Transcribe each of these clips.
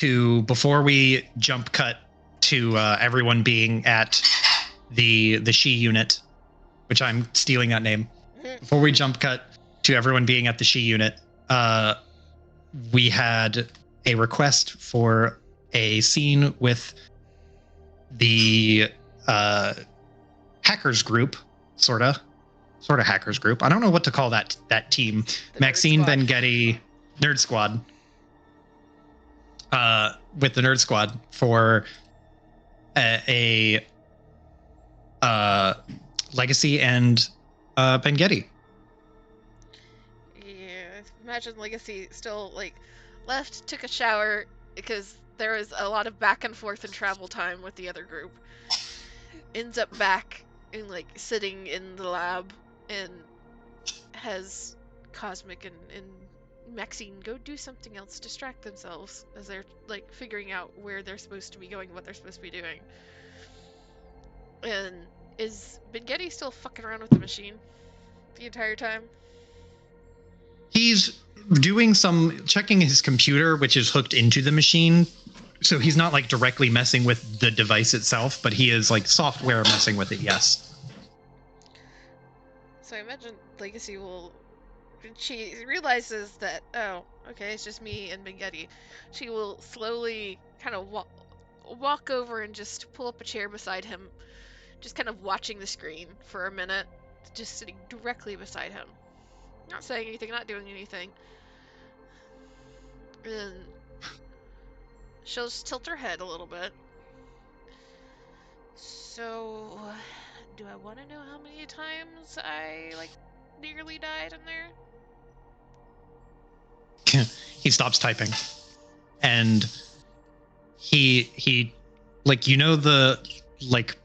to before we jump cut to everyone being at the she unit, which I'm stealing that name. Before we jump cut to everyone being at the she unit, we had a request for a scene with the hackers group, sort of hackers group. I don't know what to call that team. The Maxine, Nerd Squad. Bengetti, Nerd Squad. With the Nerd Squad for a Legacy and Bengetti. Yeah, imagine Legacy still, like, left, took a shower, because there was a lot of back and forth and travel time with the other group. Ends up back and, like, sitting in the lab and has Cosmic and Maxine go do something else, distract themselves as they're, like, figuring out where they're supposed to be going, what they're supposed to be doing. And is Bengetti still fucking around with the machine the entire time? He's doing some checking his computer, which is hooked into the machine. So he's not like directly messing with the device itself, but he is like software messing with it, yes. So I imagine Legacy will... She realizes that, oh, okay, it's just me and Bengetti. She will slowly kind of walk over and just pull up a chair beside him, just kind of watching the screen for a minute, just sitting directly beside him. Not saying anything, not doing anything. And she'll just tilt her head a little bit. So, do I want to know how many times I, like, nearly died in there? He stops typing. And he like, you know, the, like,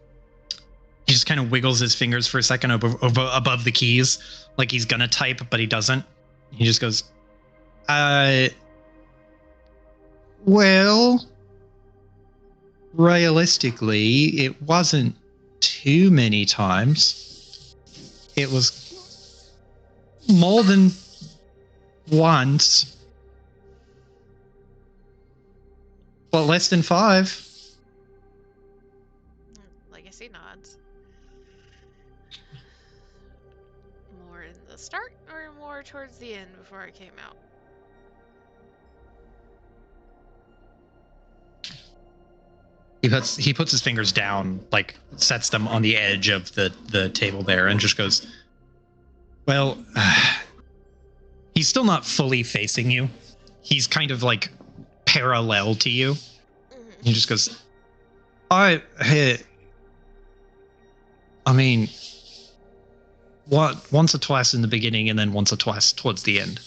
he just kind of wiggles his fingers for a second above the keys, like he's gonna type, but he doesn't. He just goes, well, realistically, it wasn't too many times. It was more than once. But less than 5. Legacy nods. More in the start or more towards the end before I came out? He puts his fingers down, like sets them on the edge of the table there, and just goes, well, he's still not fully facing you. He's kind of like parallel to you. He just goes, I mean, once or twice in the beginning, and then once or twice towards the end.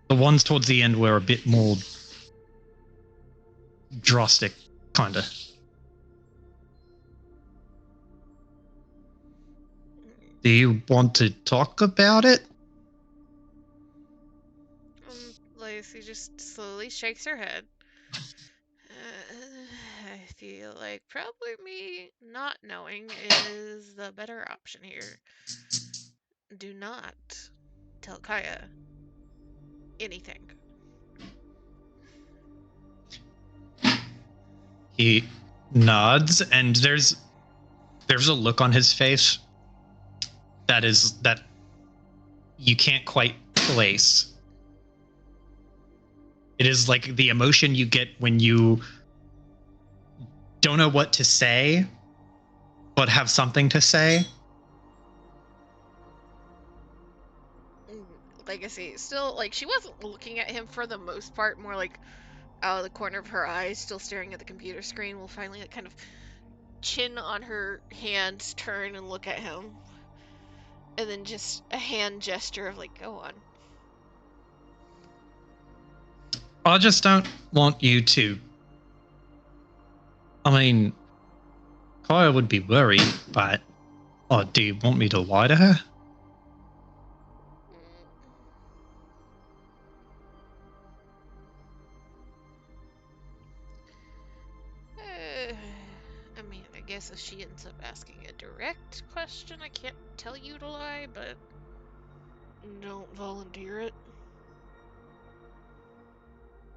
The ones towards the end were a bit more drastic, kinda. Do you want to talk about it? Lacey just slowly shakes her head. I feel like probably me not knowing is the better option here. Do not tell Kaya anything. He nods, and there's a look on his face that you can't quite place. It is like the emotion you get when you don't know what to say, but have something to say. Legacy, still, like, she wasn't looking at him for the most part, more like out of the corner of her eyes, still staring at the computer screen, will finally, like, kind of chin on her hand, turn and look at him. And then just a hand gesture of, like, go on. I just don't want you to. I mean, Kaya would be worried, but do you want me to lie to her? I mean, I guess if she ends up asking a direct question, I can't tell you to lie, but don't volunteer it.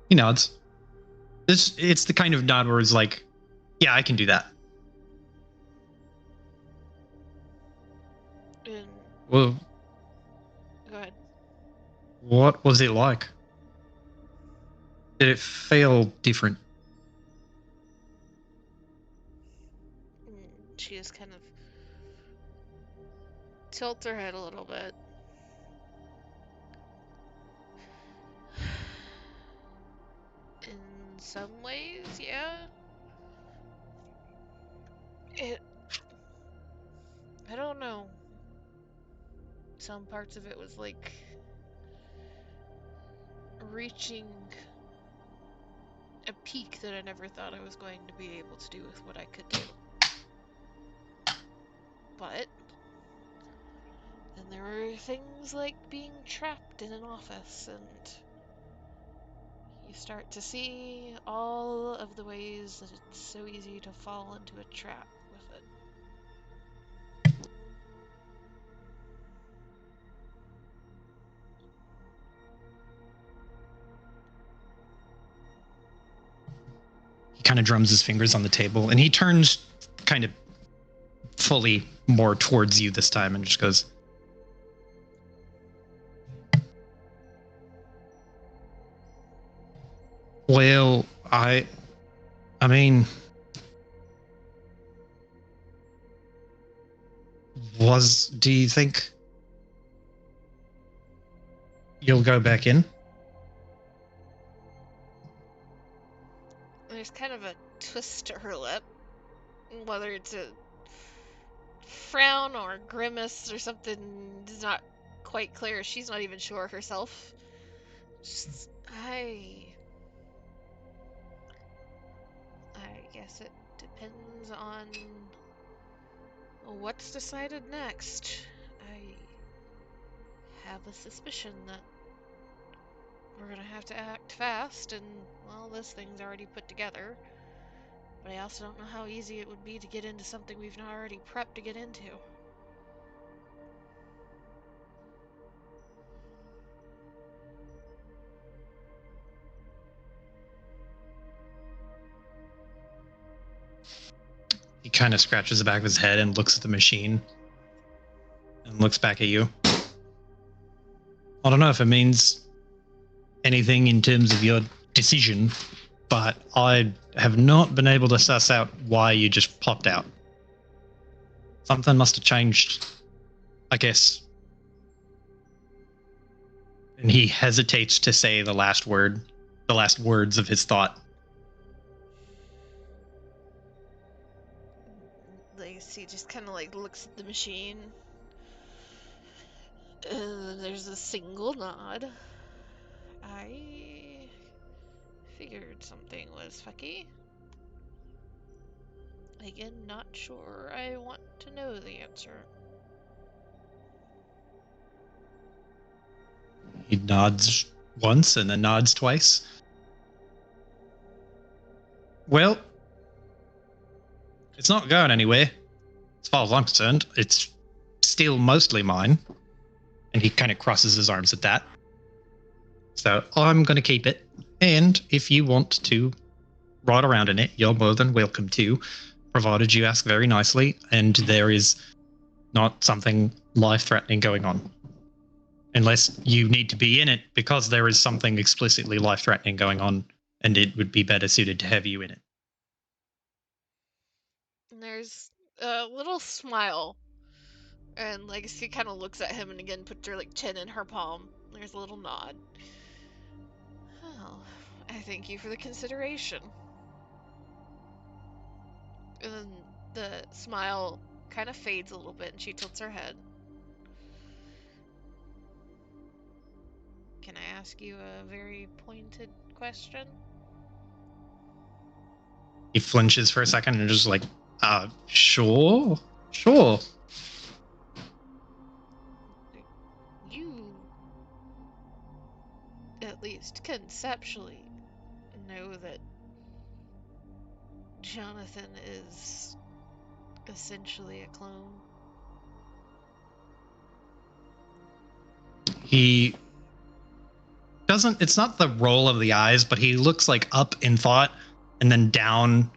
He nods. It's the kind of nod where it's like, yeah, I can do that. And Well, go ahead. what was it like? Did it feel different? She just kind of tilts her head a little bit. In some ways, yeah. I don't know. Some parts of it was like reaching a peak that I never thought I was going to be able to do with what I could do. But then there were things like being trapped in an office, and you start to see all of the ways that it's so easy to fall into a trap with it. He kind of drums his fingers on the table, and he turns kind of fully more towards you this time and just goes, well, I mean, do you think you'll go back in? There's kind of a twist to her lip, whether it's a frown or grimace or something is not quite clear. She's not even sure herself. I guess it depends on what's decided next. I have a suspicion that we're gonna have to act fast, and, well, this thing's already put together. But I also don't know how easy it would be to get into something we've not already prepped to get into. He kind of scratches the back of his head and looks at the machine and looks back at you. I don't know if it means anything in terms of your decision, but I have not been able to suss out why you just popped out. Something must have changed, I guess. And he hesitates to say the last words of his thought. Lacey just kind of like looks at the machine. There's a single nod. I figured something was fucky. Again, not sure I want to know the answer. He nods once and then nods twice. Well, it's not going anywhere. As far as I'm concerned, it's still mostly mine. And he kind of crosses his arms at that. So I'm going to keep it. And if you want to ride around in it, you're more than welcome to, provided you ask very nicely and there is not something life-threatening going on. Unless you need to be in it because there is something explicitly life-threatening going on, and it would be better suited to have you in it. And there's a little smile. And Legacy kind of looks at him and again puts her like chin in her palm. There's a little nod. Oh, I thank you for the consideration. And then the smile kind of fades a little bit and she tilts her head. Can I ask you a very pointed question? He flinches for a second and just like, sure. You You, at least conceptually, know that Jonathan is essentially a clone. He doesn't. It's not the roll of the eyes, but he looks like up in thought and then down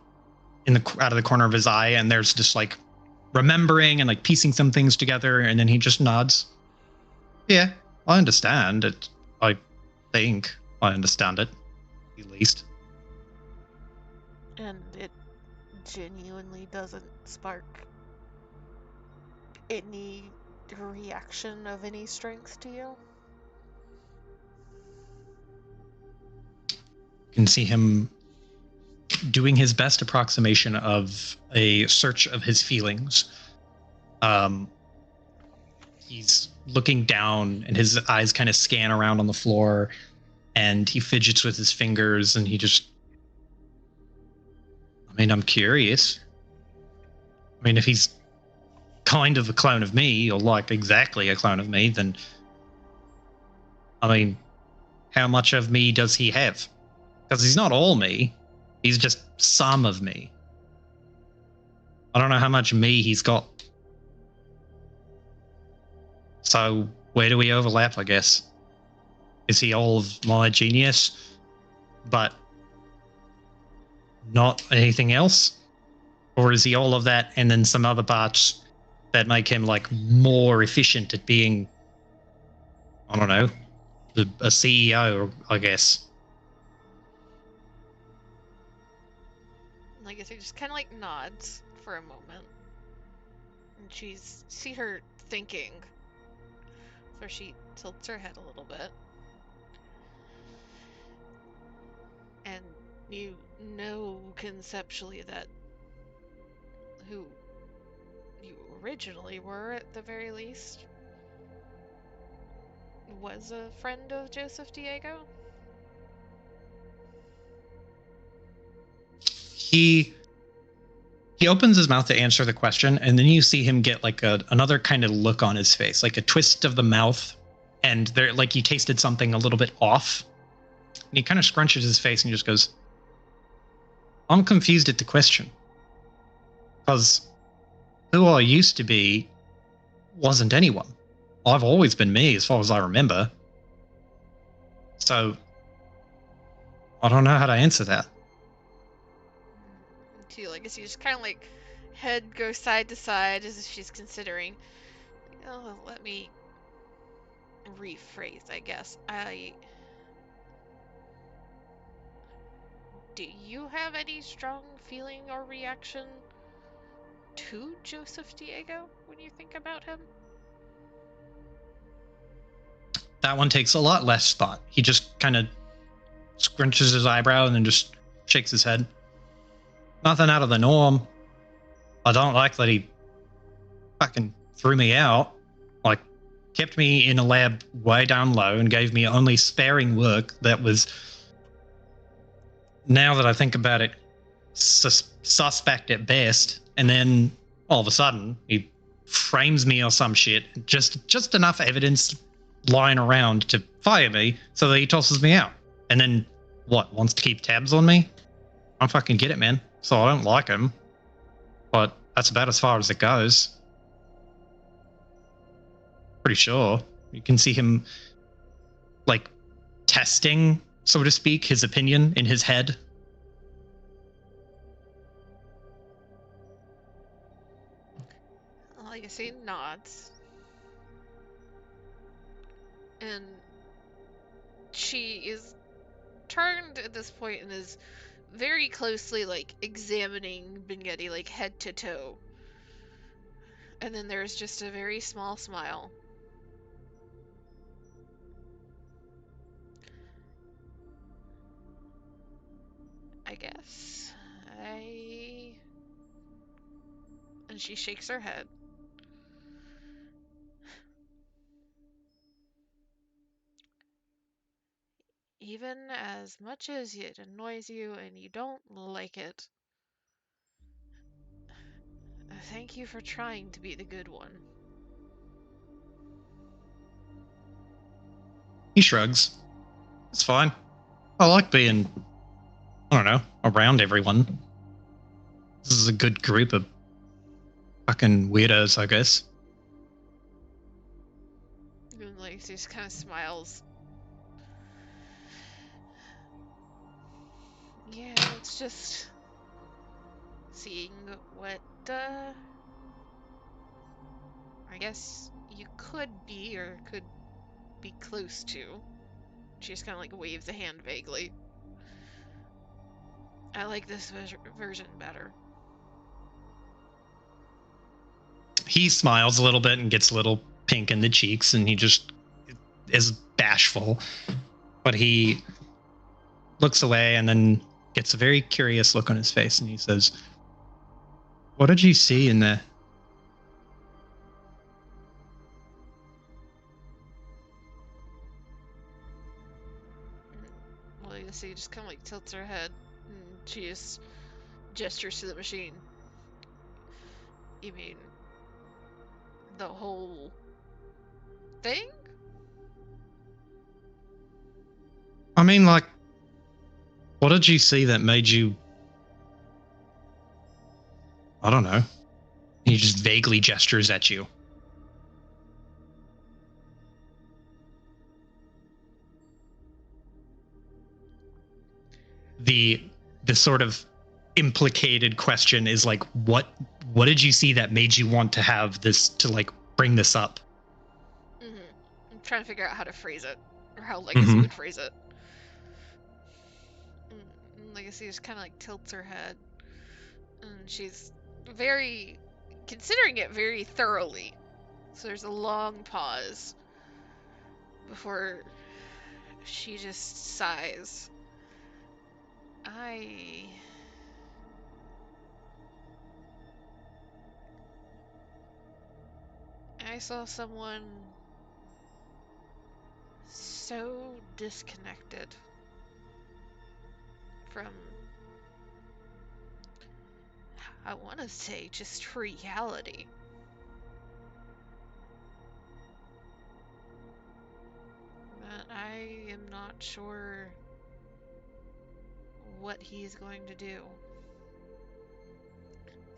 in the out of the corner of his eye, and there's just like remembering and like piecing some things together, and then he just nods. Yeah, I understand it. I think I understand it, at least. And it genuinely doesn't spark any reaction of any strength to you? You can see him doing his best approximation of a search of his feelings. He's looking down and his eyes kind of scan around on the floor, and he fidgets with his fingers, and he just, I mean, I'm curious. I mean, if he's kind of a clone of me, or like exactly a clone of me, then I mean, how much of me does he have? Because he's not all me. He's just some of me. I don't know how much me he's got. So where do we overlap, I guess? Is he all of my genius, but not anything else? Or is he all of that and then some other parts that make him like more efficient at being, I don't know, a CEO, I guess? I guess he just kind of like nods for a moment. And see her thinking. So she tilts her head a little bit. And you know conceptually that who you originally were, at the very least, was a friend of Joseph Diego? He opens his mouth to answer the question, and then you see him get like another kind of look on his face, like a twist of the mouth, and there, like he tasted something a little bit off. And he kind of scrunches his face and he just goes, I'm confused at the question. Because who I used to be wasn't anyone. I've always been me as far as I remember. So I don't know how to answer that. Too, I guess you just kind of like head goes side to side as if she's considering. Oh, let me rephrase, I guess. Do you have any strong feeling or reaction to Joseph Diego when you think about him? That one takes a lot less thought. He just kind of scrunches his eyebrow and then just shakes his head. Nothing out of the norm. I don't like that he fucking threw me out. Like, kept me in a lab way down low and gave me only sparing work that was, now that I think about it, suspect at best. And then all of a sudden he frames me or some shit. Just enough evidence lying around to fire me so that he tosses me out. And then what? Wants to keep tabs on me? I don't fucking get it, man. So I don't like him. But that's about as far as it goes. Pretty sure. You can see him like testing, so to speak, his opinion in his head. Like I say, nods. And she is turned at this point and is very closely like examining Benetti like head to toe. And then there's just a very small smile. I guess. And she shakes her head. Even as much as it annoys you and you don't like it, thank you for trying to be the good one. He shrugs. It's fine. I like being, I don't know, around everyone. This is a good group of fucking weirdos, I guess. And like, she just kind of smiles. it's just seeing what I guess you could be or could be close to. She just kind of like waves a hand vaguely. I like this version better. He smiles a little bit and gets a little pink in the cheeks, and he just is bashful. But he looks away and then gets a very curious look on his face, and he says, "What did you see in there?" Well, you see, just kind of like tilts her head, and she just gestures to the machine. You mean the whole thing? I mean, like, what did you see that made you... I don't know. He just vaguely gestures at you. The sort of implicated question is like, what did you see that made you want to have this, to like bring this up? I'm trying to figure out how to phrase it, or how Legacy would phrase it. Legacy just kind of like tilts her head, and she's very considering it very thoroughly. So there's a long pause before she just sighs. I saw someone so disconnected from, I want to say, just reality. But I am not sure what he is going to do.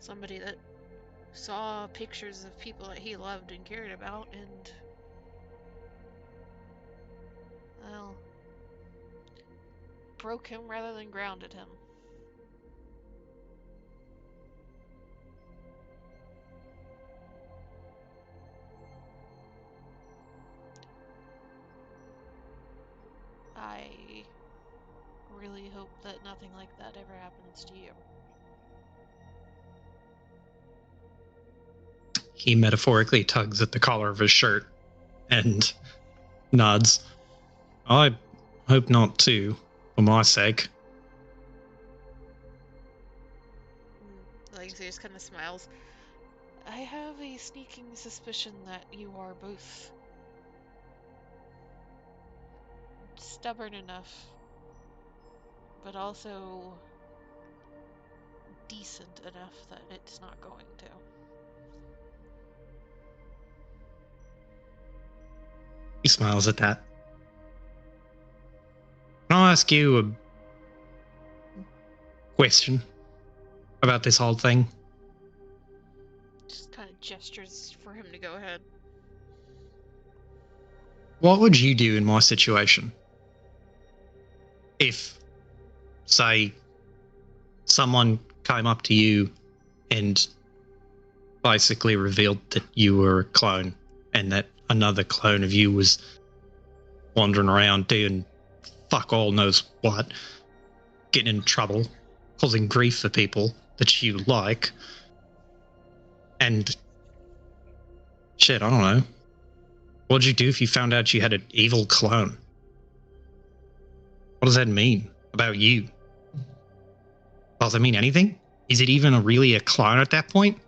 Somebody that saw pictures of people that he loved and cared about, and, well, broke him rather than grounded him. I really hope that nothing like that ever happens to you. He metaphorically tugs at the collar of his shirt and nods. I hope not too, for my sake. Legacy just kind of smiles. I have a sneaking suspicion that you are both stubborn enough, but also decent enough that it's not going to. He smiles at that. Can I ask you a question about this whole thing? Just kind of gestures for him to go ahead. What would you do in my situation? If, say, someone came up to you and basically revealed that you were a clone and that another clone of you was wandering around doing fuck all knows what, getting in trouble, causing grief for people that you like, and shit, I don't know. What'd you do if you found out you had an evil clone? What does that mean about you? Does it mean anything? Is it even really a clone at that point?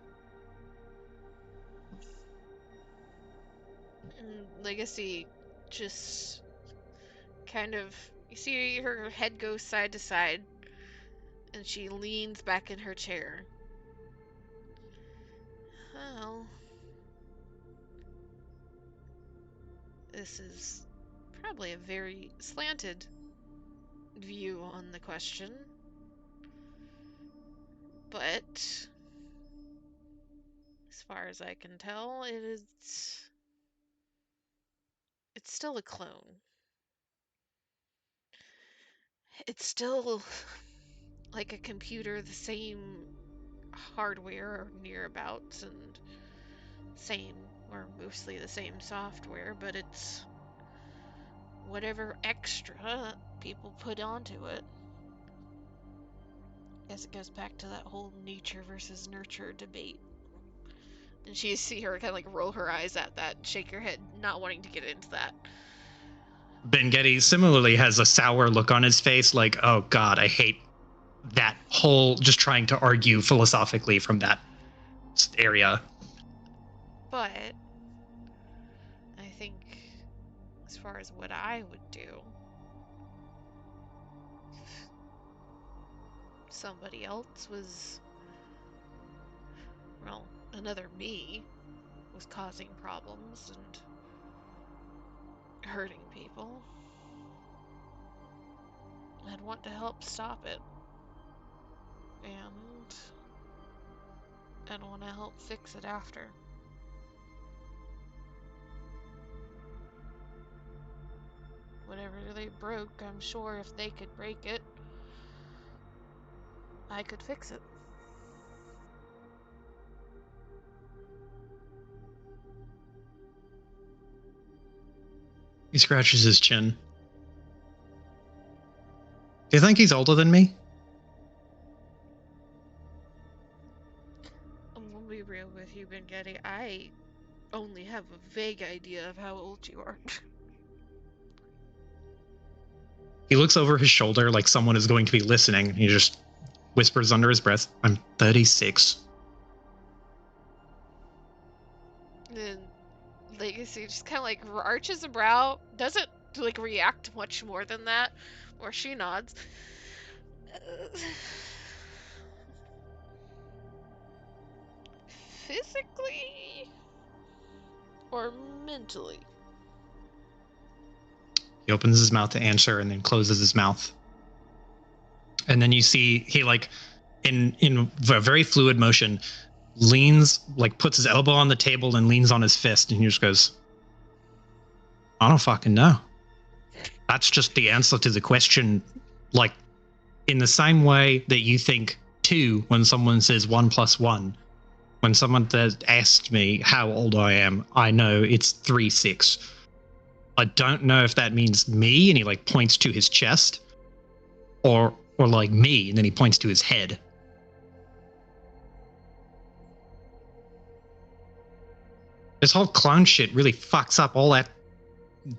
Legacy just kind of, you see her head go side to side, and she leans back in her chair. Well, this is probably a very slanted view on the question, but as far as I can tell, it's still a clone. It's still like a computer, the same hardware or nearabouts, and same or mostly the same software, but it's whatever extra people put onto it. Guess it goes back to that whole nature versus nurture debate. And you see her kind of like roll her eyes at that, shake her head, not wanting to get into that. Ben-Getty similarly has a sour look on his face, like, oh god, I hate that whole just trying to argue philosophically from that area. But I think as far as what I would do, if somebody else was, well, another me was causing problems and hurting people, I'd want to help stop it. And I'd want to help fix it after. Whatever they broke, I'm sure if they could break it, I could fix it. He scratches his chin. Do you think he's older than me? I'm gonna be real with you, Ben-Getty. I only have a vague idea of how old you are. He looks over his shoulder like someone is going to be listening, and he just whispers under his breath, I'm 36. Then Legacy just kind of like arches a brow, doesn't like react much more than that, or she nods. Physically or mentally? He opens his mouth to answer and then closes his mouth. And then you see he, like, in a very fluid motion, leans, like, puts his elbow on the table and leans on his fist, and he just goes, I don't fucking know. That's just the answer to the question. Like, in the same way that you think 2 when someone says 1 + 1. When someone asked me how old I am, I know it's 36. I don't know if that means me, and he like points to his chest, or like me, and then he points to his head. This whole clone shit really fucks up all that,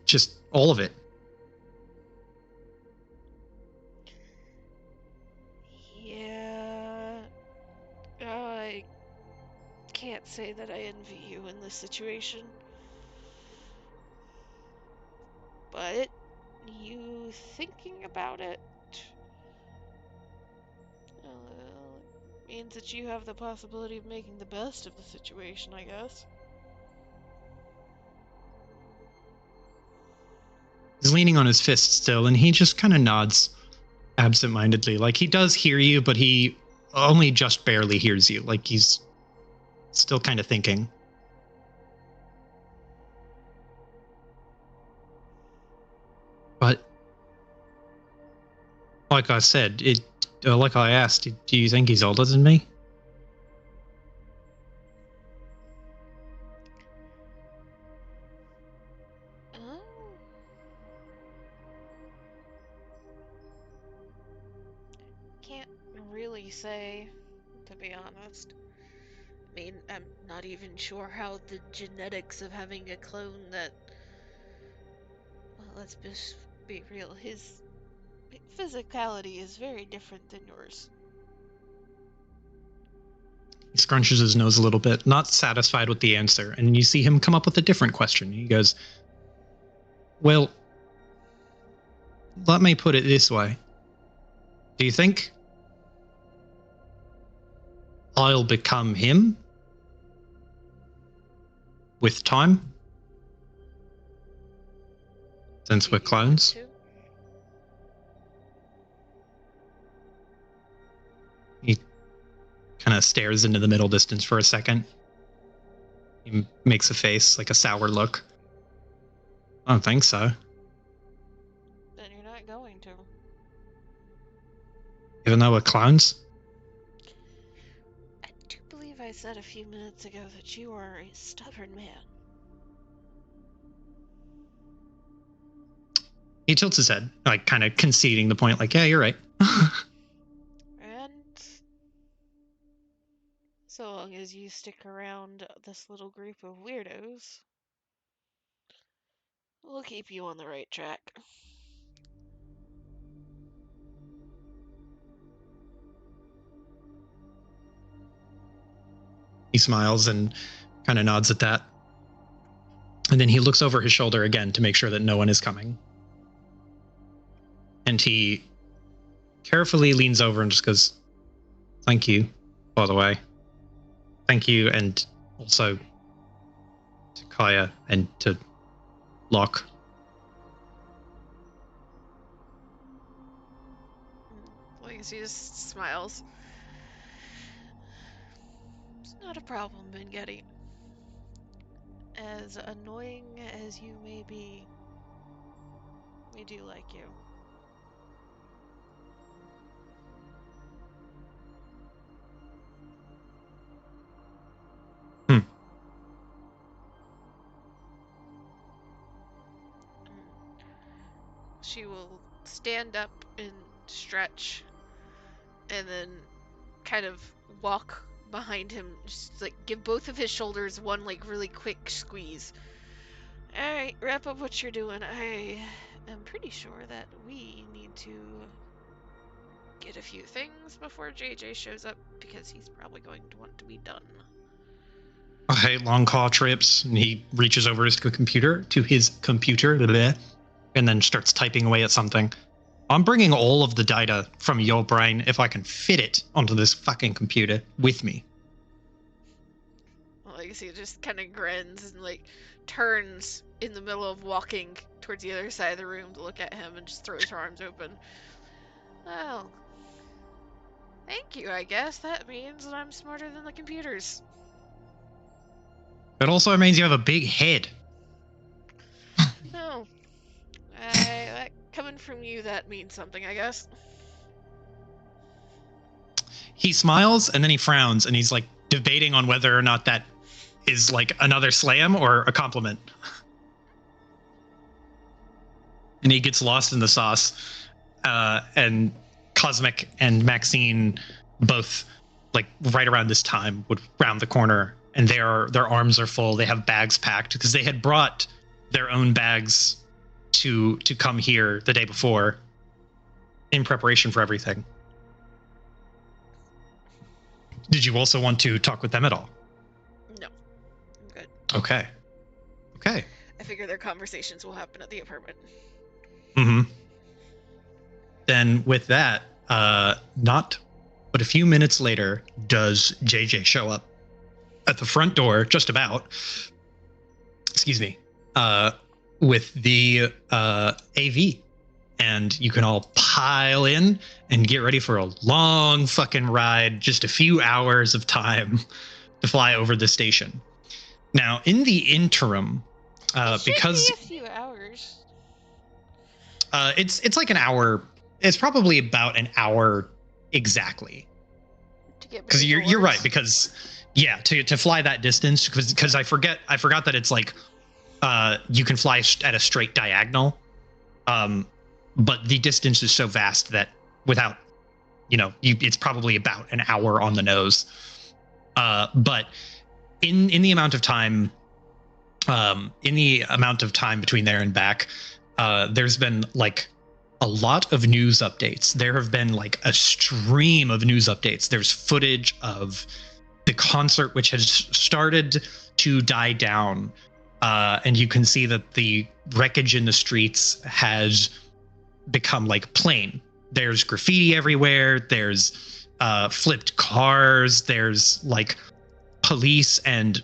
just all of it. Yeah, I can't say that I envy you in this situation. But you thinking about it means that you have the possibility of making the best of the situation, I guess. He's leaning on his fist still, and he just kind of nods absentmindedly. Like, he does hear you, but he only just barely hears you. Like, he's still kind of thinking. But like I said, like I asked, do you think he's older than me? Can't really say, to be honest. I mean, I'm not even sure how the genetics of having a clone that... Well, let's just be real. His physicality is very different than yours. He scrunches his nose a little bit, not satisfied with the answer, and you see him come up with a different question. He goes, well, let me put it this way. Do you think I'll become him with time? Since we're clones? He kind of stares into the middle distance for a second. He makes a face, like a sour look. I don't think so. Then you're not going to. Even though we're clowns? I do believe I said a few minutes ago that you are a stubborn man. He tilts his head, like kind of conceding the point, like, yeah, you're right. And so long as you stick around this little group of weirdos, we'll keep you on the right track. He smiles and kind of nods at that. And then he looks over his shoulder again to make sure that no one is coming. And he carefully leans over and just goes, thank you, by the way. Thank you, and also to Kaya and to Locke. Legacy just smiles. It's not a problem, Bengeti. As annoying as you may be, we do like you. She will stand up and stretch, and then kind of walk behind him, just like give both of his shoulders one like really quick squeeze. Alright, wrap up what you're doing. I am pretty sure that we need to get a few things before JJ shows up, because he's probably going to want to be done. I hate long call trips. And he reaches over to his computer, and then starts typing away at something. I'm bringing all of the data from your brain, if I can fit it onto this fucking computer, with me. Well, Legacy just kind of grins and like turns in the middle of walking towards the other side of the room to look at him and just throws her arms open. Well, thank you, I guess. That means that I'm smarter than the computers. It also means you have a big head. Oh. Coming from you, that means something, I guess. He smiles and then he frowns and he's like debating on whether or not that is like another slam or a compliment. And he gets lost in the sauce. And Cosmic and Maxine both, like right around this time, would round the corner, and their arms are full. They have bags packed because they had brought their own bags to come here the day before in preparation for everything. Did you also want to talk with them at all? No. I'm good. Okay. I figure their conversations will happen at the apartment. Mm-hmm. Then with that, not but a few minutes later, does JJ show up at the front door, just about. Excuse me. With the AV, and you can all pile in and get ready for a long fucking ride, just a few hours of time to fly over the station. Now, in the interim, because be a few hours. It's like an hour. It's probably about an hour exactly. Because you're right, because to fly that distance, because I forgot that it's like you can fly at a straight diagonal, but the distance is so vast that without, it's probably about an hour on the nose. But in the amount of time, between there and back, there's been like a lot of news updates. There have been like a stream of news updates. There's footage of the concert, which has started to die down. And you can see that the wreckage in the streets has become like plain. There's graffiti everywhere. There's flipped cars. There's like police and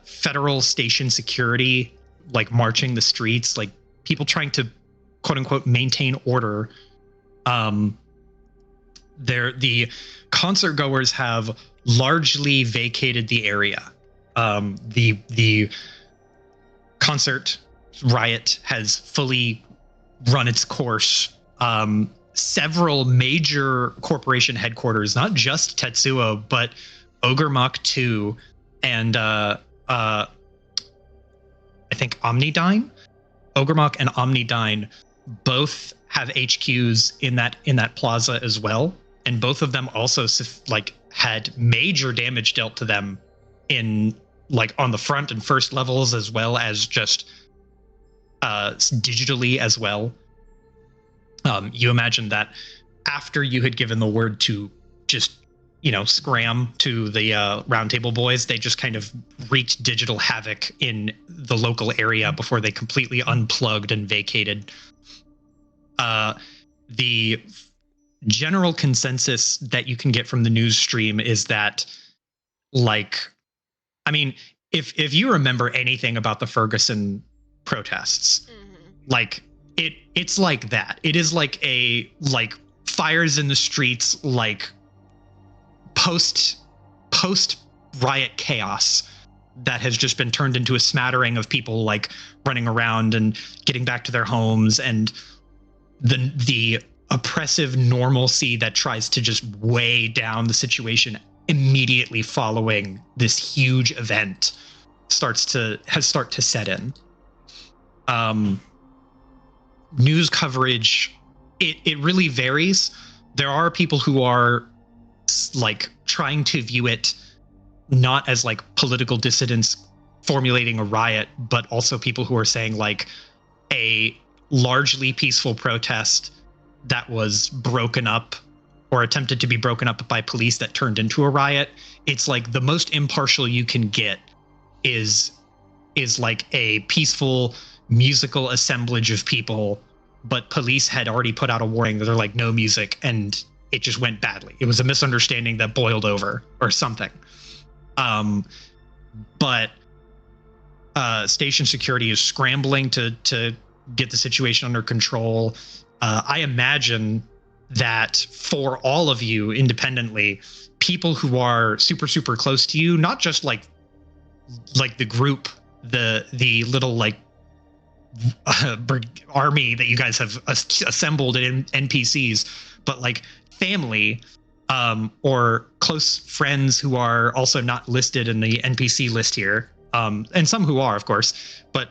federal station security like marching the streets, like people trying to quote unquote maintain order. The concert goers have largely vacated the area. The concert riot has fully run its course. several major corporation headquarters, not just Tetsuo, but Ogremok 2 and I think Omnidyne. Ogremok and Omnidyne both have HQs in that plaza as well, and both of them also like had major damage dealt to them in like on the front and first levels, as well as just digitally as well. You imagine that after you had given the word to just, scram to the Roundtable Boys, they just kind of wreaked digital havoc in the local area before they completely unplugged and vacated. The general consensus that you can get from the news stream is that, if you remember anything about the Ferguson protests, it's like that. It is like fires in the streets, like post riot chaos that has just been turned into a smattering of people like running around and getting back to their homes, and the oppressive normalcy that tries to just weigh down the situation immediately following this huge event start to set in. News coverage, it really varies. There are people who are like trying to view it not as like political dissidents formulating a riot, but also people who are saying like a largely peaceful protest that was broken up or attempted to be broken up by police that turned into a riot. It's like the most impartial you can get is like a peaceful musical assemblage of people, but police had already put out a warning that they're like, no music, and it just went badly. It was a misunderstanding that boiled over or something. But station security is scrambling to get the situation under control. I imagine that for all of you independently, people who are super, super close to you, not just like the group, the little like army that you guys have assembled in NPCs, but like family or close friends who are also not listed in the NPC list here, and some who are, of course, but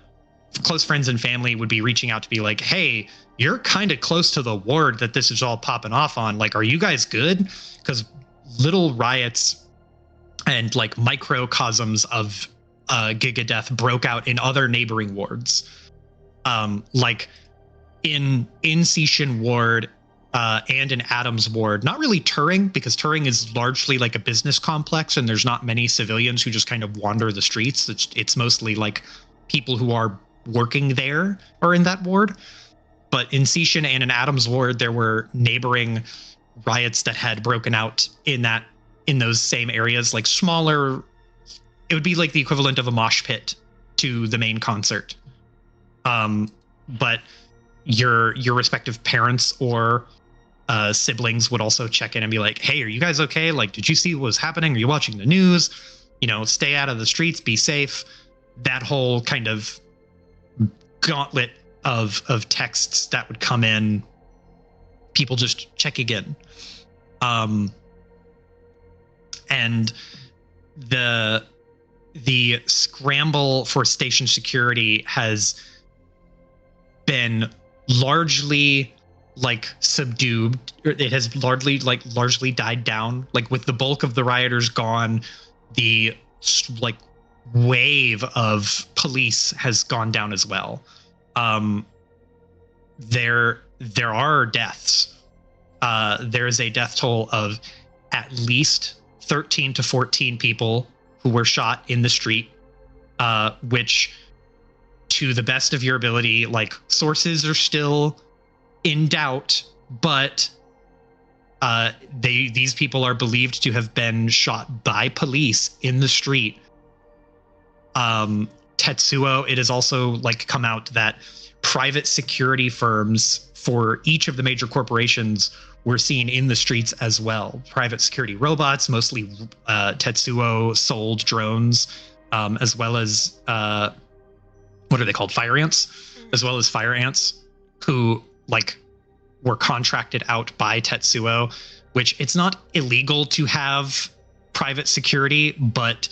close friends and family would be reaching out to be like, hey, you're kind of close to the ward that this is all popping off on. Like, are you guys good? Because little riots and like microcosms of Gigadeath broke out in other neighboring wards. Like in Seishin ward and in Adams ward, not really Turing, because Turing is largely like a business complex and there's not many civilians who just kind of wander the streets. It's mostly like people who are working there or in that ward. But in Seishin and in Adams ward, there were neighboring riots that had broken out in those same areas, like smaller. It would be like the equivalent of a mosh pit to the main concert. But your respective parents or siblings would also check in and be like, hey, are you guys okay? Like, did you see what was happening? Are you watching the news? Stay out of the streets, be safe. That whole kind of gauntlet of texts that would come in, people just checking in. And the scramble for station security has been largely like subdued. It has largely died down. Like with the bulk of the rioters gone, the like wave of police has gone down as well. There are deaths. There is a death toll of at least 13 to 14 people who were shot in the street, which, to the best of your ability, like, sources are still in doubt, but these people are believed to have been shot by police in the street. Tetsuo, it has also like come out that private security firms for each of the major corporations were seen in the streets as well. Private security robots, mostly Tetsuo sold drones, as well as what are they called? Fire ants, as well as fire ants, who like were contracted out by Tetsuo, which it's not illegal to have private security, but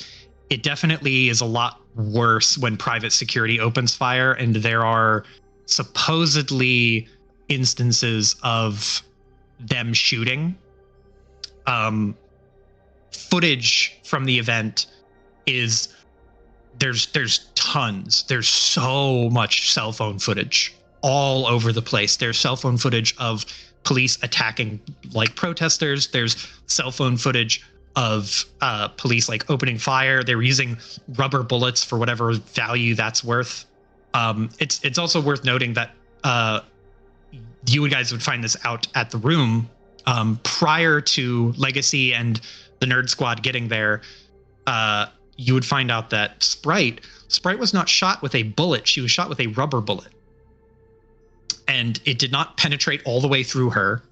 it definitely is a lot worse when private security opens fire, and there are supposedly instances of them shooting. Footage from the event is there's tons. There's so much cell phone footage all over the place. There's cell phone footage of police attacking like protesters. There's cell phone footage of police like opening fire. They were using rubber bullets for whatever value that's worth. It's also worth noting that you guys would find this out at the room prior to Legacy and the Nerd Squad getting there. You would find out that Sprite was not shot with a bullet. She was shot with a rubber bullet. And it did not penetrate all the way through her.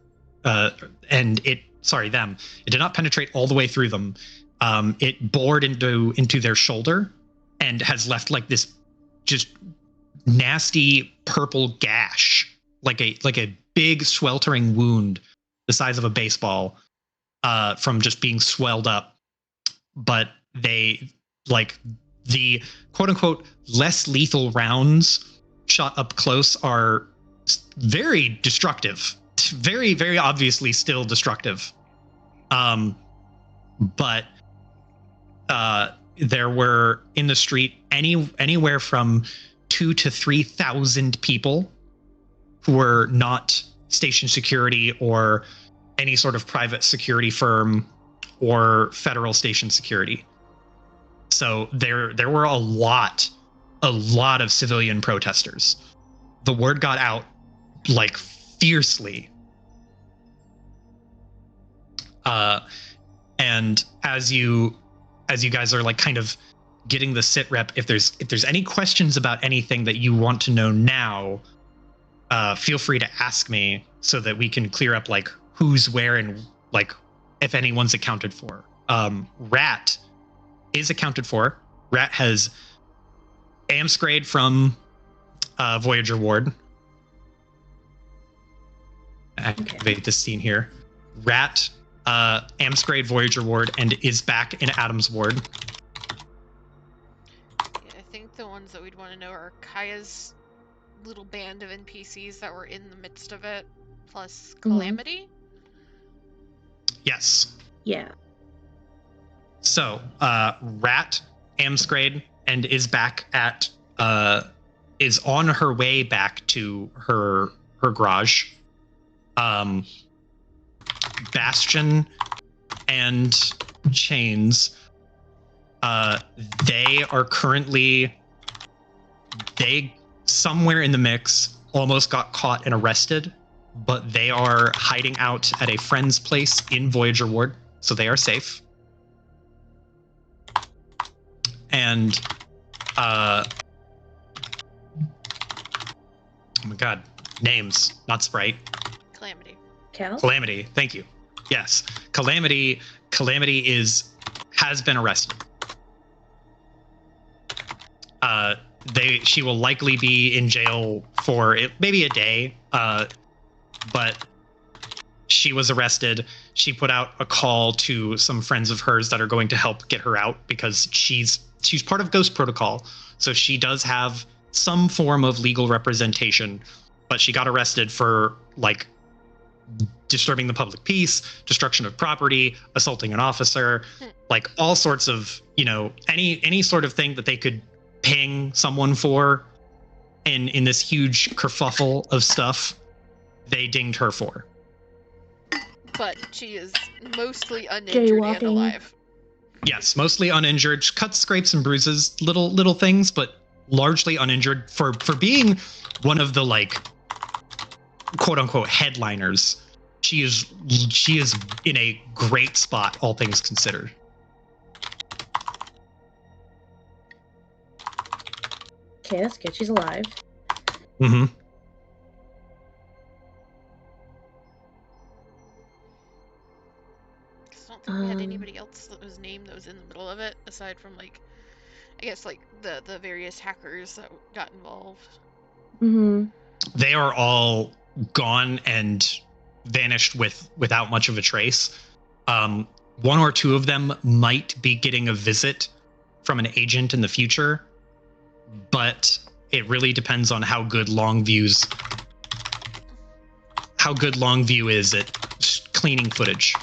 Them. It did not penetrate all the way through them. It bored into their shoulder and has left like this just nasty purple gash, like a big sweltering wound the size of a baseball from just being swelled up. But they, like, the quote unquote less lethal rounds shot up close are very destructive, very, very obviously still destructive. But there were in the street anywhere from 2,000 to 3,000 people who were not station security or any sort of private security firm or federal station security. So there were a lot of civilian protesters. The word got out like fiercely. And as you guys are like kind of getting the sit rep, if there's any questions about anything that you want to know now, feel free to ask me so that we can clear up like who's where and like if anyone's accounted for. Rat is accounted for. Rat has Amsgrade from Voyager Ward. Activate this scene here. Rat, Amsgrade, Voyager Ward, and is back in Adams Ward. Yeah, I think the ones that we'd want to know are Kaya's little band of NPCs that were in the midst of it, plus Calamity. Yes. Yeah. So, Rat, Amsgrade, and is back at is on her way back to her garage. Bastion and Chains, they are currently somewhere in the mix, almost got caught and arrested, but they are hiding out at a friend's place in Voyager Ward, so they are safe. And oh my god, names, not Sprite. Calamity. Cal? Calamity, thank you. Yes, Calamity has been arrested. She will likely be in jail for maybe a day, but she was arrested. She put out a call to some friends of hers that are going to help get her out because she's part of Ghost Protocol, so she does have some form of legal representation, but she got arrested for like disturbing the public peace, destruction of property, assaulting an officer, like all sorts of, any sort of thing that they could ping someone for in this huge kerfuffle of stuff, they dinged her for. But she is mostly uninjured and alive. Yes, mostly uninjured. Cuts, scrapes, and bruises, little things, but largely uninjured for being one of the like quote unquote headliners. She is in a great spot, all things considered. Okay, that's good. She's alive. Mm-hmm. I don't think we had anybody else that was named that was in the middle of it, aside from like, I guess like the various hackers that got involved. Mm-hmm. They are all gone and vanished without much of a trace. One or two of them might be getting a visit from an agent in the future, but it really depends on how good Longview is at cleaning footage.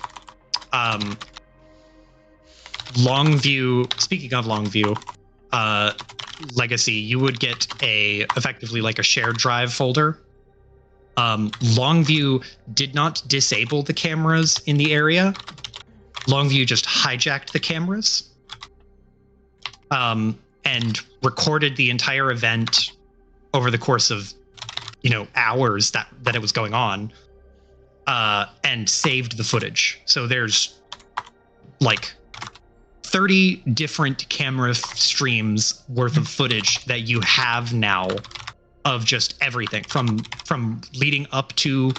Longview, speaking of Longview, Legacy, you would get effectively like a shared drive folder. Longview did not disable the cameras in the area. Longview just hijacked the cameras and recorded the entire event over the course of, hours that it was going on, and saved the footage. So there's like 30 different camera streams worth of footage that you have now of just everything from leading up to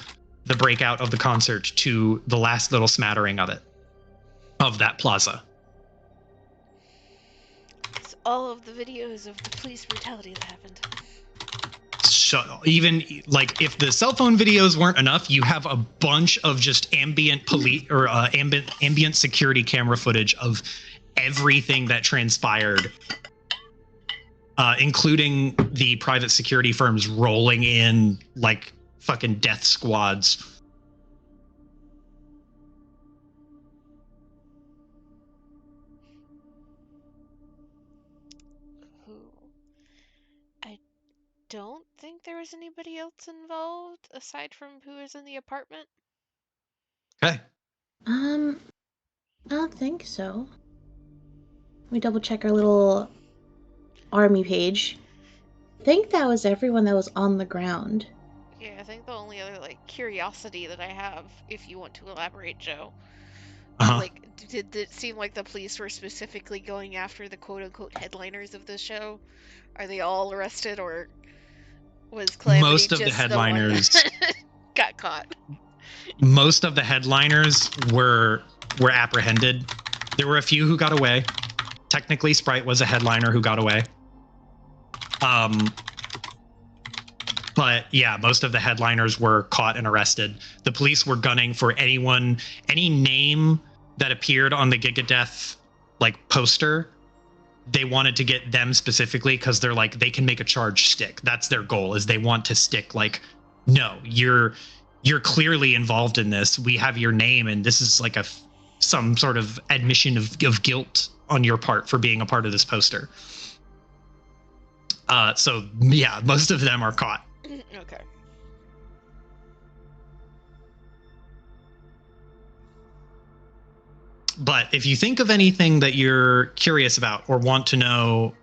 the breakout of the concert to the last little smattering of that plaza. It's all of the videos of the police brutality that happened. So even like if the cell phone videos weren't enough, you have a bunch of just ambient police or ambient security camera footage of everything that transpired, including the private security firms rolling in like fucking death squads. I don't think there was anybody else involved aside from who was in the apartment. Okay. I don't think so. Let me double check our little army page. I think that was everyone that was on the ground. Yeah, I think the only other curiosity that I have, if you want to elaborate, Joe, did it seem like the police were specifically going after the quote-unquote headliners of the show? Are they all arrested, or was Calamity most of just the headliners the one got caught? Most of the headliners were apprehended. There were a few who got away. Technically, Sprite was a headliner who got away. But yeah, most of the headliners were caught and arrested. The police were gunning for any name that appeared on the Gigadeath poster. They wanted to get them specifically because they're like, they can make a charge stick. That's their goal, is they want to stick no, you're clearly involved in this. We have your name, and this is like some sort of admission of guilt on your part for being a part of this poster. So yeah, most of them are caught. Okay. But if you think of anything that you're curious about or want to know,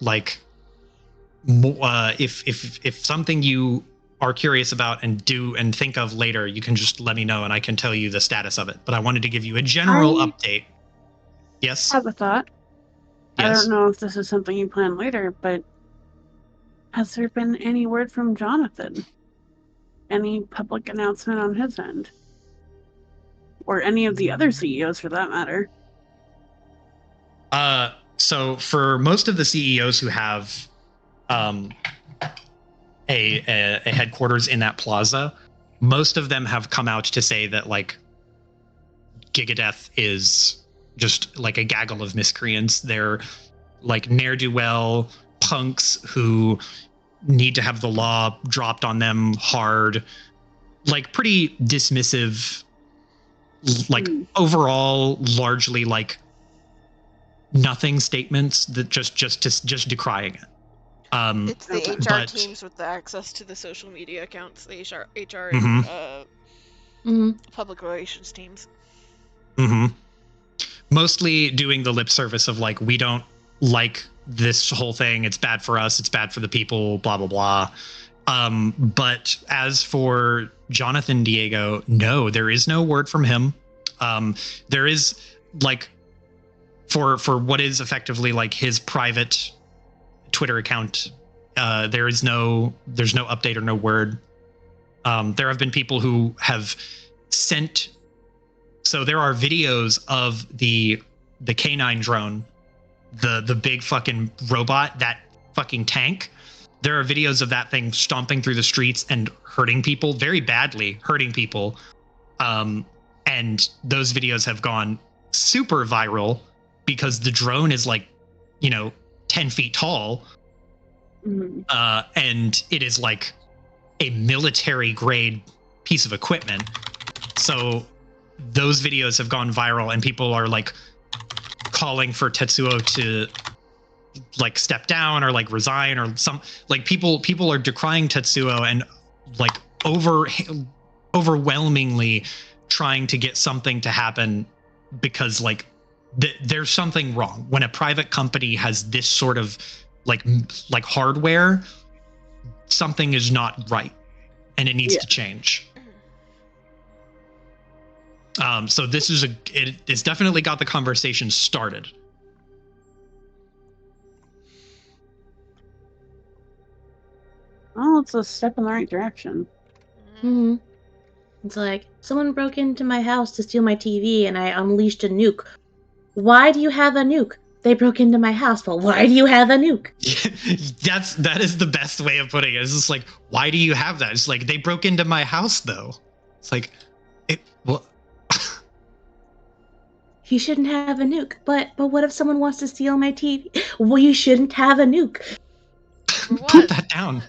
if something you are curious about and think of later, you can just let me know and I can tell you the status of it. But I wanted to give you a general update. Yes? I have a thought. Yes? I don't know if this is something you plan later, but has there been any word from Jonathan? Any public announcement on his end? Or any of the other CEOs for that matter? So for most of the CEOs who have a headquarters in that plaza, most of them have come out to say that Gigadeath is just a gaggle of miscreants. They're ne'er-do-well punks who need to have the law dropped on them hard, pretty dismissive, overall largely nothing statements that just decrying it. It's the HR teams with the access to the social media accounts, the HR and public relations teams. Mostly doing the lip service of we don't like this whole thing. It's bad for us. It's bad for the people. Blah blah blah. But as for Jonathan Diego, no, there is no word from him. There is for what is effectively his private Twitter account. There's no update or no word. There have been people who have sent. So there are videos of the K9 drone, the big fucking robot, that fucking tank. There are videos of that thing stomping through the streets and hurting people, very badly hurting people. And those videos have gone super viral because the drone is like, 10 feet tall. Mhm. And it is like a military grade piece of equipment. So those videos have gone viral and people are like calling for Tetsuo to like step down or like resign or some, like people are decrying Tetsuo and like overwhelmingly trying to get something to happen because like there's something wrong when a private company has this sort of like hardware. Something is not right and it needs to change. So this is it's definitely got the conversation started. Well, it's a step in the right direction. Mm-hmm. It's like, someone broke into my house to steal my TV and I unleashed a nuke. Why do you have a nuke? They broke into my house. Well, why do you have a nuke? That is the best way of putting it. It's just like, why do you have that? It's like, they broke into my house though. It's like, well. You shouldn't have a nuke. But what if someone wants to steal my TV? Well, you shouldn't have a nuke. Put that down.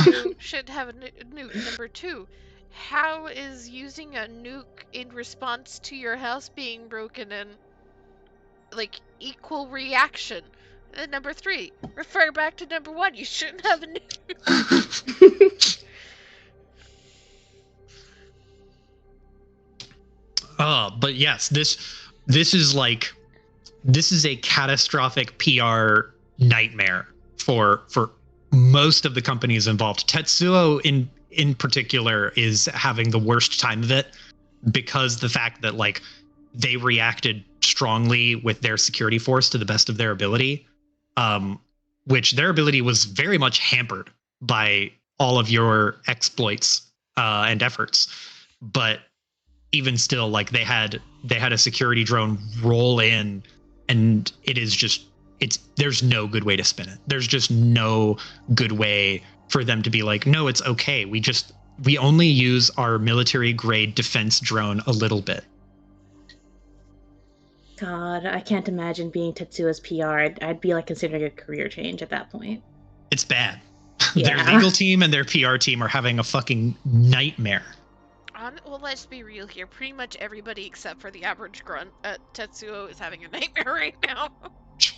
You should have a nuke. Number 2, how is using a nuke in response to your house being broken in like equal reaction? And number 3, refer back to number 1. You shouldn't have a nuke. But yes, this is a catastrophic PR nightmare for most of the companies involved. Tetsuo in particular is having the worst time of it because the fact that like they reacted strongly with their security force to the best of their ability, which their ability was very much hampered by all of your exploits and efforts. But even still, like they had a security drone roll in, and there's no good way to spin it. There's just no good way for them to be like, no, it's okay. We only use our military grade defense drone a little bit. God, I can't imagine being Tetsuo's PR. I'd be like considering a career change at that point. It's bad. Yeah. Their legal team and their PR team are having a fucking nightmare. Well, let's be real here. Pretty much everybody except for the average grunt at Tetsuo is having a nightmare right now.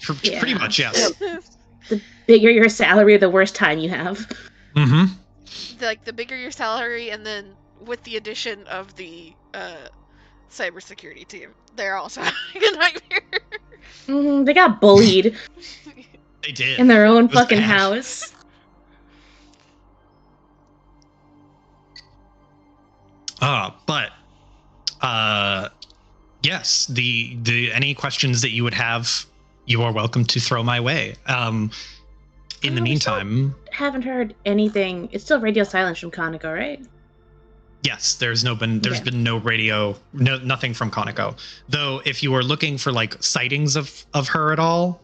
Pretty much, yes. The bigger your salary, the worse time you have. Mm-hmm. The bigger your salary, and then with the addition of the cybersecurity team, they're also having a nightmare. They got bullied. They did. In their own fucking house. Yes, the any questions that you would have, you are welcome to throw my way. In the meantime, haven't heard anything. It's still radio silence from Kaneko, right? Yes, there's been no radio, nothing from Kaneko. Though, if you were looking for like sightings of her at all,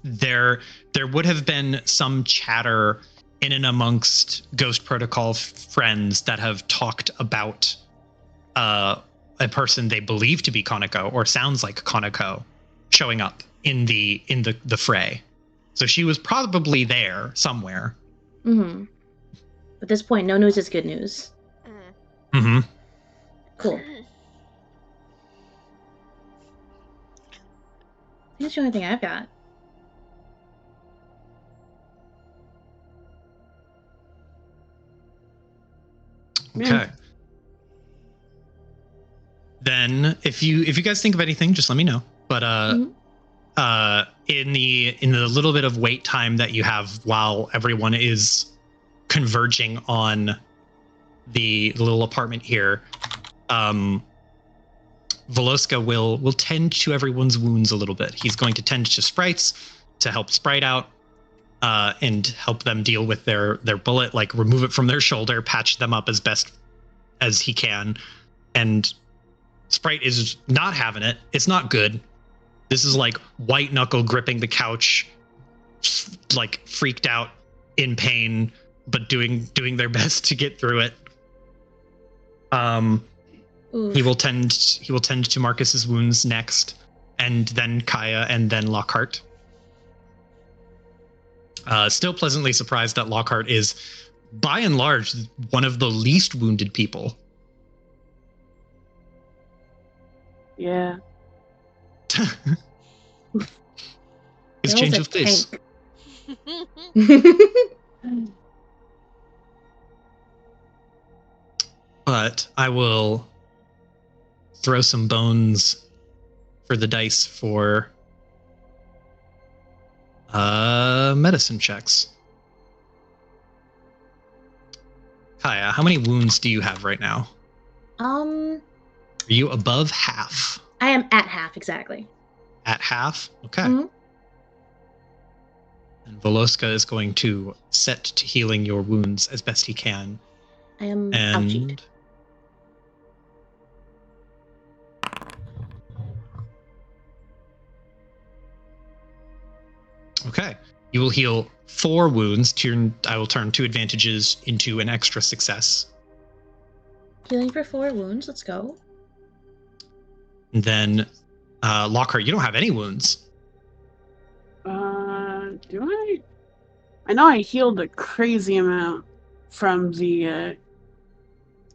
there would have been some chatter in and amongst Ghost Protocol friends that have talked about a person they believe to be Kaneko or sounds like Kaneko showing up in the fray. So she was probably there somewhere. Mm-hmm. At this point, no news is good news. Mm-hmm. Cool. I think that's the only thing I've got. Okay. Then if you guys think of anything, just let me know. But in the little bit of wait time that you have while everyone is converging on the little apartment here, Veloska will tend to everyone's wounds a little bit. He's going to tend to Sprites to help Sprite out and help them deal with their bullet, like remove it from their shoulder, patch them up as best as he can. And Sprite is not having it. It's not good. This is like white knuckle gripping the couch, like freaked out, in pain, but doing their best to get through it. Oof. He will tend to Marcus's wounds next, and then Kaya, and then Lockhart. Still pleasantly surprised that Lockhart is, by and large, one of the least wounded people. Yeah. His Bill's change a of pace. tank. But I will throw some bones for the dice for medicine checks. Kaya, how many wounds do you have right now? Are you above half? I am at half, exactly. At half? Okay. Mhm. And Voloska is going to set to healing your wounds as best he can. I am ouchied. And okay. You will heal 4 wounds. I will turn 2 advantages into an extra success. Healing for 4 wounds, let's go. And then, Lockhart, you don't have any wounds. Do I? I know I healed a crazy amount from the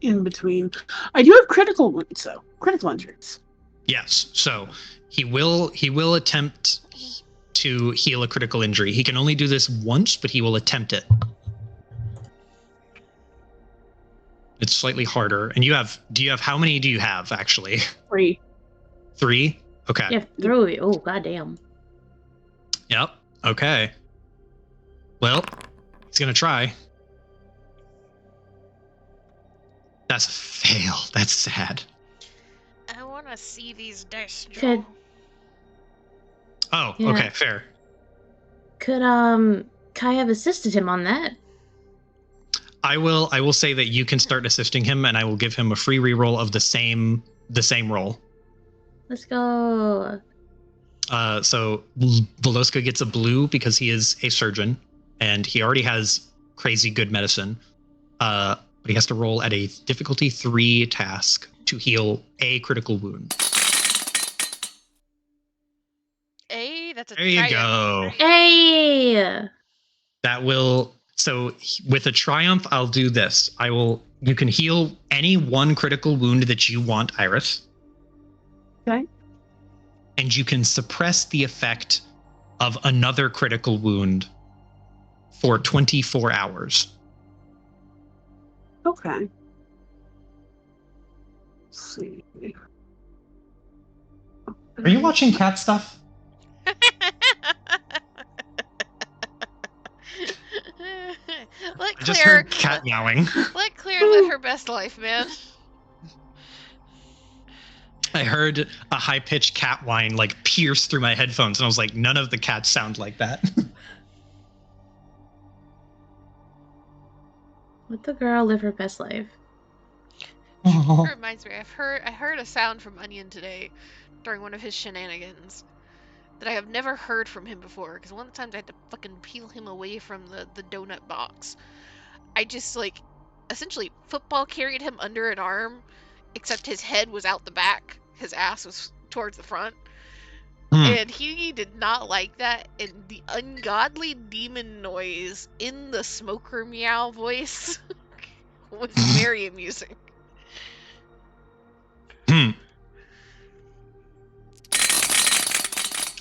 in between. I do have critical wounds, though. Critical injuries. Yes. So he will attempt to heal a critical injury. He can only do this once, but he will attempt it. It's slightly harder. And how many do you have, actually? 3. 3? Okay. Yeah, throw it. Oh, goddamn. Yep. Okay. Well, he's gonna try. That's a fail. That's sad. I want to see these dice, Joe. Could Oh, Yeah. okay, fair. Kai have assisted him on that? I will say that you can start assisting him, and I will give him a free reroll of the same roll. Let's go. So Voloska gets a blue because he is a surgeon, and he already has crazy good medicine. But he has to roll at a difficulty 3 task to heal a critical wound. That's a There you go. Hey! That will. So with a triumph, I'll do this. You can heal any one critical wound that you want, Iris. Okay. And you can suppress the effect of another critical wound for 24 hours. Okay. Let's see. Are you watching cat stuff? Let I just Claire heard cat meowing. let Claire live her best life, man. I heard a high-pitched cat whine like pierce through my headphones, and I was like, none of the cats sound like that. Let the girl live her best life. Oh. It reminds me, I heard a sound from Onion today during one of his shenanigans that I have never heard from him before, because one of the times I had to fucking peel him away from the donut box. I just, like, essentially football carried him under an arm, except his head was out the back, his ass was towards the front. And he did not like that, and the ungodly demon noise in the smoker meow voice was very amusing.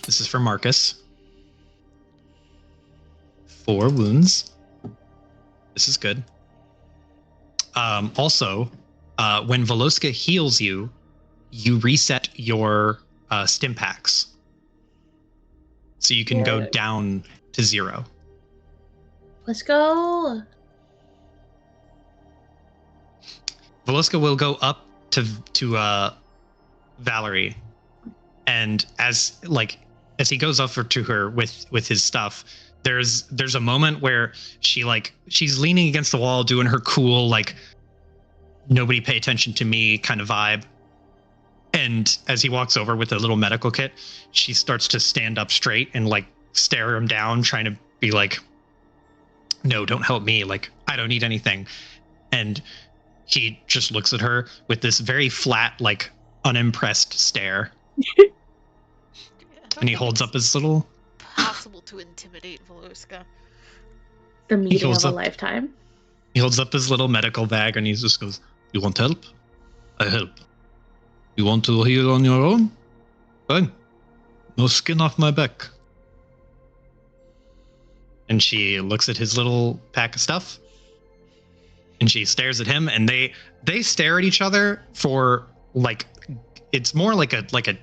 This is for Marcus. 4 wounds. This is good. Also, when Voloska heals you, you reset your stim packs. So you can go down to 0. Let's go. Voloska will go up to Valerie, and as he goes over to her with his stuff, there's a moment where she's leaning against the wall doing her cool like nobody pay attention to me kind of vibe, and as he walks over with a little medical kit, she starts to stand up straight and like stare him down, trying to be like, no, don't help me. Like, I don't need anything. And he just looks at her with this very flat, like, unimpressed stare. And he holds up his little... Possible to intimidate Veloska. The meeting holds of a up- lifetime. He holds up his little medical bag and he just goes, you want help? I help. You want to heal on your own? Fine. No skin off my back. And she looks at his little pack of stuff. And she stares at him, and they stare at each other for like, it's more like a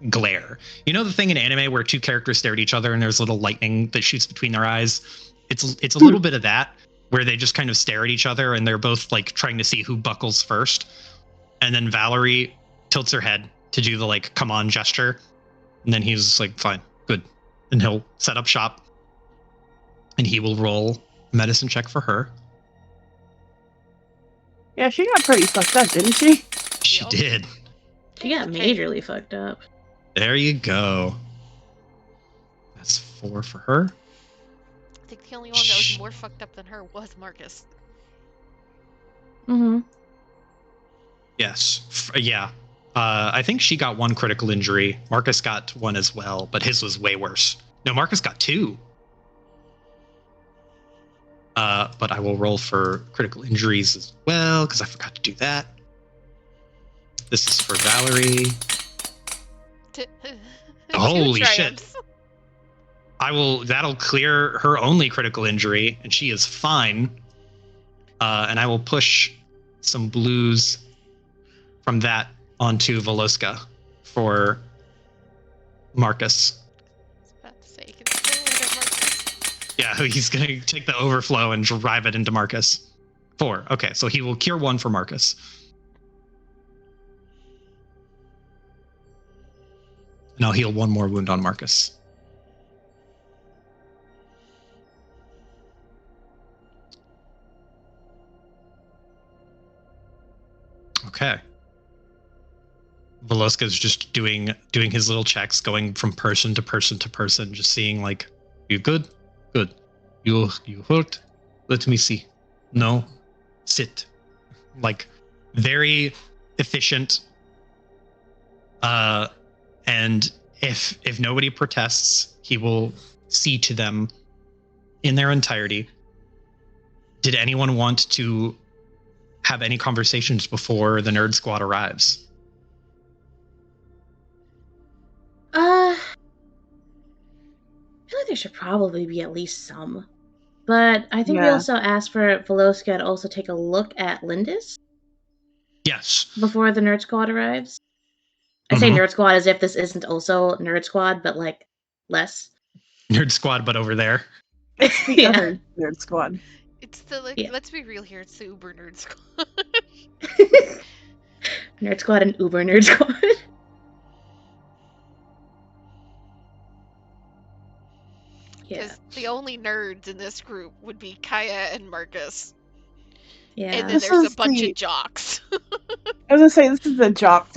glare. You know the thing in anime where two characters stare at each other and there's little lightning that shoots between their eyes? It's a little bit of that, where they just kind of stare at each other and they're both like trying to see who buckles first. And then Valerie tilts her head to do the like come on gesture. And then he's like, fine, good. And he'll set up shop. And he will roll a medicine check for her. Yeah, she got pretty fucked up, didn't she? She Yep. did. She got majorly fucked up. There you go. That's 4 for her. I think the only one that was more fucked up than her was Marcus. Mm-hmm. Yes. Yeah. I think she got 1 critical injury. Marcus got 1 as well, but his was way worse. No, Marcus got 2. But I will roll for critical injuries as well, because I forgot to do that. This is for Valerie. Holy shit. That'll clear her only critical injury, and she is fine. And I will push some blues from that onto Veloska for Marcus. I was about to say, you can stay later, Marcus. Yeah, he's going to take the overflow and drive it into Marcus. 4. Okay, so he will cure 1 for Marcus. And I'll heal 1 more wound on Marcus. Okay. Veloska's just doing his little checks, going from person to person to person, just seeing like, you good? Good. You hurt? Let me see. No. Sit. Like, very efficient. And if nobody protests, he will see to them in their entirety. Did anyone want to have any conversations before the Nerd Squad arrives? I feel like there should probably be at least some. But I think we Yeah. also asked for Veloska to also take a look at Lindis Yes. before the Nerd Squad arrives. I say Mhm. Nerd Squad as if this isn't also Nerd Squad, but like less. Nerd Squad, but over there. It's the Yeah. other nerd squad. It's the, like, Yeah. let's be real here, it's the Uber Nerd Squad. Nerd Squad and Uber Nerd Squad. Yeah. Because the only nerds in this group would be Kaya and Marcus. Yeah. And then This there's a is bunch the- of jocks. I was gonna say this is the jock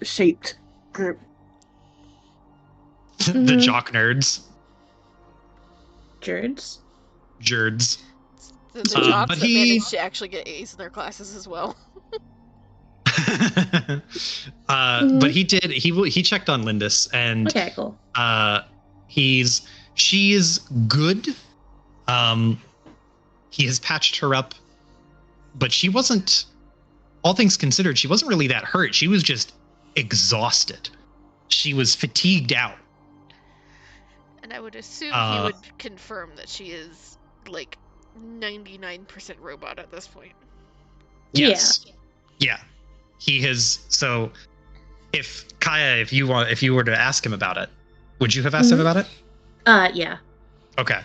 shaped group. The Mhm. jock nerds. Jerds. Jerds. The but jocks that he- manage to actually get A's in their classes as well. But he checked on Lindis, and Okay, cool. she is good. He has patched her up, but she wasn't, all things considered, she wasn't really that hurt. She was just exhausted. She was fatigued out. And I would assume he would confirm that she is like 99% robot at this point. Yes. Yeah. He has. So if Kaya, if you were to ask him about it, would you have asked him about it? Yeah. Okay.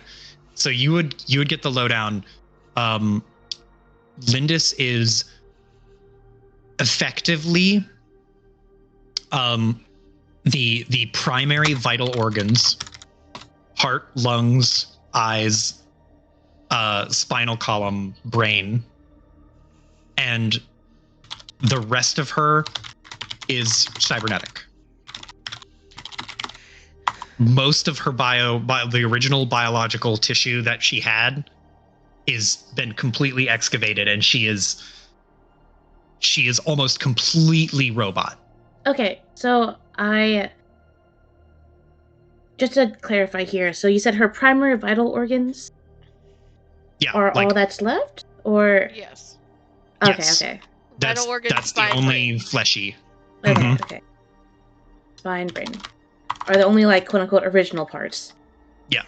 So you would get the lowdown. Lindis is effectively the primary vital organs: heart, lungs, eyes, spinal column, brain, and the rest of her is cybernetic. most of her the original biological tissue that she had is been completely excavated, and she is almost completely robot. Okay, so just to clarify here, so you said her primary vital organs are all that's left? Or Yes. okay, Yes. okay. Vital organs, That's the spine, only brain. fleshy. Okay, Mhm. okay. Spine, brain. Are the only, like, quote unquote original parts. Yeah.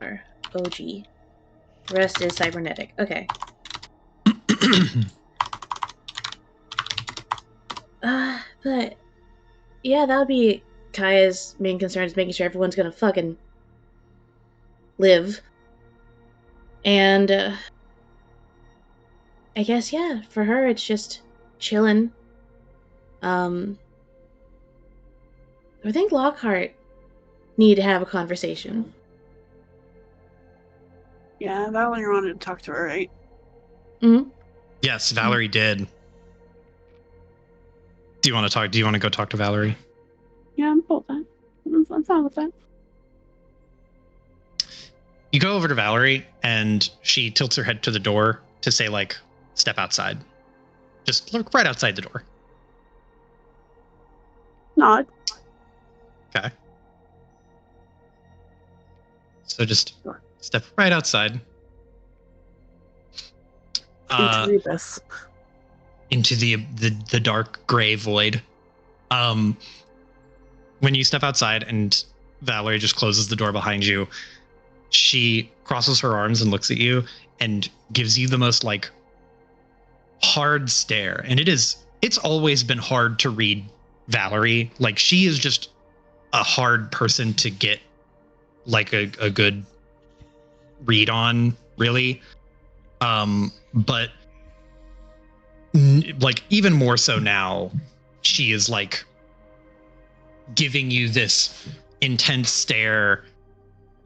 Or OG. The rest is cybernetic. Okay. But yeah, that would be Kaya's main concern, is making sure everyone's gonna fucking live. And I guess, yeah, for her it's just chilling. I think Lockhart need to have a conversation. Yeah, Valerie wanted to talk to her, right? Mm-hmm. Yes, Valerie did. Do you want to go talk to Valerie? Yeah, I'm cool with that. I'm fine with that. You go over to Valerie, and she tilts her head to the door to say, like, step outside. Just look right outside the door. Nod. Okay. So just step right outside. Into the abyss. Into the dark gray void. When you step outside and Valerie just closes the door behind you, she crosses her arms and looks at you and gives you the most, like, hard stare. And it's always been hard to read Valerie. Like, she is just a hard person to get, like, a good read on, really. But like, even more so now, she is, like, giving you this intense stare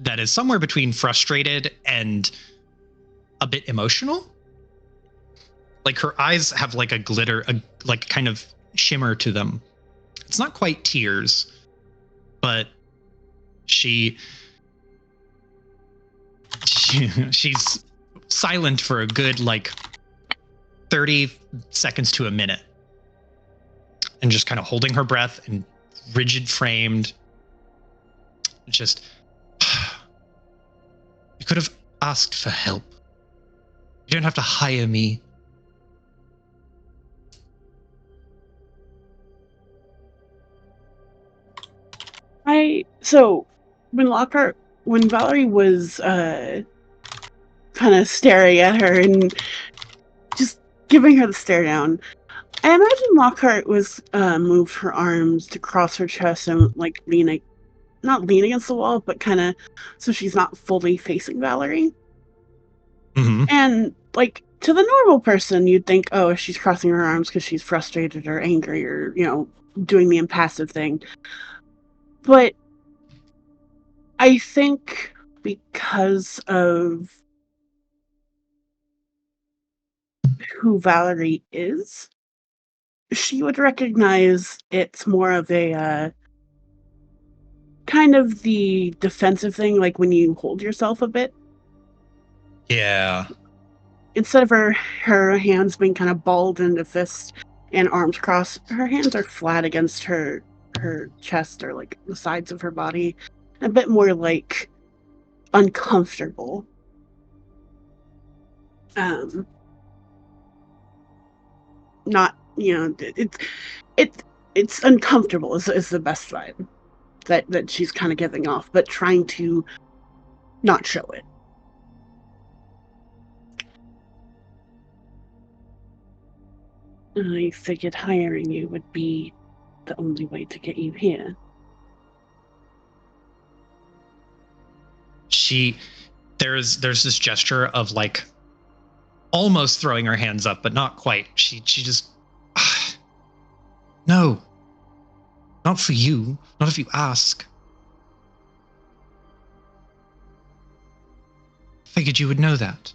that is somewhere between frustrated and a bit emotional. Like, her eyes have, like, a glitter, like, kind of shimmer to them. It's not quite tears, but she's silent for a good, like, 30 seconds to a minute, and just kind of holding her breath and rigid framed. Just, you could have asked for help. You don't have to hire me. So when Valerie was kind of staring at her and just giving her the stare down, I imagine Lockhart was moved her arms to cross her chest and, like, not lean against the wall, but kind of so she's not fully facing Valerie. Mm-hmm. And, like, to the normal person, you'd think, oh, she's crossing her arms because she's frustrated or angry or, doing the impassive thing. But I think because of who Valerie is, she would recognize it's more of a kind of the defensive thing, like when you hold yourself a bit. Yeah. Instead of her hands being kind of balled into fists and arms crossed, her hands are flat against her chest or, like, the sides of her body, a bit more, like, uncomfortable. Not, it's uncomfortable is the best vibe that she's kind of giving off, but trying to not show it. I figured hiring you would be the only way to get you here. There's this gesture of, like, almost throwing her hands up, but not quite. She just, no, not for you, not if you ask. Figured you would know that.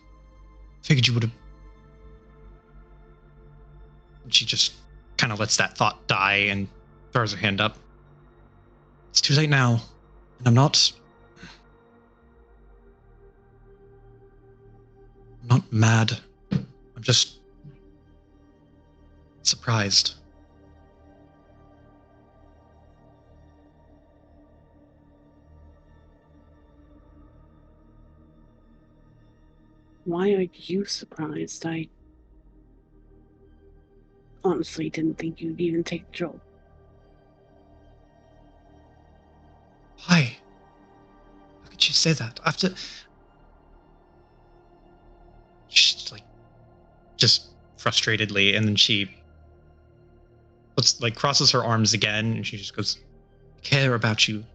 Figured you would have. She just kind of lets that thought die and throws her hand up. It's too late now, and I'm not mad. I'm just surprised. Why are you surprised? I honestly didn't think you'd even take the job. Why? How could you say that? After... She's like, just frustratedly, and then she crosses her arms again, and she just goes, I care about you.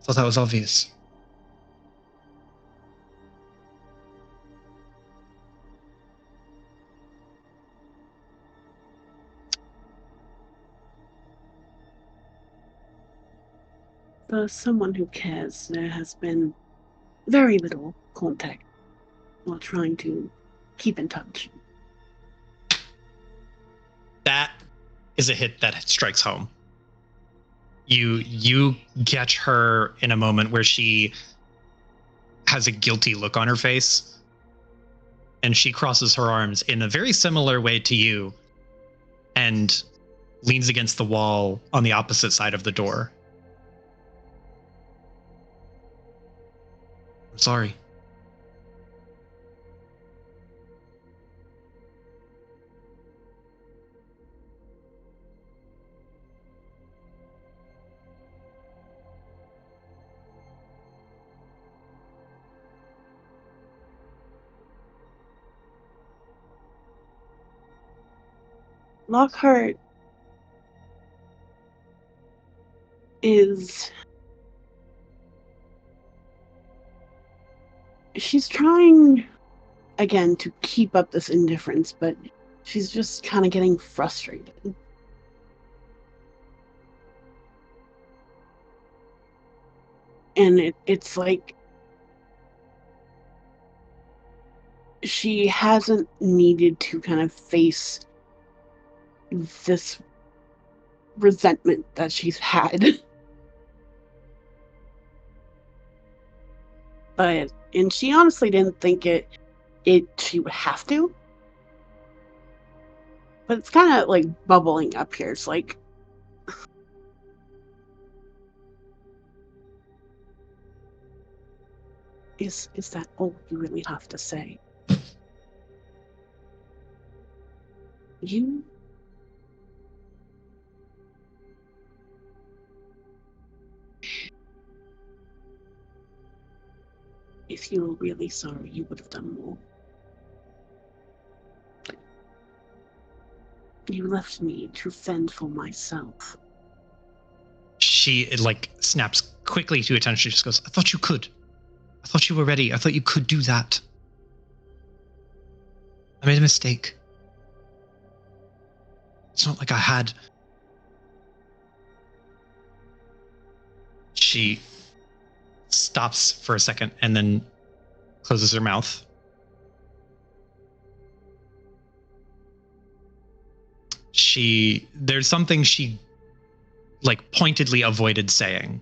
Thought that was obvious. For someone who cares, there has been very little contact while trying to keep in touch. That is a hit that strikes home. You catch her in a moment where she has a guilty look on her face, and she crosses her arms in a very similar way to you and leans against the wall on the opposite side of the door. I'm sorry. Lockhart is... She's trying, again, to keep up this indifference, but she's just kind of getting frustrated. And it's like she hasn't needed to kind of face this resentment that she's had. And she honestly didn't think she would have to. But it's kind of like bubbling up here. It's like, is that all you really have to say? You? If you were really sorry, you would have done more. You left me to fend for myself. She snaps quickly to attention. She just goes, I thought you could. I thought you were ready. I thought you could do that. I made a mistake. It's not like I had... She stops for a second and then closes her mouth. There's something she pointedly avoided saying.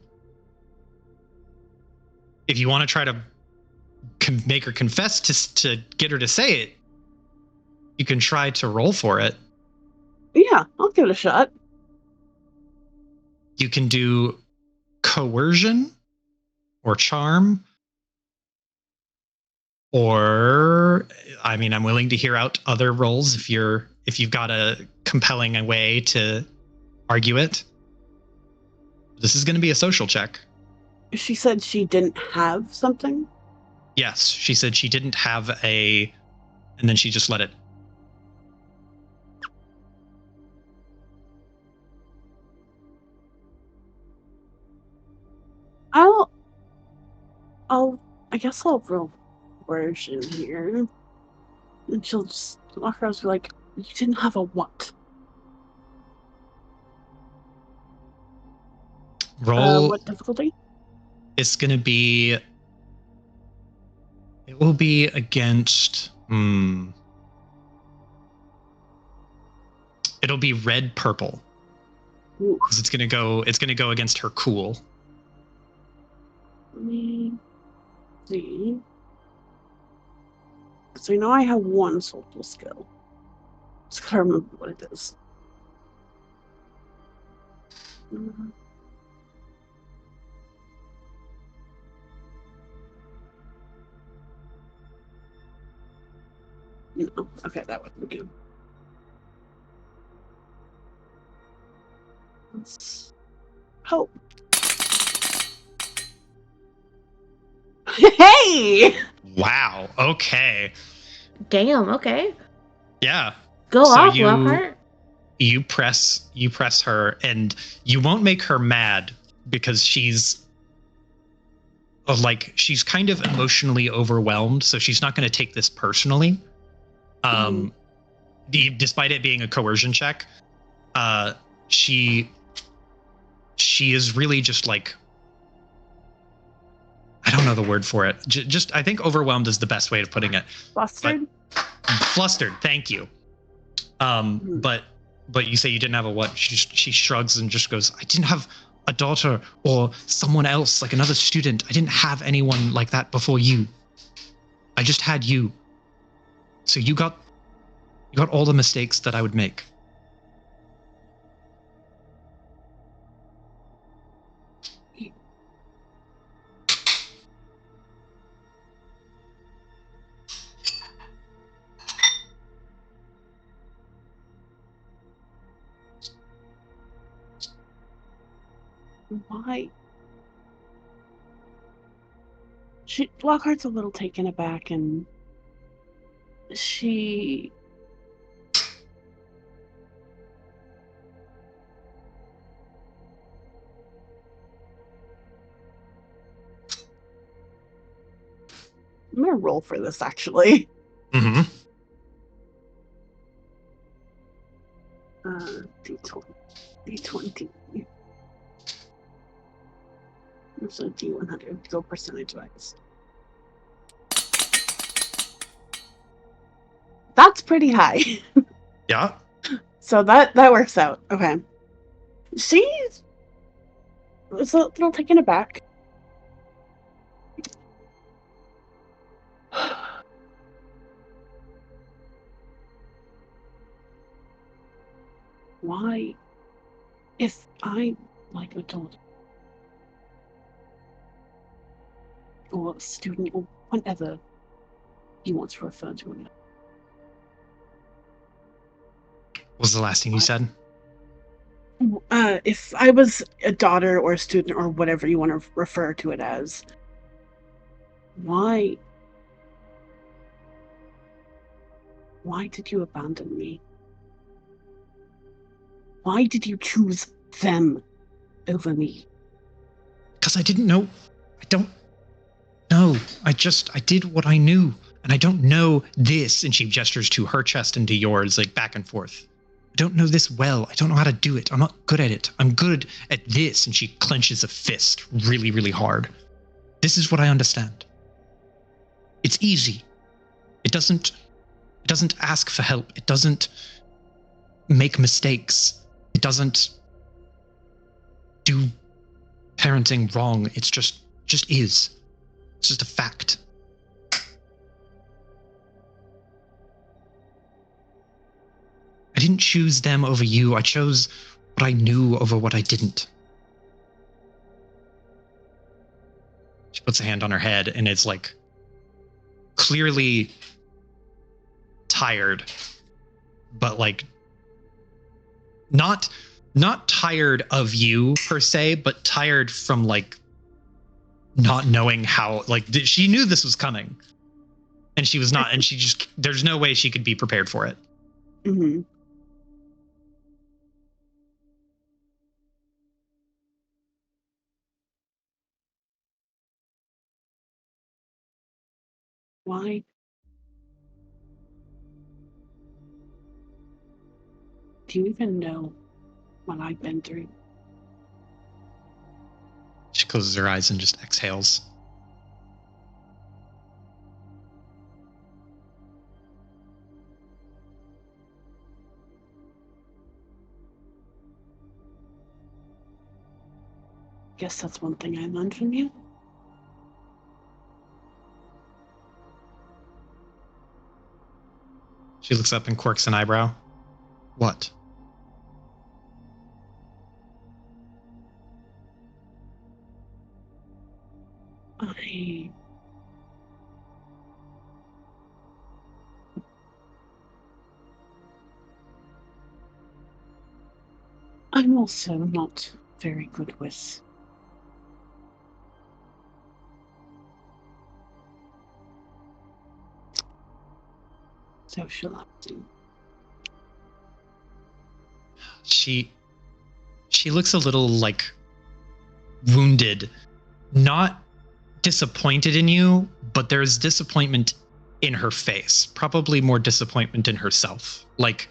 If you want to try to make her confess to get her to say it, you can try to roll for it. Yeah, I'll give it a shot. You can do coercion or charm, or I'm willing to hear out other rolls if you've got a compelling way to argue it. This is going to be a social check. She said she didn't have something? Yes, she said she didn't have and then she just let it. I guess I'll roll coercion here. And she'll just walk around and be like, you didn't have a what? Roll. What difficulty? It's going to be... It will be against... It'll be red-purple. Ooh. Because it's gonna go against her cool. Let me see. So I know I have one social skill. Just gotta remember what it is. No, okay, that wouldn't do. Let's hope. Hey! Wow. Okay. Damn, okay. Yeah. Go So off, you- Lockhart. You press her, and you won't make her mad because she's she's kind of emotionally overwhelmed, so she's not going to take this personally. Despite it being a coercion check, she is really just like, I don't know the word for it. Just I think overwhelmed is the best way of putting it. Flustered? Flustered. Thank you. But you say you didn't have a what? She shrugs and just goes, I didn't have a daughter or someone else, like another student. I didn't have anyone like that before you. I just had you. So you got all the mistakes that I would make. Why? Lockhart's a little taken aback, and she... I'm gonna roll for this, actually. Mm-hmm. D20. So D100, go percentage-wise. That's pretty high. Yeah. So that works out. Okay. She's a little taken aback. Why, if I like a daughter or student or whatever he wants to refer to it, What was the last thing you said? if I was a daughter or a student or whatever you want to refer to it as, why did you abandon me? Why did you choose them over me? Because I didn't know. I don't know. I did what I knew. And I don't know this. And she gestures to her chest and to yours, like back and forth. I don't know this well. I don't know how to do it. I'm not good at it. I'm good at this. And she clenches a fist really, really hard. This is what I understand. It's easy. It doesn't ask for help. It doesn't make mistakes. It doesn't do parenting wrong. It's just is. It's just a fact. I didn't choose them over you. I chose what I knew over what I didn't. She puts a hand on her head and it's like clearly tired, but like not tired of you per se, but tired from like not knowing how, like she knew this was coming and she was not, and she just, there's no way she could be prepared for it. Mm-hmm. Why? Do you even know what I've been through? She closes her eyes and just exhales. Guess that's one thing I learned from you. She looks up and quirks an eyebrow. What? I'm also not very good with socializing. She looks a little like wounded, not disappointed in you, but there's disappointment in her face, probably more disappointment in herself. Like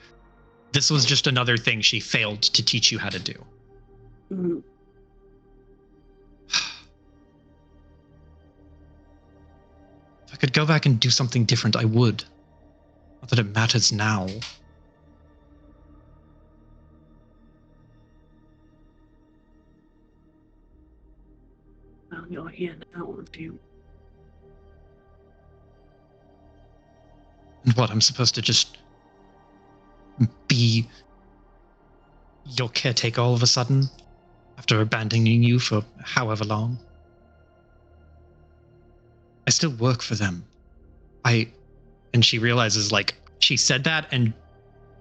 this was just another thing she failed to teach you how to do. Mm. If I could go back and do something different, I would. Not that it matters now. Well, you're here now, aren't you? And what, I'm supposed to just be your caretaker all of a sudden? After abandoning you for however long? I still work for them. And she realizes, like, she said that and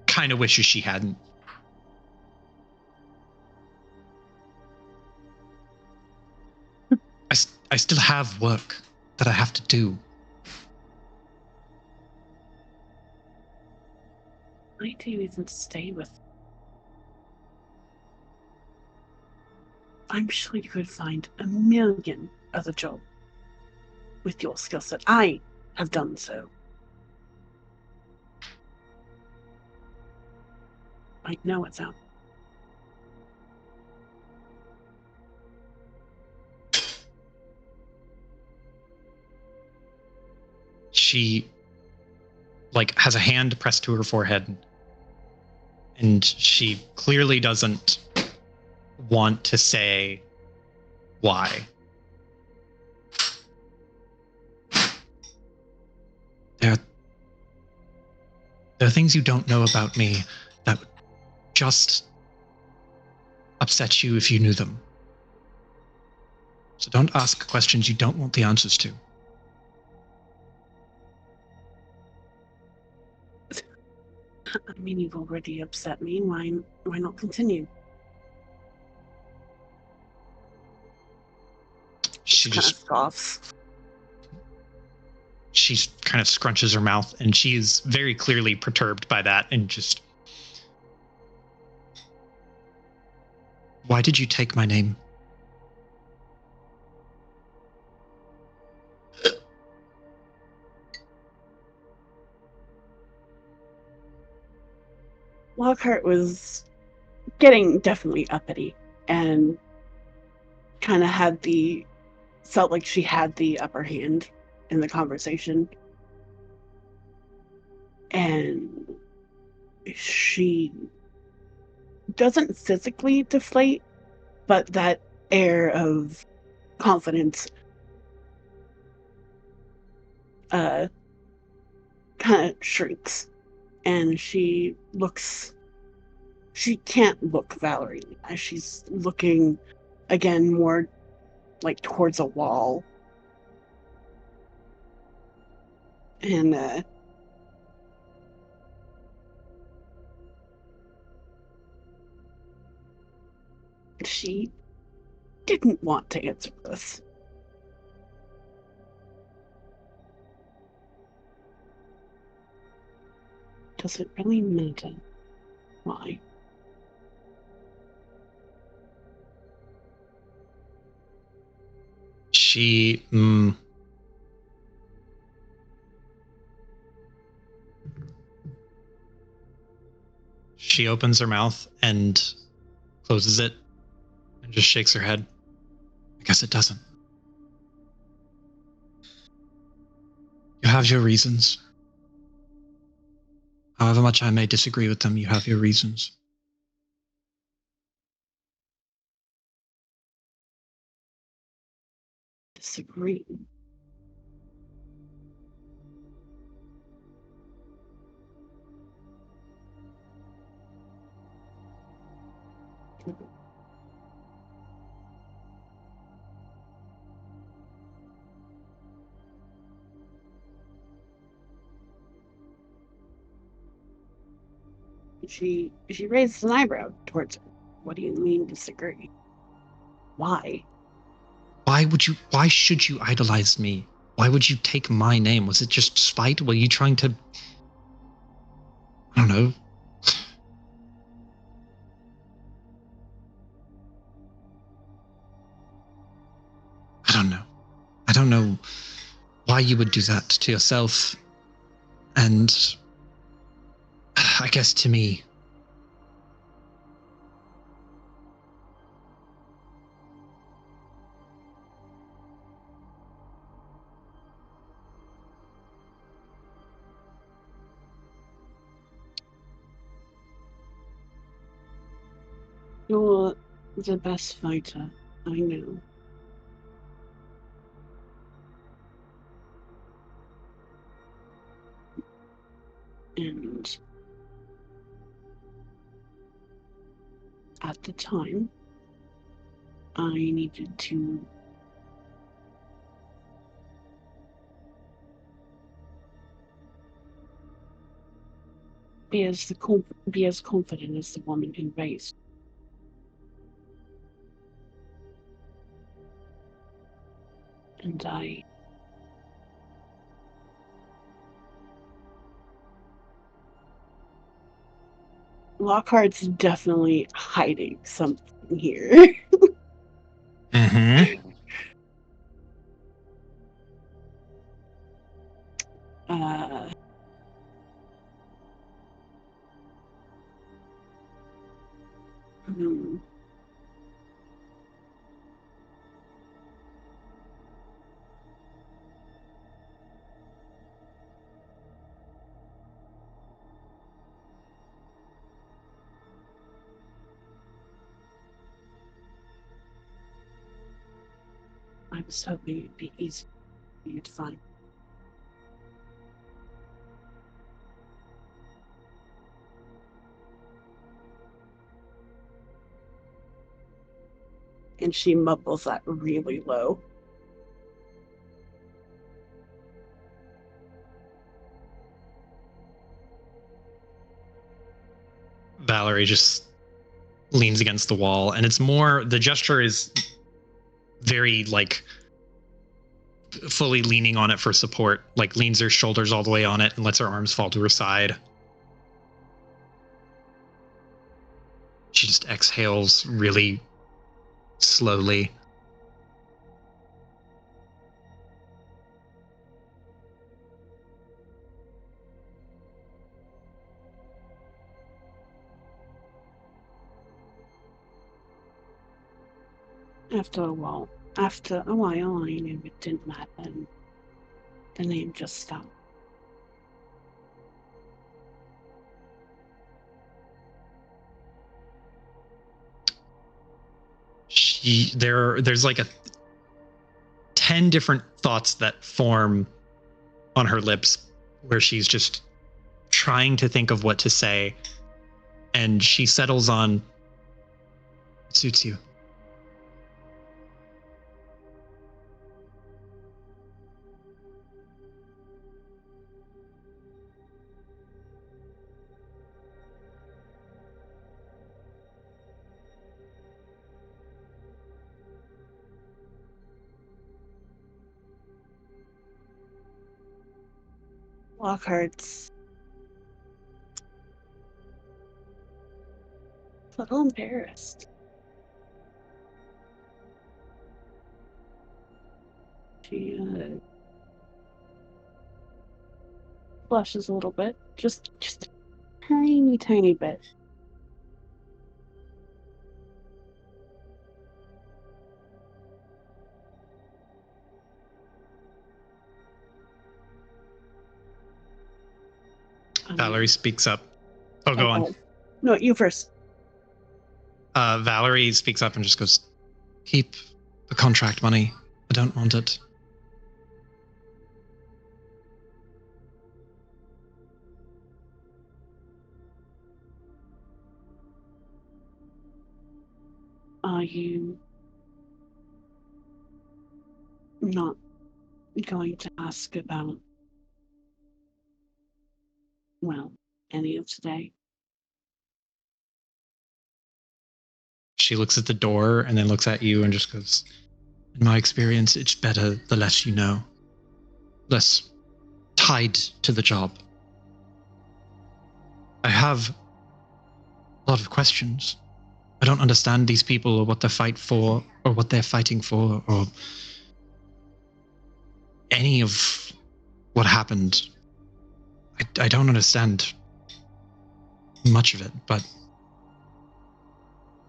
kind of wishes she hadn't. I still have work that I have to do. Why do you even stay with? I'm sure you could find a million other jobs with your skill set. I have done so. I know it's out. She, like, has a hand pressed to her forehead, and she clearly doesn't want to say why. There are things you don't know about me that would just upset you if you knew them. So don't ask questions you don't want the answers to. I mean, you've already upset me. Why not continue? She just scoffs. She kind of scrunches her mouth, and she is very clearly perturbed by that, and just, why did you take my name? Lockhart was getting definitely uppity and kind of felt like she had the upper hand in the conversation. And she doesn't physically deflate, but that air of confidence kind of shrinks. And she can't look Valerie as she's looking again more like towards a wall. And she didn't want to answer this. Does it really matter? Why? She opens her mouth and closes it and just shakes her head. I guess it doesn't. You have your reasons. However much I may disagree with them, you have your reasons. disagree. She raised an eyebrow towards her. What do you mean disagree? Why? Why should you idolize me? Why would you take my name? Was it just spite? Were you trying to, I don't know. I don't know why you would do that to yourself. And I guess to me. You're the best fighter I know. And at the time, I needed to be as confident as the woman who raised. And Lockhart's definitely hiding something here. Mm-hmm. I was hoping it'd be easy for you to find. And she mumbles that really low. Valerie just leans against the wall, and it's more, the gesture is very like fully leaning on it for support, like leans her shoulders all the way on it and lets her arms fall to her side. She just exhales really slowly. After a while, I knew it didn't matter, and the name just stopped. There's like 10 different thoughts that form on her lips, where she's just trying to think of what to say, and she settles on, "It suits you." Lockhart's a little embarrassed. She blushes a little bit, just a tiny bit. Valerie speaks up. Oh, go on. No, you first. Valerie speaks up and just goes, "Keep the contract money I don't want it. Are you not going to ask about, well, any of today? She looks at the door and then looks at you and just goes, in my experience, it's better the less you know. Less tied to the job. I have a lot of questions. I don't understand these people or what they fight for or what they're fighting for or any of what happened. I don't understand much of it, but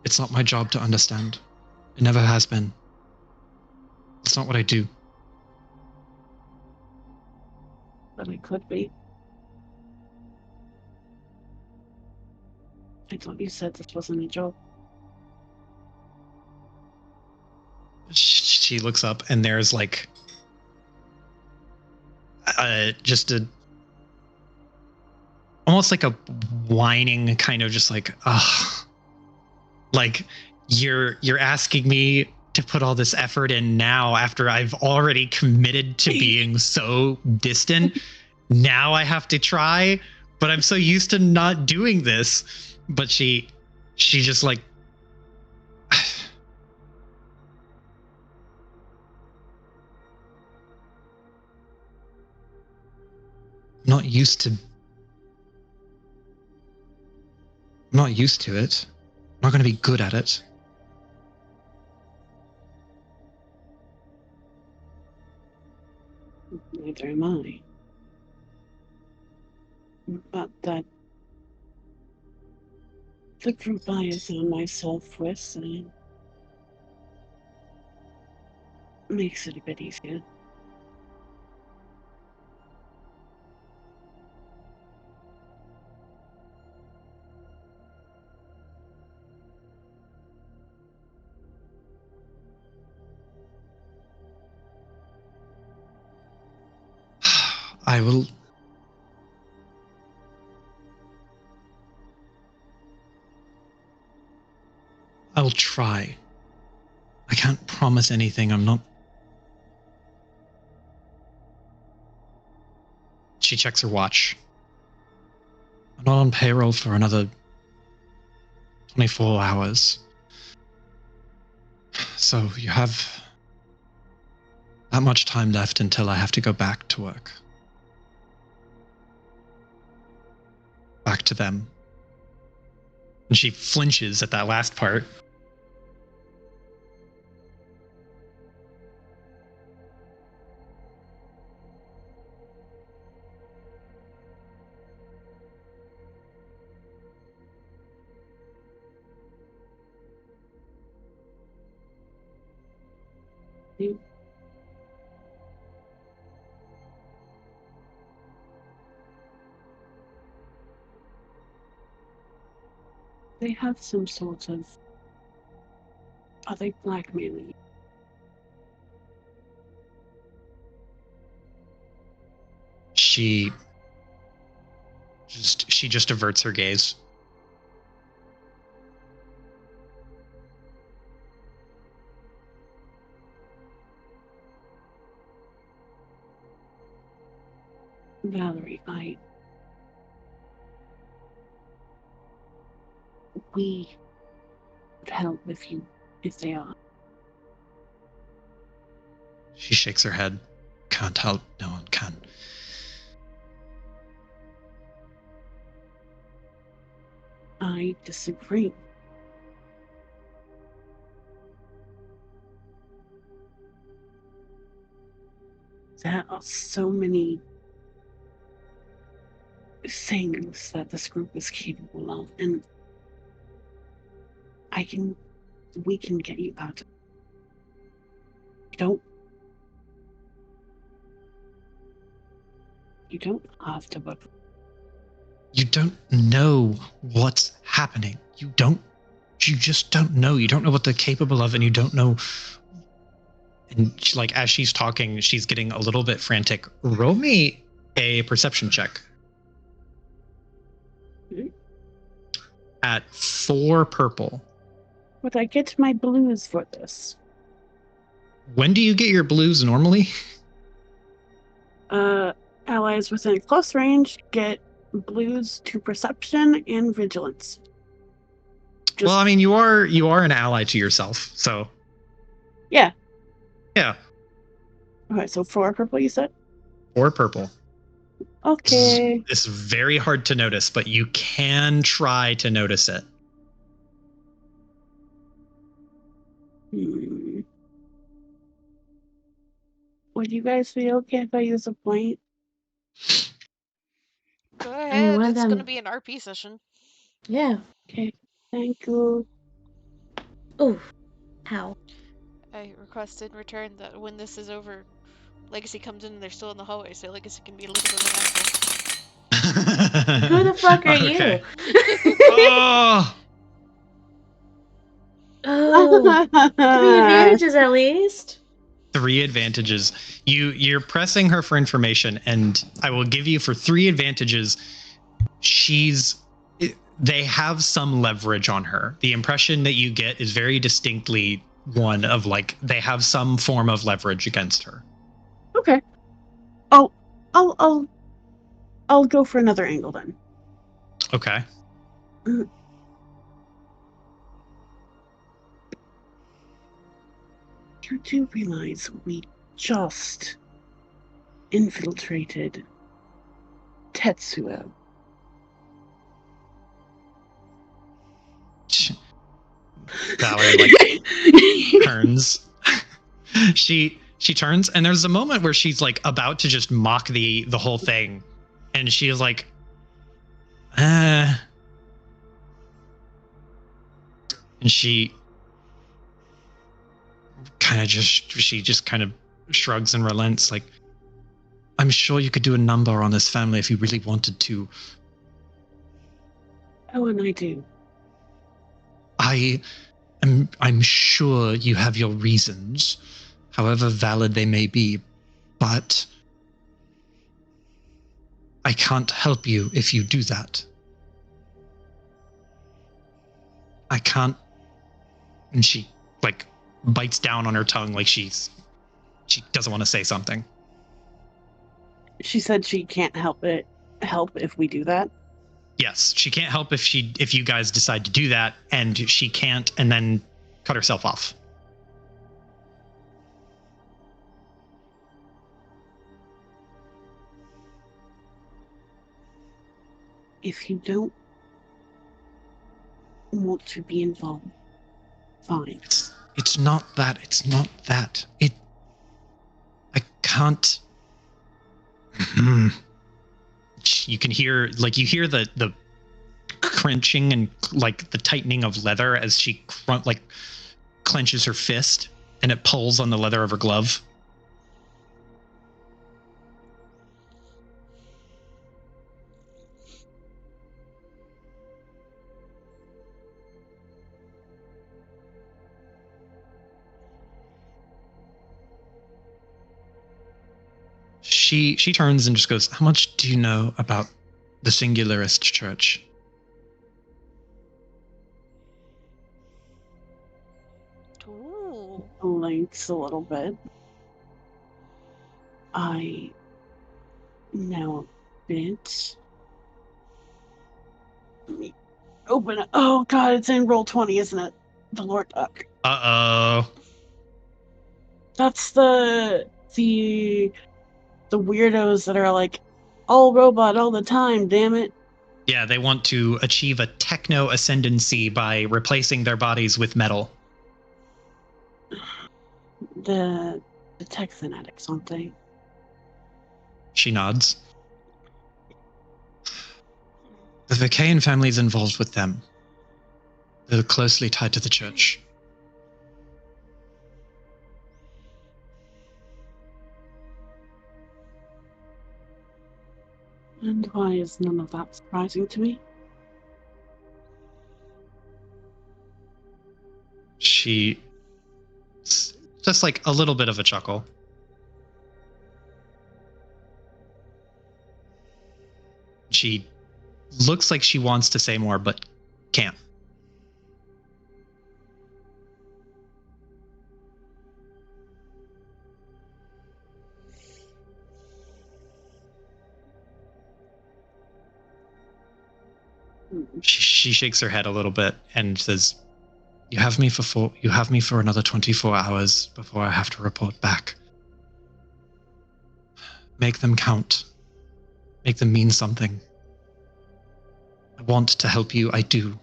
it's not my job to understand. It never has been. It's not what I do. But it could be. I thought you said this wasn't a job. She looks up and there's like just a almost like a whining kind of just like like you're asking me to put all this effort in now after I've already committed to being so distant. Now I have to try, but I'm so used to not doing this. But she just like not used to it. I'm not going to be good at it. Neither am I. But that the group I assign myself with makes it a bit easier. I will try. I can't promise anything. I'm not. She checks her watch. I'm not on payroll for another 24 hours. So you have that much time left until I have to go back to work. Back to them. And she flinches at that last part. They have some sort of... Are they blackmailing you? She just averts her gaze. Valerie, we would help with you if they are. She shakes her head. Can't help. No one can. I disagree. There are so many things that this group is capable of, and we can get you out. You don't have to work. You don't know what's happening. You just don't know. You don't know what they're capable of, and you don't know And she, like as she's talking, she's getting a little bit frantic. Roll me a perception check. At 4 purple. Would I get my blues for this? When do you get your blues normally? Allies within close range get blues to perception and vigilance. Well, I mean, you are an ally to yourself, so Yeah. Yeah. Okay, so 4 purple, you said? 4 purple. Okay. It's very hard to notice, but you can try to notice it. Would you guys be okay if I use a point? Go I mean, ahead. one of It's them. gonna be an RP session. Yeah. Okay. Thank you. Oh. Ow. I request in return that when this is over, Legacy comes in and they're still in the hallway, so Legacy can be a little bit of an asshole. Who the fuck are Okay. you? Oh! Oh. 3 advantages at least. 3 advantages. You're pressing her for information, and I will give you for 3 advantages. They have some leverage on her. The impression that you get is very distinctly one of like they have some form of leverage against her. Okay. Oh, I'll go for another angle then. Okay. You do realize we just infiltrated Tetsuo. Valerie like turns. She turns, and there's a moment where she's like about to just mock the whole thing, and she is like, and she just kind of shrugs and relents, like, I'm sure you could do a number on this family if you really wanted to. Oh, and I do. I'm sure you have your reasons, however valid they may be, but I can't help you if you do that. I can't. And she like bites down on her tongue like she doesn't want to say something. She said she can't help if we do that. Yes, she can't help if you guys decide to do that, and she can't and then cut herself off. If you don't want to be involved, fine. It's not that. It's not that. I can't. You can hear the crunching and like the tightening of leather as she clenches her fist, and it pulls on the leather of her glove. She turns and just goes, how much do you know about the Singularist Church? Ooh. Blinks a little bit. I know a bit. Let me open it. Oh god, it's in roll 20, isn't it? The Lord Duck. Uh-oh. That's the weirdos that are like, all robot all the time, damn it. Yeah, they want to achieve a techno ascendancy by replacing their bodies with metal. The tech fanatics, aren't they? She nods. The Vacaean family is involved with them. They're closely tied to the church. And why is none of that surprising to me? She Just like a little bit of a chuckle. She looks like she wants to say more, but can't. She shakes her head a little bit and says, You have me for another 24 hours before I have to report back. Make them count. Make them mean something. I want to help you, I do.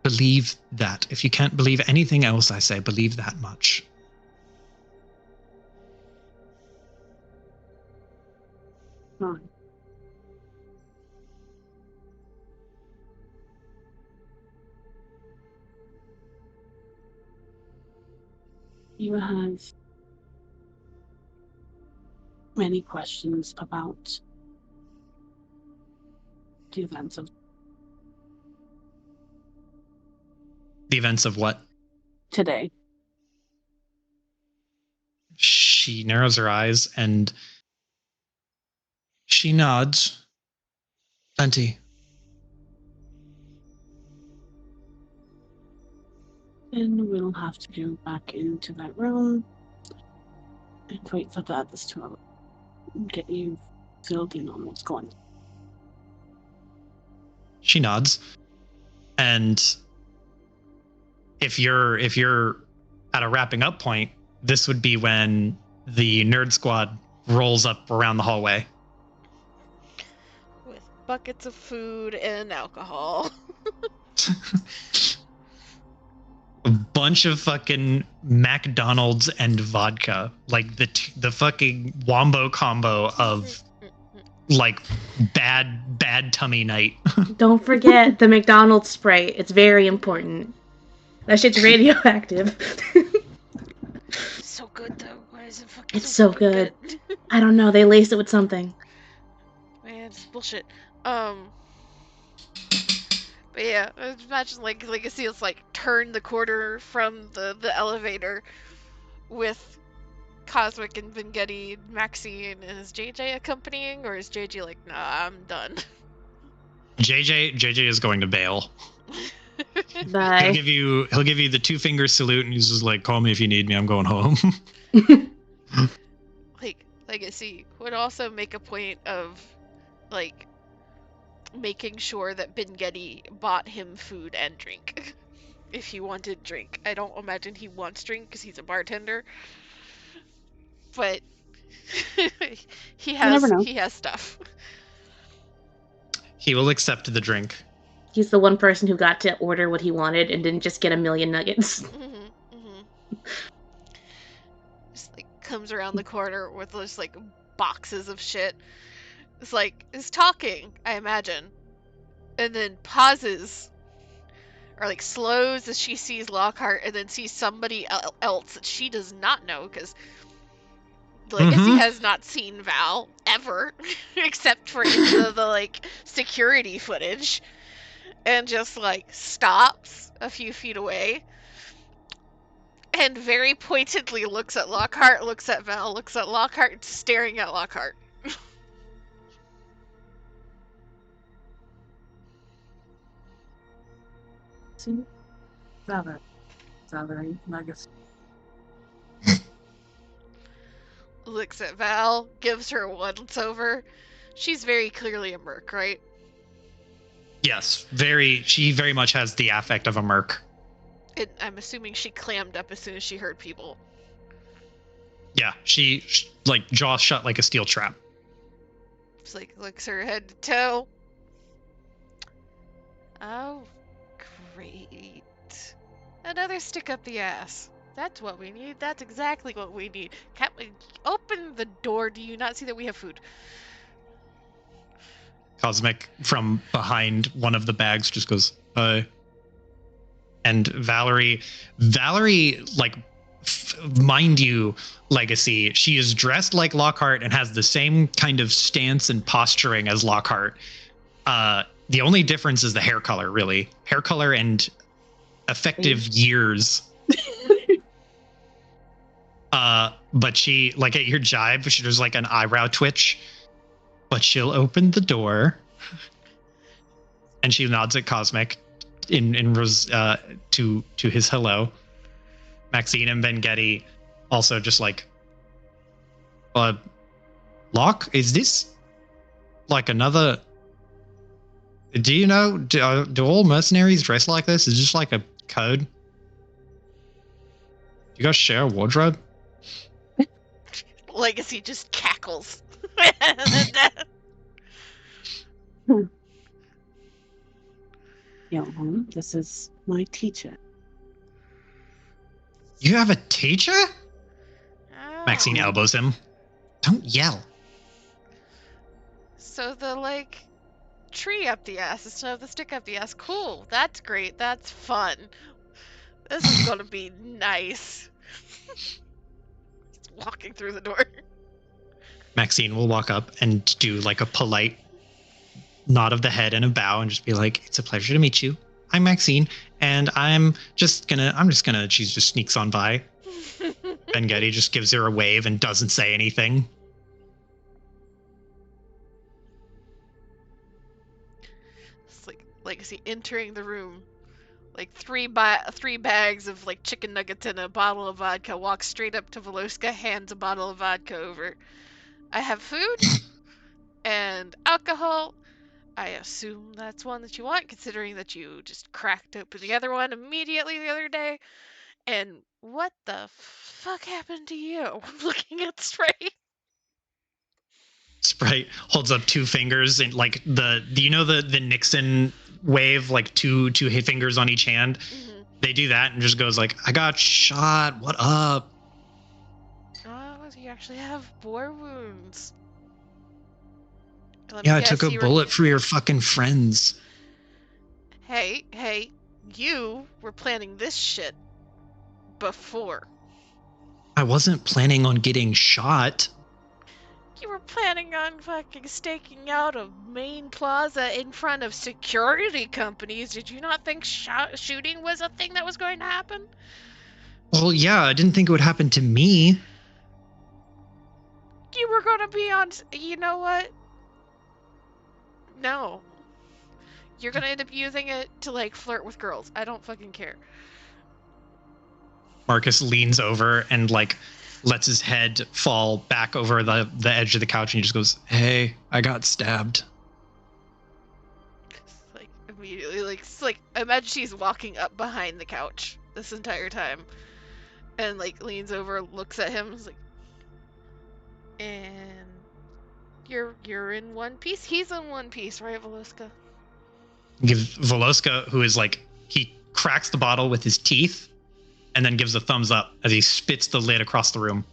Believe that. If you can't believe anything else I say, believe that much. Fine. You have many questions about the events of what? today. She narrows her eyes and she nods. Plenty. Then we'll have to go back into that room and wait for the others to get you filled in on what's going on. She nods. And if you're at a wrapping up point, this would be when the nerd squad rolls up around the hallway. With buckets of food and alcohol. A bunch of fucking McDonald's and vodka. Like the fucking wombo combo of like bad tummy night. Don't forget the McDonald's Sprite. It's very important. That shit's radioactive. So good though. Why is it fucking It's so good. good? I don't know. They laced it with something. Man, it's bullshit. But yeah, I imagine like Legacy is like turn the corner from the elevator with Cosmic and Vengetti, Maxine, and is JJ accompanying, or is JJ like, nah, I'm done? JJ is going to bail. Bye. He'll give you the 2-finger salute, and he's just like, call me if you need me. I'm going home. Like Legacy would also make a point of like making sure that Vengetti bought him food and drink if he wanted drink. I don't imagine he wants drink because he's a bartender, but he never know. has stuff. He will accept the drink. He's the one person who got to order what he wanted and didn't just get a million nuggets. Just like comes around the corner with just like boxes of shit. It's like is talking, I imagine, and then pauses or like slows as she sees Lockhart and then sees somebody else that she does not know because Legacy has not seen Val ever except for in the like security footage, and just like stops a few feet away and very pointedly looks at Lockhart, looks at Val, looks at Lockhart, staring at Lockhart. See? Valerie, Legacy. Looks at Val, gives her a once over. She's very clearly a merc, right? Yes, she very much has the affect of a merc. I'm assuming she clammed up as soon as she heard people. Yeah, she like jaw shut like a steel trap. It's like looks her head to toe. Oh, great. Another stick up the ass. That's what we need. That's exactly what we need. Can't we open the door? Do you not see that we have food? Cosmic from behind one of the bags just goes, hi. And Valerie, like, mind you, Legacy, she is dressed like Lockhart and has the same kind of stance and posturing as Lockhart. The only difference is the hair color, really. Hair color and effective years. But she, like, at your jibe, she does like an eyebrow twitch, but she'll open the door and she nods at Cosmic to his hello. Maxine and Vengetti also just like, Locke, is this like another? Do you know? Do all mercenaries dress like this? Is this like a code? Do you guys share a wardrobe? Legacy just cackles. Johan, this is my teacher. You have a teacher? Oh. Maxine elbows him. Don't yell. So the like tree up the ass instead of the stick up the ass. Cool. That's great. That's fun. This is gonna be nice. Just walking through the door. Maxine will walk up and do like a polite nod of the head and a bow and just be like, "It's a pleasure to meet you. I'm Maxine, and I'm just gonna. She just sneaks on by. Vengetti just gives her a wave and doesn't say anything. It's like Legacy entering the room, like three bags of like chicken nuggets and a bottle of vodka. Walks straight up to Veloska, hands a bottle of vodka over. I have food and alcohol. I assume that's one that you want, considering that you just cracked open the other one immediately the other day. And what the fuck happened to you? I'm looking at Sprite. Sprite holds up two fingers and like do you know the Nixon wave, like two fingers on each hand? Mm-hmm. They do that and just goes like, "I got shot. What up?" Oh, you actually have bore wounds. Yeah, I took a bullet for your fucking friends. Hey, you were planning this shit before. I wasn't planning on getting shot. You were planning on fucking staking out a main plaza in front of security companies. Did you not think shooting was a thing that was going to happen? Well, yeah, I didn't think it would happen to me. You were going to be on... You know what? No. You're going to end up using it to, like, flirt with girls. I don't fucking care. Marcus leans over and, like, lets his head fall back over the edge of the couch and he just goes, "Hey, I got stabbed." Like, immediately, like, imagine she's walking up behind the couch this entire time. And, like, leans over, looks at him, is like... And... You're in one piece? He's in one piece, right, Veloska? Give Veloska, who is like, he cracks the bottle with his teeth and then gives a thumbs up as he spits the lid across the room.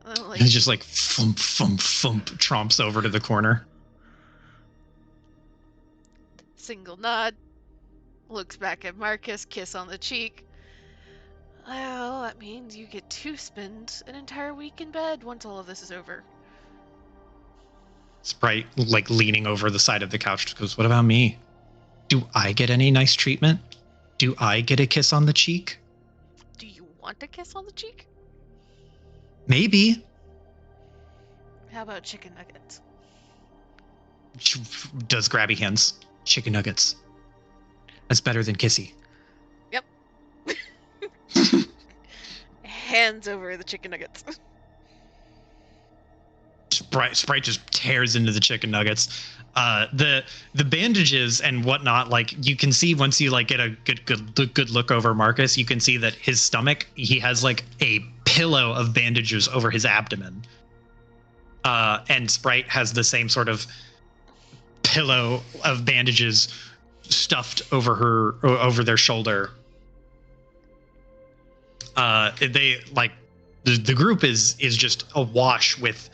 Like, he's just like, thump, thump, thump, tromps over to the corner. Single nod. Looks back at Marcus, kiss on the cheek. Well, that means you get to spend an entire week in bed once all of this is over. Sprite, like, leaning over the side of the couch, goes, "What about me? Do I get any nice treatment? Do I get a kiss on the cheek?" Do you want a kiss on the cheek? Maybe. How about chicken nuggets? She does grabby hands. Chicken nuggets. That's better than kissy. Yep. Hands over the chicken nuggets. Sprite just tears into the chicken nuggets. The bandages and whatnot, like, you can see once you like get a good look over Marcus, you can see that his stomach, he has like a pillow of bandages over his abdomen. And Sprite has the same sort of pillow of bandages stuffed over their shoulder. They like the group is just awash with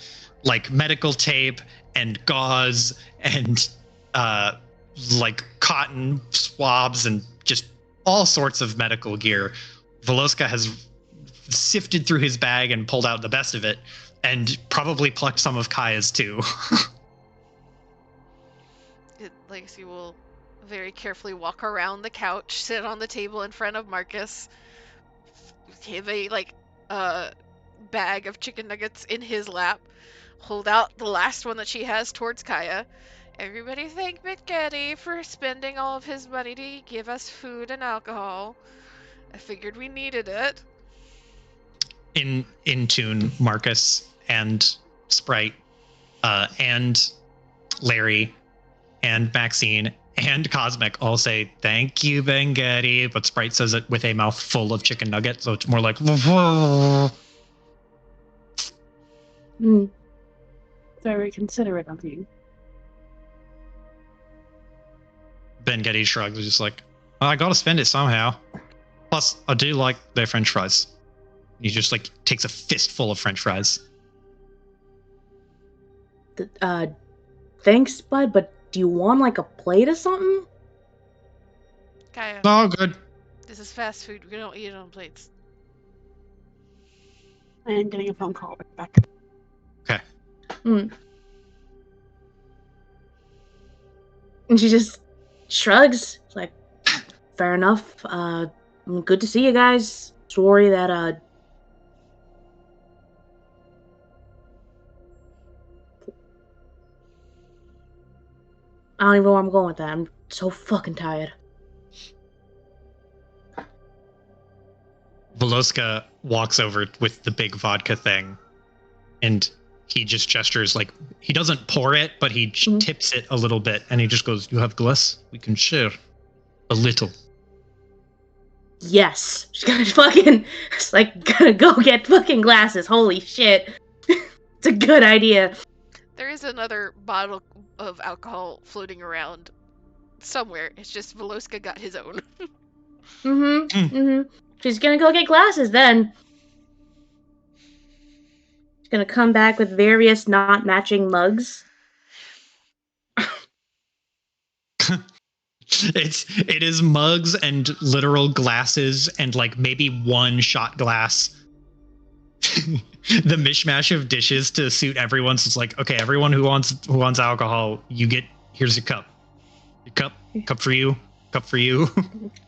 like medical tape and gauze and like cotton swabs and just all sorts of medical gear. Veloska has sifted through his bag and pulled out the best of it, and probably plucked some of Kaya's too. Legacy will very carefully walk around the couch, sit on the table in front of Marcus, have a bag of chicken nuggets in his lap, hold out the last one that she has towards Kaya. Everybody thank McGetty for spending all of his money to give us food and alcohol. I figured we needed it. In tune, Marcus and Sprite, and Larry, and Maxine, and Cosmic all say, "Thank you, Bengetti," but Sprite says it with a mouth full of chicken nuggets, so it's more like... Very considerate of you. Bengetti shrugs, just like, well, I gotta spend it somehow. Plus, I do like their french fries. He just, like, takes a fistful of french fries. Thanks, bud, but do you want, like, a plate or something? Kaya, Oh, good. this is fast food. We don't eat it on plates. I am getting a phone call back. Okay. And she just shrugs. It's like, fair enough. Good to see you guys. Sorry that, I don't even know where I'm going with that. I'm so fucking tired. Veloska walks over with the big vodka thing, and he just gestures, like, he doesn't pour it, but he tips it a little bit, and he just goes, "You have glass? We can share a little." Yes. She's gonna fucking, it's like, gonna go get fucking glasses. Holy shit. It's a good idea. There is another bottle of alcohol floating around somewhere. It's just Veloska got his own. She's gonna go get glasses then. She's gonna come back with various not matching mugs. It is mugs and literal glasses and, like, maybe one shot glass. The mishmash of dishes to suit everyone. So it's like, okay, everyone who wants alcohol, here's your cup. Your cup for you, cup for you.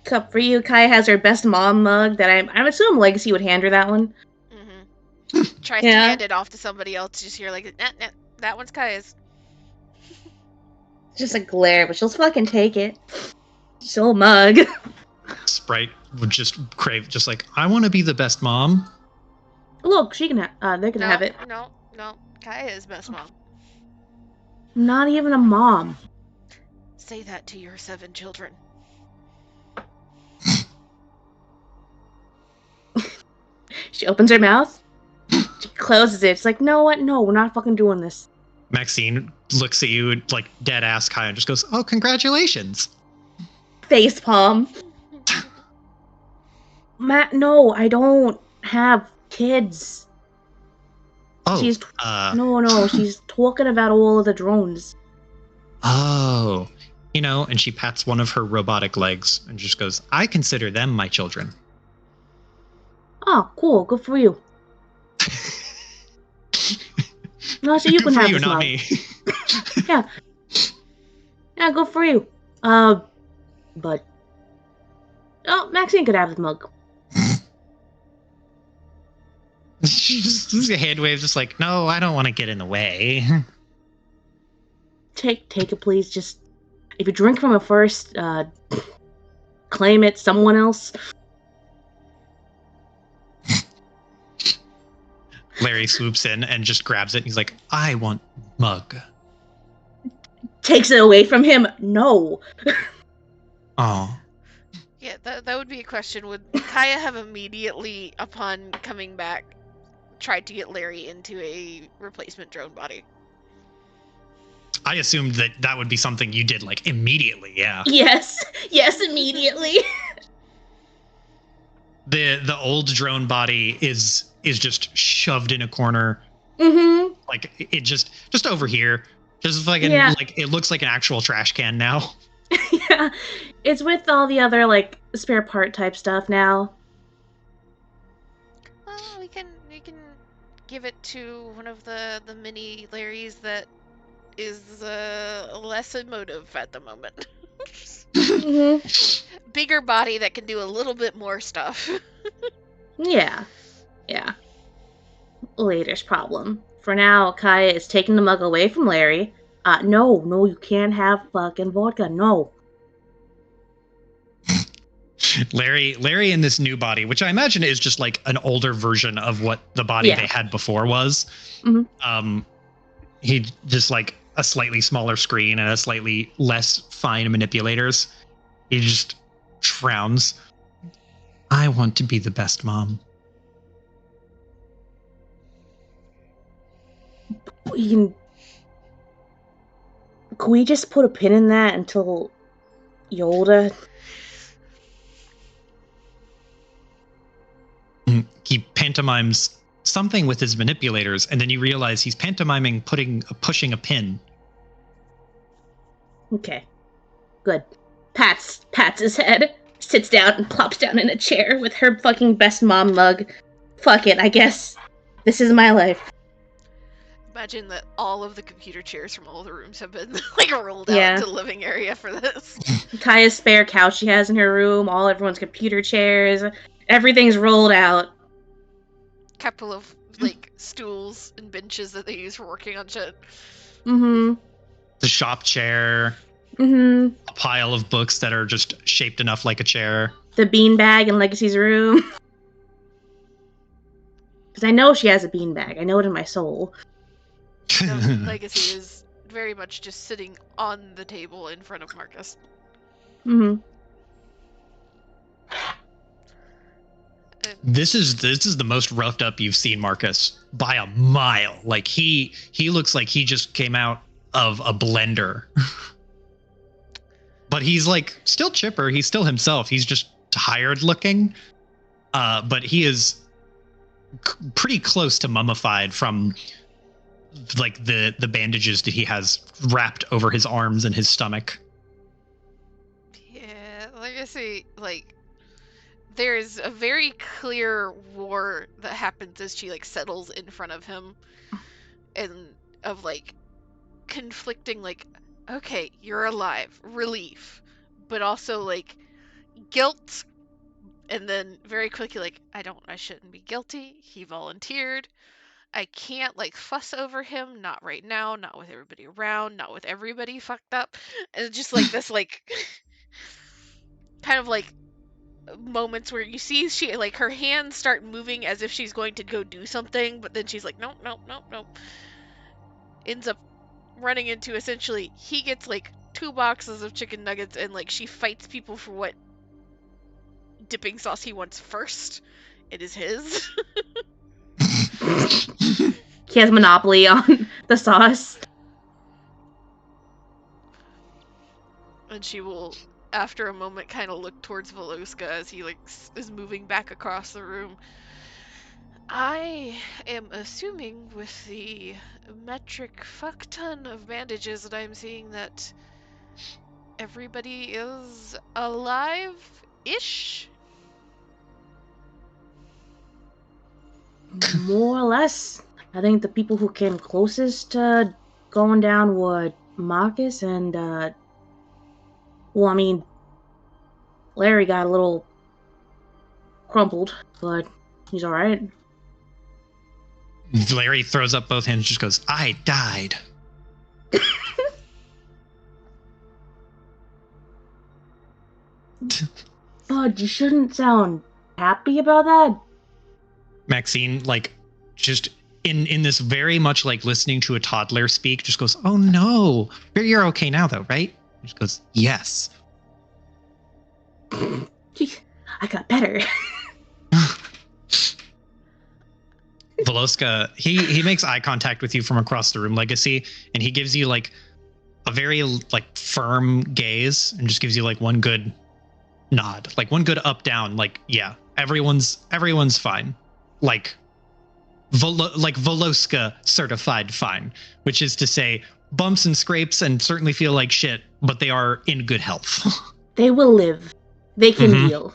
Cup for you. Kai has her best mom mug that I'm assuming Legacy would hand her that one. Tries to hand it off to somebody else. Just hear like, nah, that one's Kaya's. It's just a glare, but she'll fucking take it. She'll mug. Sprite would just crave, just like, I want to be the best mom. Look, she can. They can have it. No. Kaya is best mom. Not even a mom. Say that to your 7 children. She opens her mouth. She closes it. It's like, no, what? No, we're not fucking doing this. Maxine looks at you like dead ass Kaya and just goes, "Oh, congratulations." Face palm. Matt, no, I don't have kids. Oh, No, she's talking about all of the drones. Oh, and she pats one of her robotic legs and just goes, "I consider them my children." Oh, cool. Good for you. No, so you Good can for have you, this not mug. me. Yeah, good for you. But Maxine could have the mug. She just hand waves, just like, "No, I don't want to get in the way." Take it, please. Just if you drink from it first, claim it. Someone else. Larry swoops in and just grabs it. He's like, "I want mug." Takes it away from him. No. Oh. Yeah, that would be a question. Would Kaya have immediately, upon coming back, tried to get Larry into a replacement drone body? I assumed that would be something you did, like, immediately, yeah. Yes, immediately. The old drone body is just shoved in a corner. Like, it just over here. Just fucking, like, it looks like an actual trash can now. Yeah, it's with all the other, like, spare part type stuff now. Well, we can give it to one of the mini Larrys that is less emotive at the moment. Mm-hmm. Bigger body that can do a little bit more stuff. Yeah. Later's problem. For now, Kaya is taking the mug away from Larry. No, you can't have fucking vodka. No. Larry in this new body, which I imagine is just like an older version of what the body Yeah. they had before was. Mhm. He just like a slightly smaller screen and a slightly less fine manipulators. He just frowns. I want to be the best mom. Can we just put a pin in that until you're older? He pantomimes something with his manipulators, and then you realize he's pantomiming pushing a pin. Okay. Good. Pats his head, sits down and plops down in a chair with her fucking best mom mug. Fuck it, I guess. This is my life. Imagine that all of the computer chairs from all the rooms have been like rolled out Yeah. into the living area for this. Kaya's spare couch she has in her room, everyone's computer chairs, everything's rolled out. Couple of like stools and benches that they use for working on shit. Mm-hmm. The shop chair. Mm-hmm. A pile of books that are just shaped enough like a chair. The beanbag in Legacy's room. Because I know she has a beanbag. I know it in my soul. No, Legacy is very much just sitting on the table in front of Marcus. Mm-hmm. This is the most roughed up you've seen Marcus by a mile. Like he looks like he just came out of a blender. But he's like still chipper. He's still himself. He's just tired looking. But he is pretty close to mummified from like the bandages that he has wrapped over his arms and his stomach. Yeah, Legacy, like, there's a very clear war that happens as she like settles in front of him, and of like conflicting, like, okay, you're alive, relief, but also like guilt, and then very quickly like, I shouldn't be guilty. He volunteered. I can't like fuss over him, not right now, not with everybody around, not with everybody fucked up. And it's just like this like kind of like moments where you see she like her hands start moving as if she's going to go do something, but then she's like nope. Ends up running into essentially he gets like 2 boxes of chicken nuggets and like she fights people for what dipping sauce he wants first. It is his. He has monopoly on the sauce. And she will, after a moment, kind of look towards Veloska as he like is moving back across the room. I am assuming with the metric fuck ton of bandages that I'm seeing that everybody is alive-ish? More or less. I think the people who came closest to going down were Marcus and, well, I mean, Larry got a little crumpled, but he's alright. Larry throws up both hands and just goes, I died. Bud, you shouldn't sound happy about that. Maxine, like, just in this very much like listening to a toddler speak, just goes, oh no. You're okay now though, right? Just goes, yes. I got better. Veloska, he makes eye contact with you from across the room, Legacy, and he gives you like a very like firm gaze and just gives you like one good nod, like one good up down, like yeah, everyone's fine, like Veloska certified fine, which is to say bumps and scrapes and certainly feel like shit, but they are in good health. They will live. They can heal.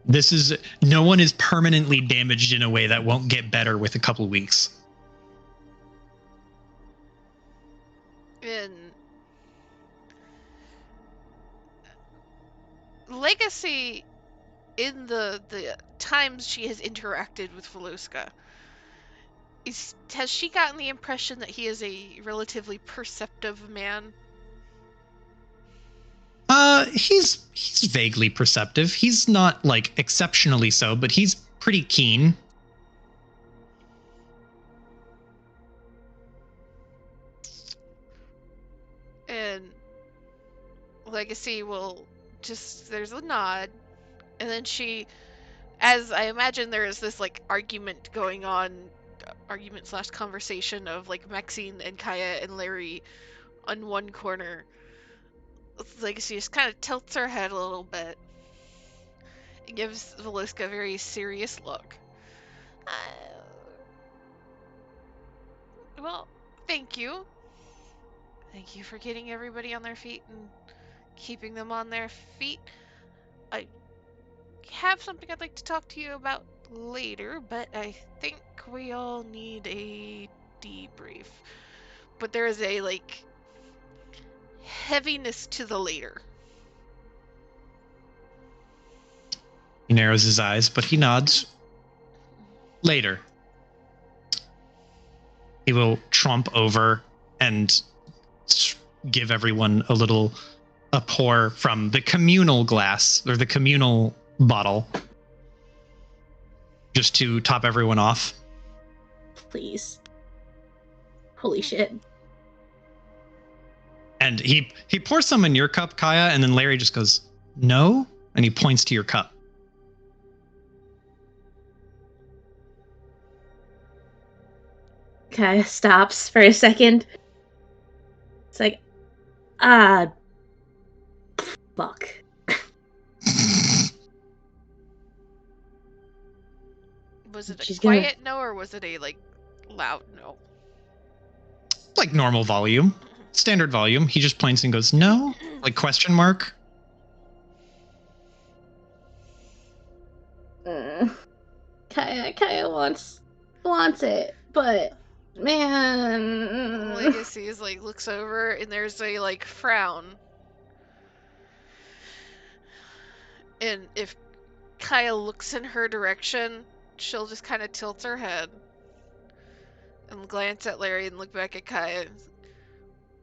This is no one is permanently damaged in a way that won't get better with a couple weeks. And Legacy, in the times she has interacted with Veluska, has she gotten the impression that he is a relatively perceptive man? He's vaguely perceptive. He's not like exceptionally so, but he's pretty keen. And Legacy will just, there's a nod, and then she, as I imagine there is this like argument going on, argument / conversation of like Maxine and Kaya and Larry on one corner. Legacy just kind of tilts her head a little bit and gives Veluska a very serious look. Well, thank you. Thank you for getting everybody on their feet and keeping them on their feet. I have something I'd like to talk to you about later, but I think we all need a debrief. But there is a, like, heaviness to the later. He narrows his eyes, but he nods. Later. He will tromp over and give everyone a pour from the communal glass, or the communal bottle, just to top everyone off. Please. Holy shit. And he pours some in your cup, Kaya, and then Larry just goes, no, and he points to your cup. Kaya stops for a second. It's like, fuck. Was it a She's quiet no, or was it a, like, loud no? Like normal volume. Standard volume. He just points and goes, no? Like question mark? Kaya wants it, but man. Legacy is like looks over and there's a like frown. And if Kaya looks in her direction, she'll just kind of tilt her head and glance at Larry and look back at Kaya.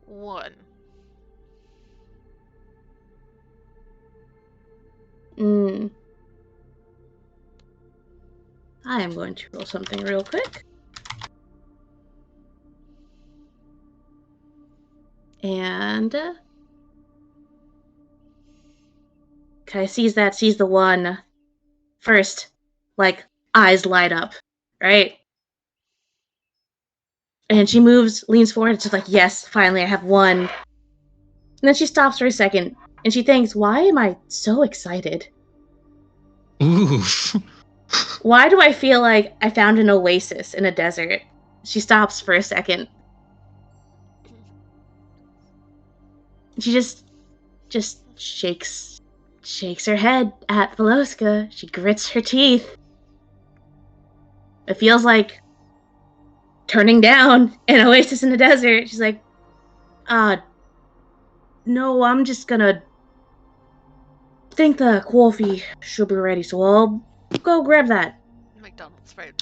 1. I am going to roll something real quick. And Kaya sees the 1 first, like eyes light up, right? And she leans forward, it's just like, yes, finally I have 1. And then she stops for a second and she thinks, why am I so excited? Oof. Why do I feel like I found an oasis in a desert? She stops for a second. She just shakes her head at Veluska. She grits her teeth. It feels like turning down an oasis in the desert. She's like, no, I'm just gonna think the coffee should be ready, so I'll go grab that. McDonald's, right?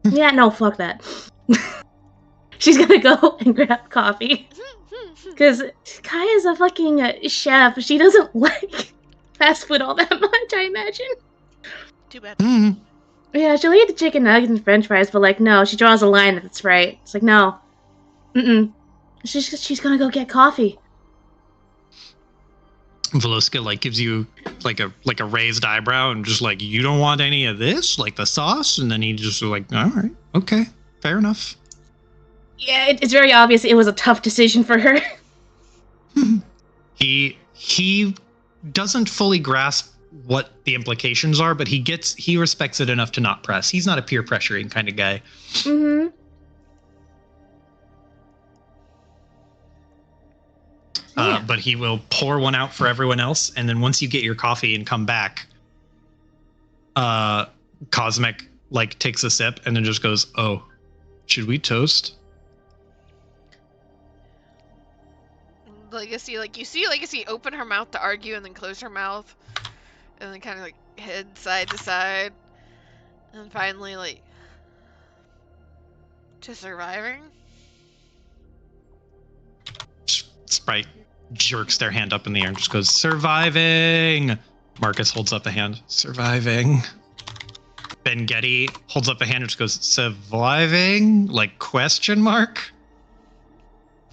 Yeah, no, fuck that. She's gonna go and grab coffee. Because Kaya's a fucking chef. She doesn't like fast food all that much, I imagine. Too bad. Yeah, she'll eat the chicken nuggets and french fries, but like, no, she draws a line at it's right. It's like, no. She's gonna go get coffee. Veluska like gives you like a raised eyebrow and just like, you don't want any of this, like the sauce, and then he just like, all right, okay, fair enough. Yeah, it's very obvious it was a tough decision for her. He doesn't fully grasp what the implications are, but he respects it enough to not press. He's not a peer pressuring kind of guy. Yeah. But he will pour one out for everyone else, and then once you get your coffee and come back, Cosmic like takes a sip and then just goes, "Oh, should we toast?" Legacy, like, you see Legacy open her mouth to argue and then close her mouth. And then kind of, like, head side to side. And finally, like, to surviving? Sprite jerks their hand up in the air and just goes, surviving. Marcus holds up a hand, surviving. Ben-Getty holds up a hand and just goes, surviving? Like, question mark?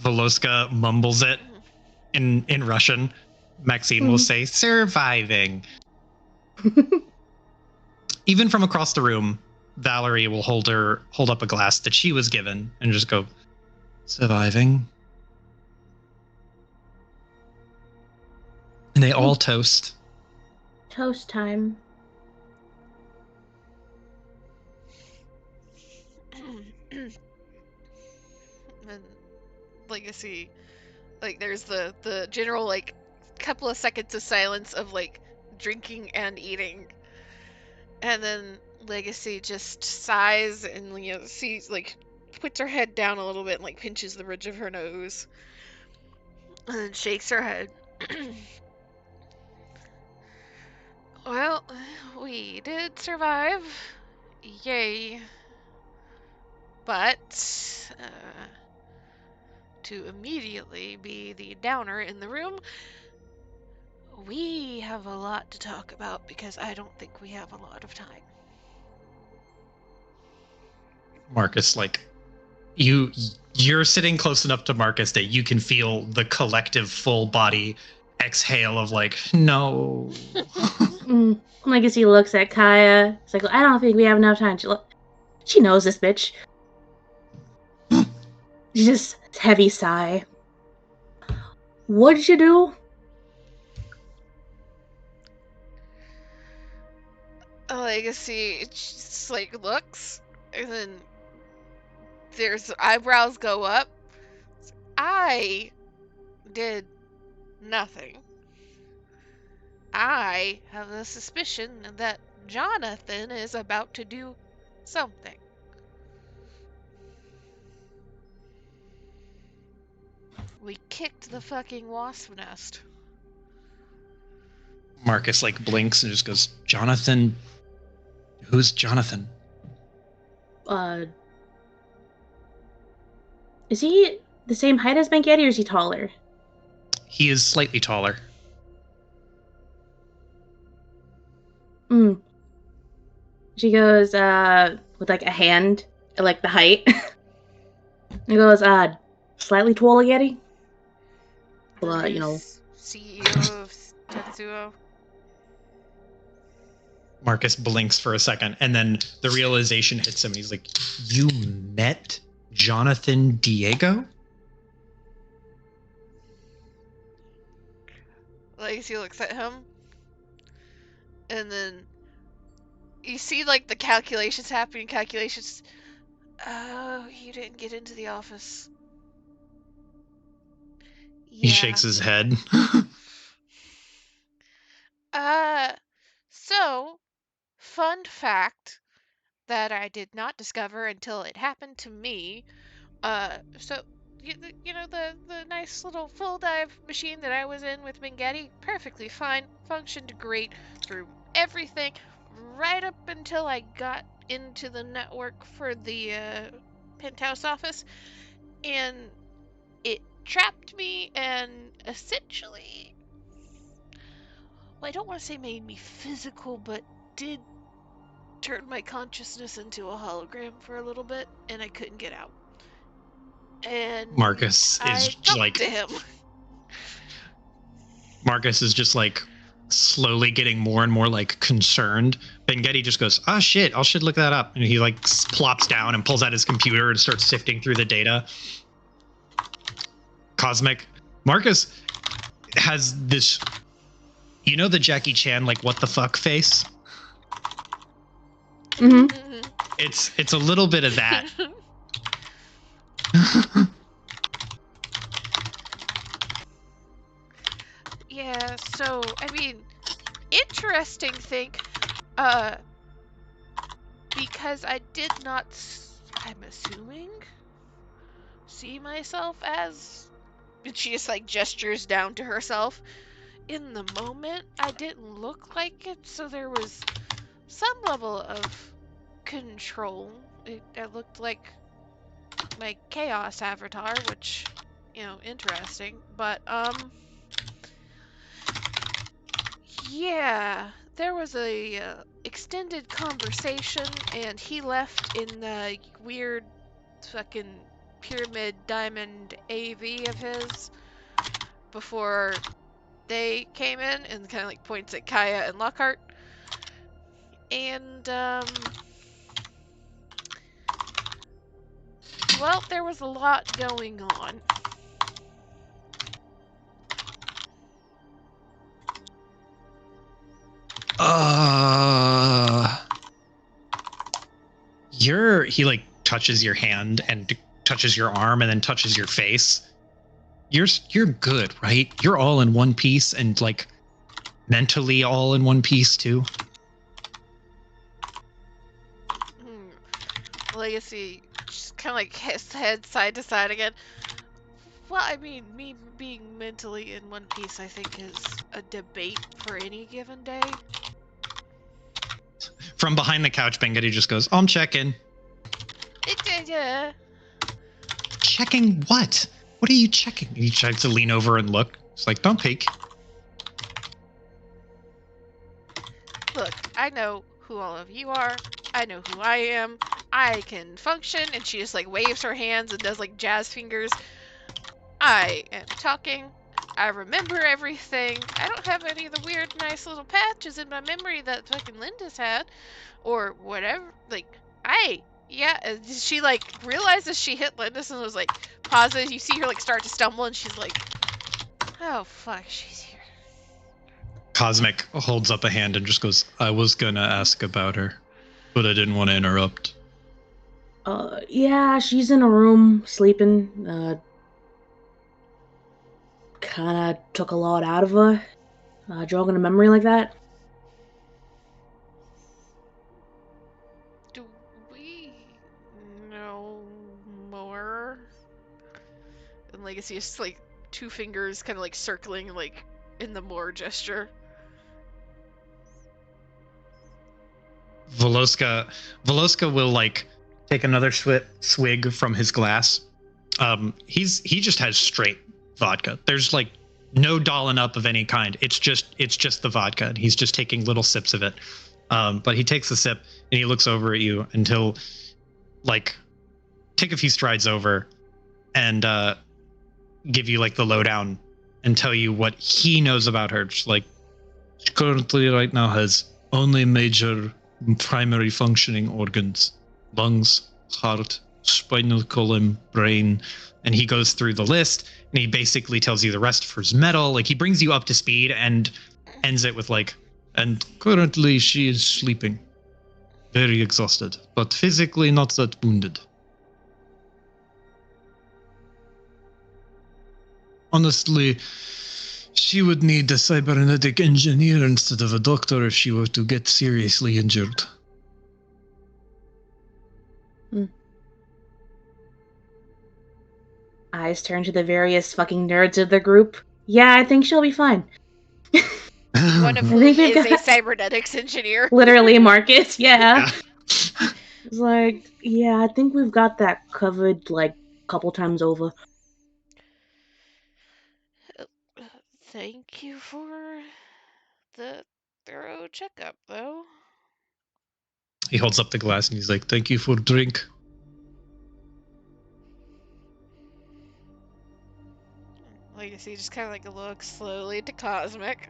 Veloska mumbles it in Russian. Maxine will say, surviving. Even from across the room, Valerie will hold up a glass that she was given and just go, surviving. And they all toast. Toast time. And Legacy, like, there's the general, like, couple of seconds of silence of, like, drinking and eating. And then Legacy just sighs and, you know, sees, like, puts her head down a little bit and, like, pinches the ridge of her nose. And then shakes her head. Well, we did survive. Yay. But, to immediately be the downer in the room, we have a lot to talk about because I don't think we have a lot of time. Marcus, like, you're sitting close enough to Marcus that you can feel the collective full body exhale of, like, no. Legacy looks at Kaya. It's like, I don't think we have enough time. She knows this bitch. Just heavy sigh. What did you do? Legacy just, like, looks, and then there's eyebrows go up. I did nothing. I have a suspicion that Jonathan is about to do something. We kicked the fucking wasp nest. Marcus, like, blinks and just goes, Jonathan? Who's Jonathan? Is he the same height as Ben-Getty or is he taller? He is slightly taller. She goes, with, like, a hand at, like, the height. He goes, slightly taller, Getty? Well, you know. CEO of Tetsuo. Marcus blinks for a second, and then the realization hits him. He's like, you met Jonathan Diego? Legacy looks at him, and then you see, like, the calculations happening. Oh, you didn't get into the office. He shakes his head. So, fun fact that I did not discover until it happened to me. So, you know, the nice little full dive machine that I was in with Ben-Getty, perfectly fine, functioned great through everything, right up until I got into the network for the penthouse office, and it trapped me and essentially, well, I don't want to say made me physical, but did turn my consciousness into a hologram for a little bit, and I couldn't get out. And Marcus I is talked like, to him. Marcus is just like slowly getting more and more like concerned. Ben-Getty just goes, oh shit, I should look that up. And he like plops down and pulls out his computer and starts sifting through the data. Cosmic. Marcus has this, you know, the Jackie Chan, like, what the fuck face? It's a little bit of that. Yeah, so, I mean, interesting thing, because I did not, I'm assuming, see myself as And she just like gestures down to herself. In the moment, I didn't look like it, so there was some level of control. It looked like my chaos avatar, which, interesting. But, yeah, there was a extended conversation, and he left in the weird fucking pyramid diamond AV of his before they came in, and kind of like points at Kaya and Lockhart. And, well, there was a lot going on. He like touches your hand and touches your arm and then touches your face. You're good, right? You're all in one piece and like mentally all in one piece too. Legacy just kind of like his head side to side again. Well, I mean, me being mentally in one piece, I think, is a debate for any given day. From behind the couch, Bengadi just goes, I'm checking. Checking what? What are you checking? He tries to lean over and look. It's like, don't peek. Look, I know who all of you are. I know who I am. I can function. And she just like waves her hands and does like jazz fingers. I am talking. I remember everything. I don't have any of the weird, nice little patches in my memory that fucking Linda's had. Or whatever. Like, she like realizes she hit Linda's and was like pauses. You see her like start to stumble and she's like, oh fuck, she's here. Cosmic holds up a hand and just goes, I was gonna ask about her, but I didn't want to interrupt. Yeah, she's in a room sleeping. Kinda took a lot out of her. Jogging a memory like that. Do we know more? And Legacy is like two fingers kind of like circling like in the more gesture. Veloska will like take another swig from his glass. He just has straight vodka. There's like no dolling up of any kind. It's just the vodka. He's just taking little sips of it. But he takes a sip and he looks over at you until like take a few strides over and give you like the lowdown and tell you what he knows about her. Just like she currently right now has only major primary functioning organs: lungs, heart, spinal column, brain. And he goes through the list and he basically tells you the rest of her's metal. Like he brings you up to speed and ends it with like, and currently she is sleeping, very exhausted, but physically not that wounded. Honestly, she would need a cybernetic engineer instead of a doctor if she were to get seriously injured. Eyes turn to the various fucking nerds of the group. Yeah, I think she'll be fine. One of whom is a cybernetics engineer. Literally, Marcus, yeah. It's like, yeah, I think we've got that covered like a couple times over. Thank you for the thorough checkup, though. He holds up the glass and he's like, thank you for drink. Legacy just kind of like looks slowly to Cosmic.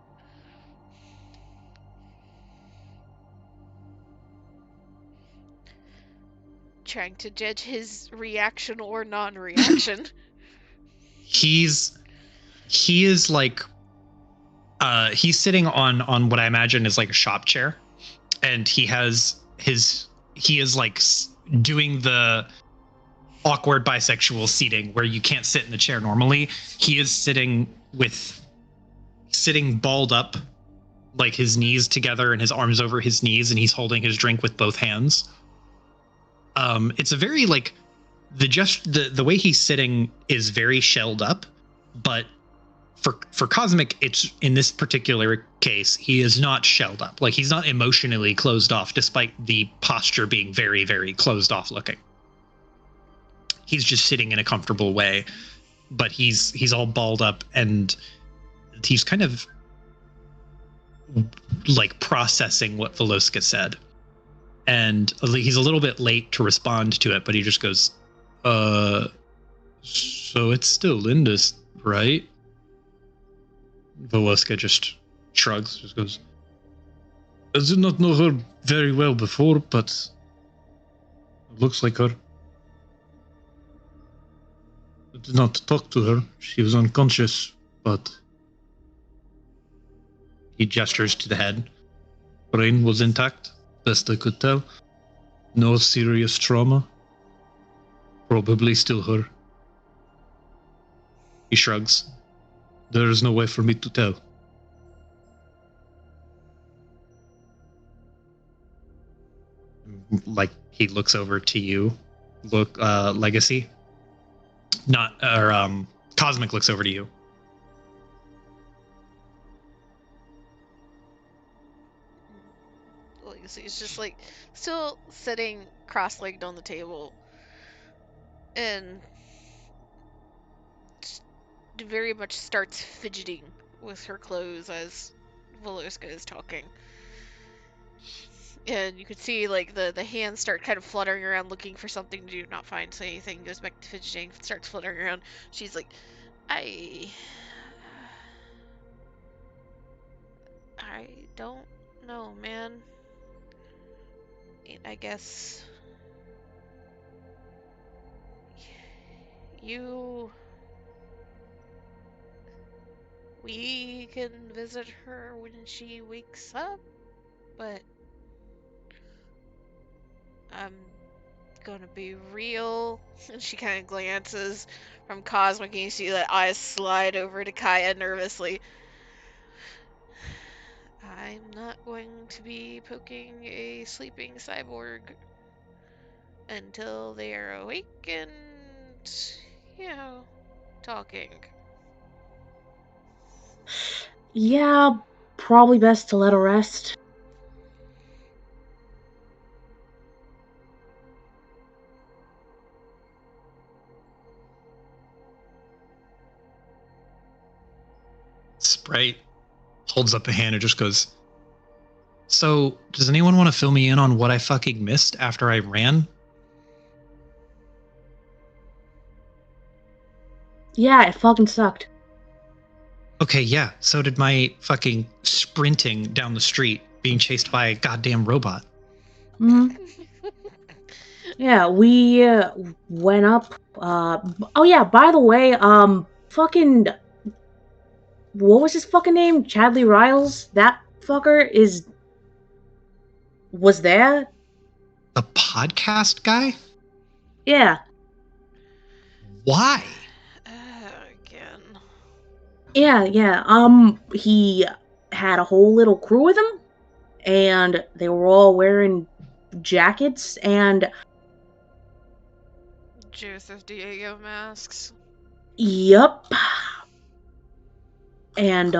Trying to judge his reaction or non-reaction. He is like he's sitting on what I imagine is like a shop chair, and he is like doing the awkward bisexual seating where you can't sit in the chair normally. He is sitting balled up, like his knees together and his arms over his knees, and he's holding his drink with both hands. It's a very like the way he's sitting is very shelled up, but for Cosmic, it's in this particular case, he is not shelled up. Like, he's not emotionally closed off, despite the posture being very, very closed off looking. He's just sitting in a comfortable way, but he's all balled up, and he's kind of like processing what Veloska said. And he's a little bit late to respond to it, but he just goes, so it's still Linda's, right? Veloska just shrugs, just goes, I did not know her very well before, but it looks like her. I did not talk to her. She was unconscious, but he gestures to the head. Brain was intact, best I could tell. No serious trauma. Probably still her. He shrugs. There is no way for me to tell. Like, he looks over to you. Look, Legacy. Cosmic looks over to you. Legacy is just like still sitting cross-legged on the table and very much starts fidgeting with her clothes as Veloska is talking. And you could see like the hands start kind of fluttering around looking for something to do, not find anything, goes back to fidgeting, starts fluttering around. She's like, I don't know, man. I guess we can visit her when she wakes up, but I'm gonna be real. And she kind of glances from Cosmic, and you see that eyes slide over to Kaya nervously. I'm not going to be poking a sleeping cyborg until they are awake and, talking. Yeah, probably best to let her rest. Sprite holds up a hand and just goes, so, does anyone want to fill me in on what I fucking missed after I ran? Yeah, it fucking sucked. Okay, yeah, so did my fucking sprinting down the street being chased by a goddamn robot. Yeah, we went up. Oh yeah, by the way, fucking, what was his fucking name? Chadley Riles? That fucker was there? The podcast guy? Yeah. Why? Again. Yeah. He had a whole little crew with him, and they were all wearing jackets and Joseph Diego masks. Yup. And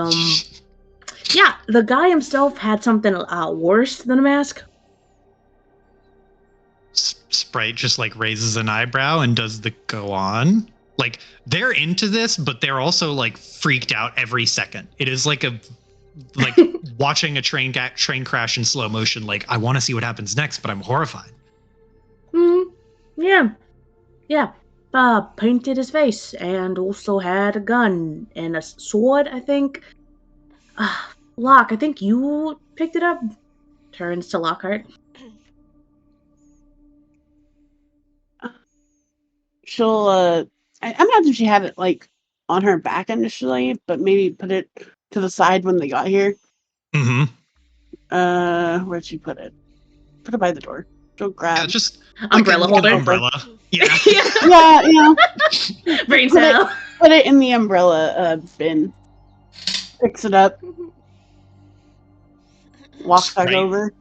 yeah, the guy himself had something worse than a mask. Sprite just like raises an eyebrow and does the go on. Like, they're into this, but they're also like freaked out every second. It is like watching a train crash in slow motion. Like, I want to see what happens next, but I'm horrified. Yeah. Painted his face and also had a gun and a sword, I think. Locke, I think you picked it up. Turns to Lockhart. She'll, I imagine she had it, like, on her back initially, but maybe put it to the side when they got here. Where'd she put it? Put it by the door. Go grab. Yeah, just umbrella holder. Umbrella. Yeah. Yeah. Brain cell. Put it in the umbrella bin. Picks it up. Walks back over.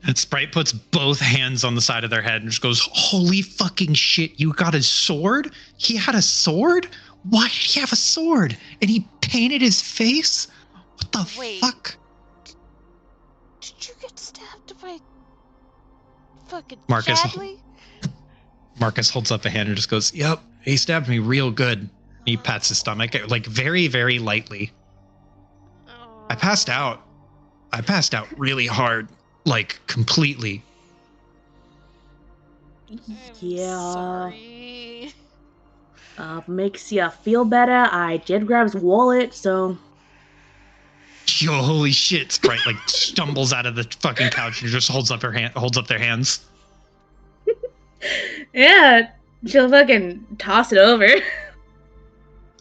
And Sprite puts both hands on the side of their head and just goes, holy fucking shit, you got a sword? He had a sword? Why did he have a sword? And he painted his face? What the Wait. fuck? Did you get stabbed by fucking Marcus- Chadley? Marcus holds up a hand and just goes, "Yep, he stabbed me real good." He pats his stomach, like very, very lightly. I passed out. I passed out really hard, like completely. I'm Yeah. sorry. Makes you feel better. I did grab his wallet, so Yo, holy shit! Sprite like stumbles out of the fucking couch and just holds up their hands. yeah, she'll fucking toss it over.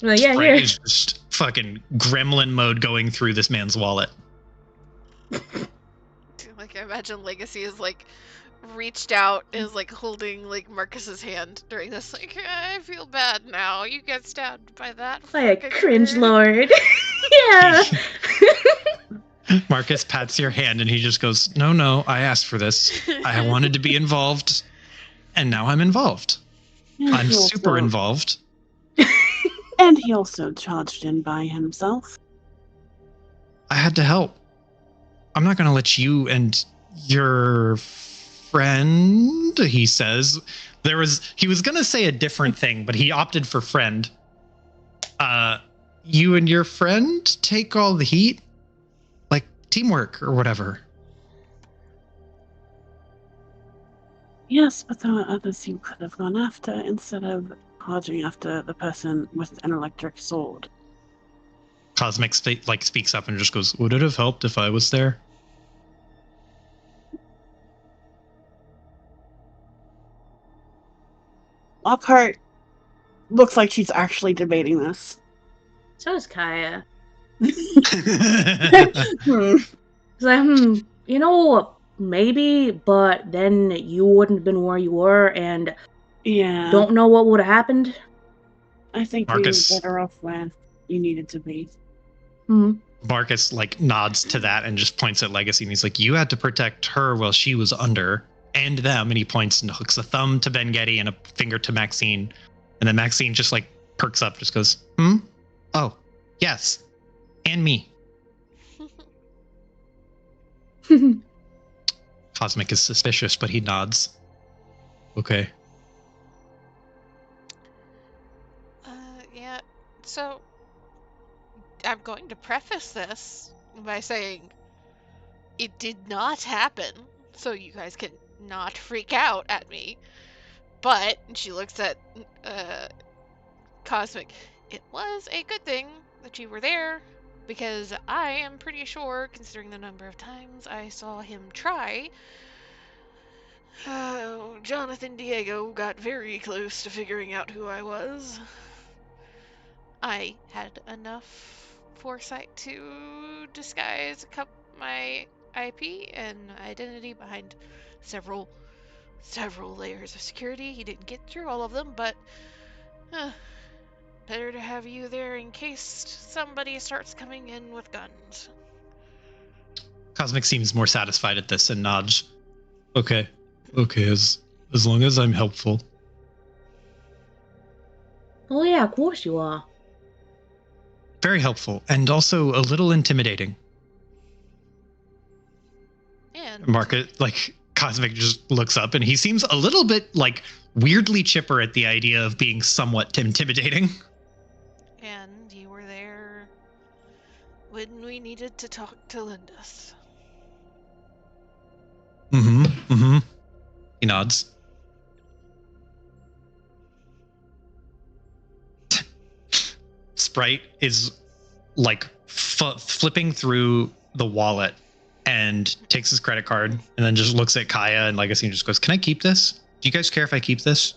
I'm like, yeah, Sprite here. is just fucking gremlin mode going through this man's wallet. Like, I imagine Legacy is like reached out and is like holding like Marcus's hand during this. Like, I feel bad now. You get stabbed by that. By a fucking cringe bird. lord. Yeah. Marcus pats your hand and he just goes, No, I asked for this. I wanted to be involved, and now I'm involved. And I'm he super also- involved. And he also charged in by himself. I had to help. I'm not going to let you and your friend, he says. He was going to say a different thing, but he opted for friend. You and your friend take all the heat? Like teamwork or whatever. Yes, but there were others you could have gone after instead of charging after the person with an electric sword. Cosmic speaks up and just goes, "Would it have helped if I was there?" Lockhart looks like she's actually debating this. So is Kaya. Hmm. It's like, you know, maybe, but then you wouldn't have been where you were, and Yeah. don't know what would have happened. I think Marcus- you were better off where you needed to be. Hmm. Marcus nods to that and just points at Legacy and he's like, "You had to protect her while she was under, and them." And he points and hooks a thumb to Ben Getty and a finger to Maxine. And then Maxine just like perks up, just goes, "Oh, yes. And me." Cosmic is suspicious, but he nods. Okay. Yeah. So, I'm going to preface this by saying it did not happen, so you guys can not freak out at me. But she looks at Cosmic. It was a good thing that you were there, because I am pretty sure, considering the number of times I saw him try, Jonathan Diego got very close to figuring out who I was. I had enough foresight to disguise my IP and identity behind several layers of security. He didn't get through all of them, but better to have you there in case somebody starts coming in with guns. Cosmic seems more satisfied at this and nods. Okay, as long as I'm helpful. Oh yeah, of course you are. Very helpful, and also a little intimidating. And Cosmic just looks up and he seems a little bit like weirdly chipper at the idea of being somewhat intimidating. And you were there when we needed to talk to Lindis. He nods. Sprite is like flipping through the wallet and takes his credit card and then just looks at Kaya and Legacy and just goes, "Can I keep this? Do you guys care if I keep this?"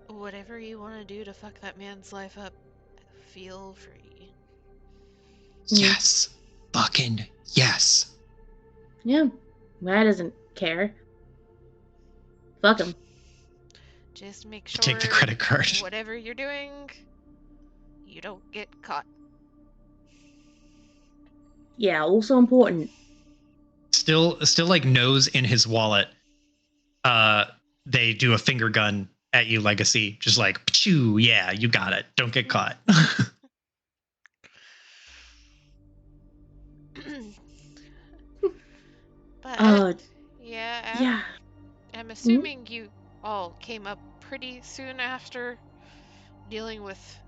Whatever you want to do to fuck that man's life up, feel free. Yes. Fucking yes. Yeah, Matt doesn't care. Fuck him. Just make sure Take the credit card. whatever you're doing, you don't get caught. Yeah, also important. Still like nose in his wallet. They do a finger gun at you, Legacy. Just like, pachoo, yeah, you got it. Don't get caught. But yeah, Yeah. I'm assuming you all came up pretty soon after dealing with.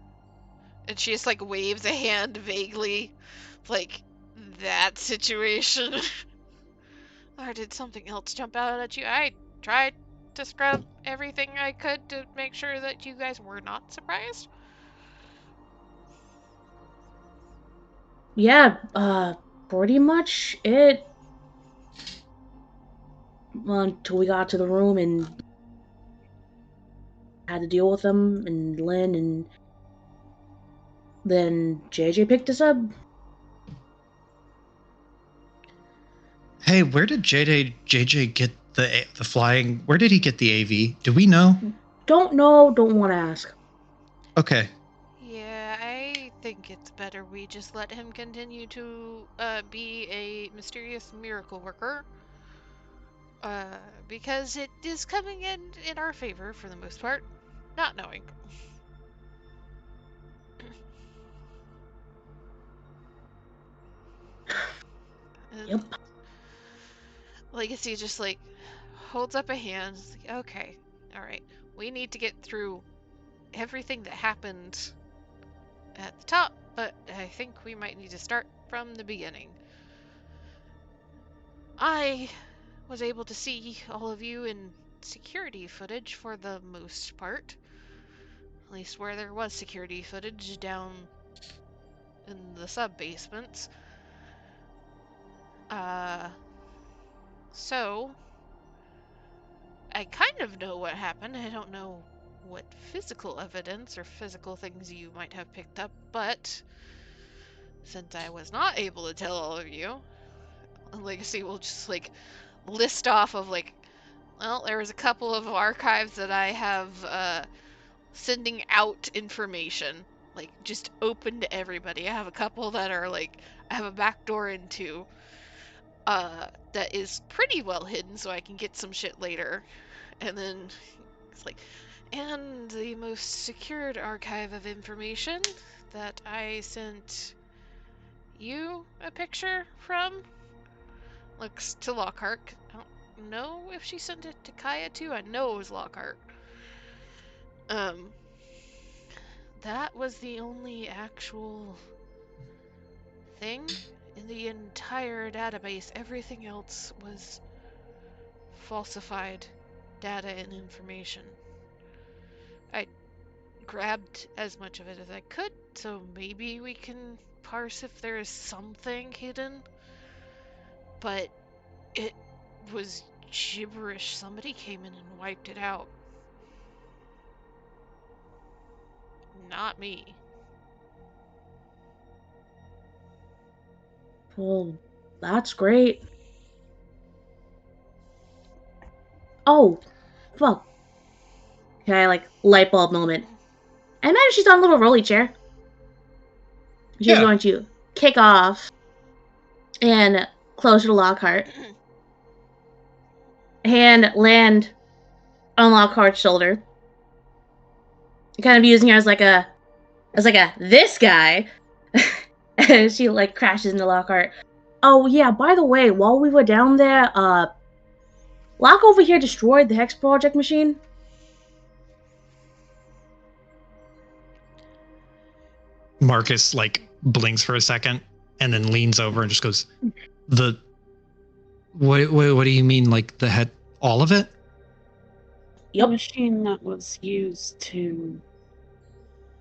And she just like waves a hand vaguely, like that situation. Or did something else jump out at you? I tried to scrub everything I could to make sure that you guys were not surprised. Yeah, pretty much it. Well, until we got to the room and had to deal with them and Lynn, and then JJ picked us up. Hey, where did JJ get the flying? Where did he get the AV? Do we know? Don't know, don't want to ask. Okay. Yeah, I think it's better we just let him continue to be a mysterious miracle worker. Because it is coming in our favor for the most part, not knowing. Yep. Legacy just like holds up a hand. Like, okay, all right, we need to get through everything that happened at the top, but I think we might need to start from the beginning. I was able to see all of you in security footage for the most part. At least where there was security footage down in the sub-basements. So I kind of know what happened. I don't know what physical evidence or physical things you might have picked up, but since I was not able to tell all of you, Legacy will just like list off of like, well, there was a couple of archives that I have sending out information, like just open to everybody. I have a couple that are like, I have a back door into that is pretty well hidden, so I can get some shit later. And then it's like, and the most secured archive of information that I sent you a picture from looks to Lockhart. I don't know if she sent it to Kaya too. I know it was Lockhart. That was the only actual thing in the entire database. Everything else was falsified data and information. I grabbed as much of it as I could, so maybe we can parse if there is something hidden. But it was gibberish. Somebody came in and wiped it out. Not me. Well, that's great. Oh, fuck. Okay, like, light bulb moment. I imagine she's on a little rolly chair. She's Yeah. going to kick off and close to Lockhart. Hand land on Lockhart's shoulder. Kind of using her as like a this guy. And she like crashes into Lockhart. Oh yeah, by the way, while we were down there, Locke over here destroyed the Hex Project machine. Marcus like blinks for a second and then leans over and just goes, what do you mean, like the head, all of it? The machine that was used to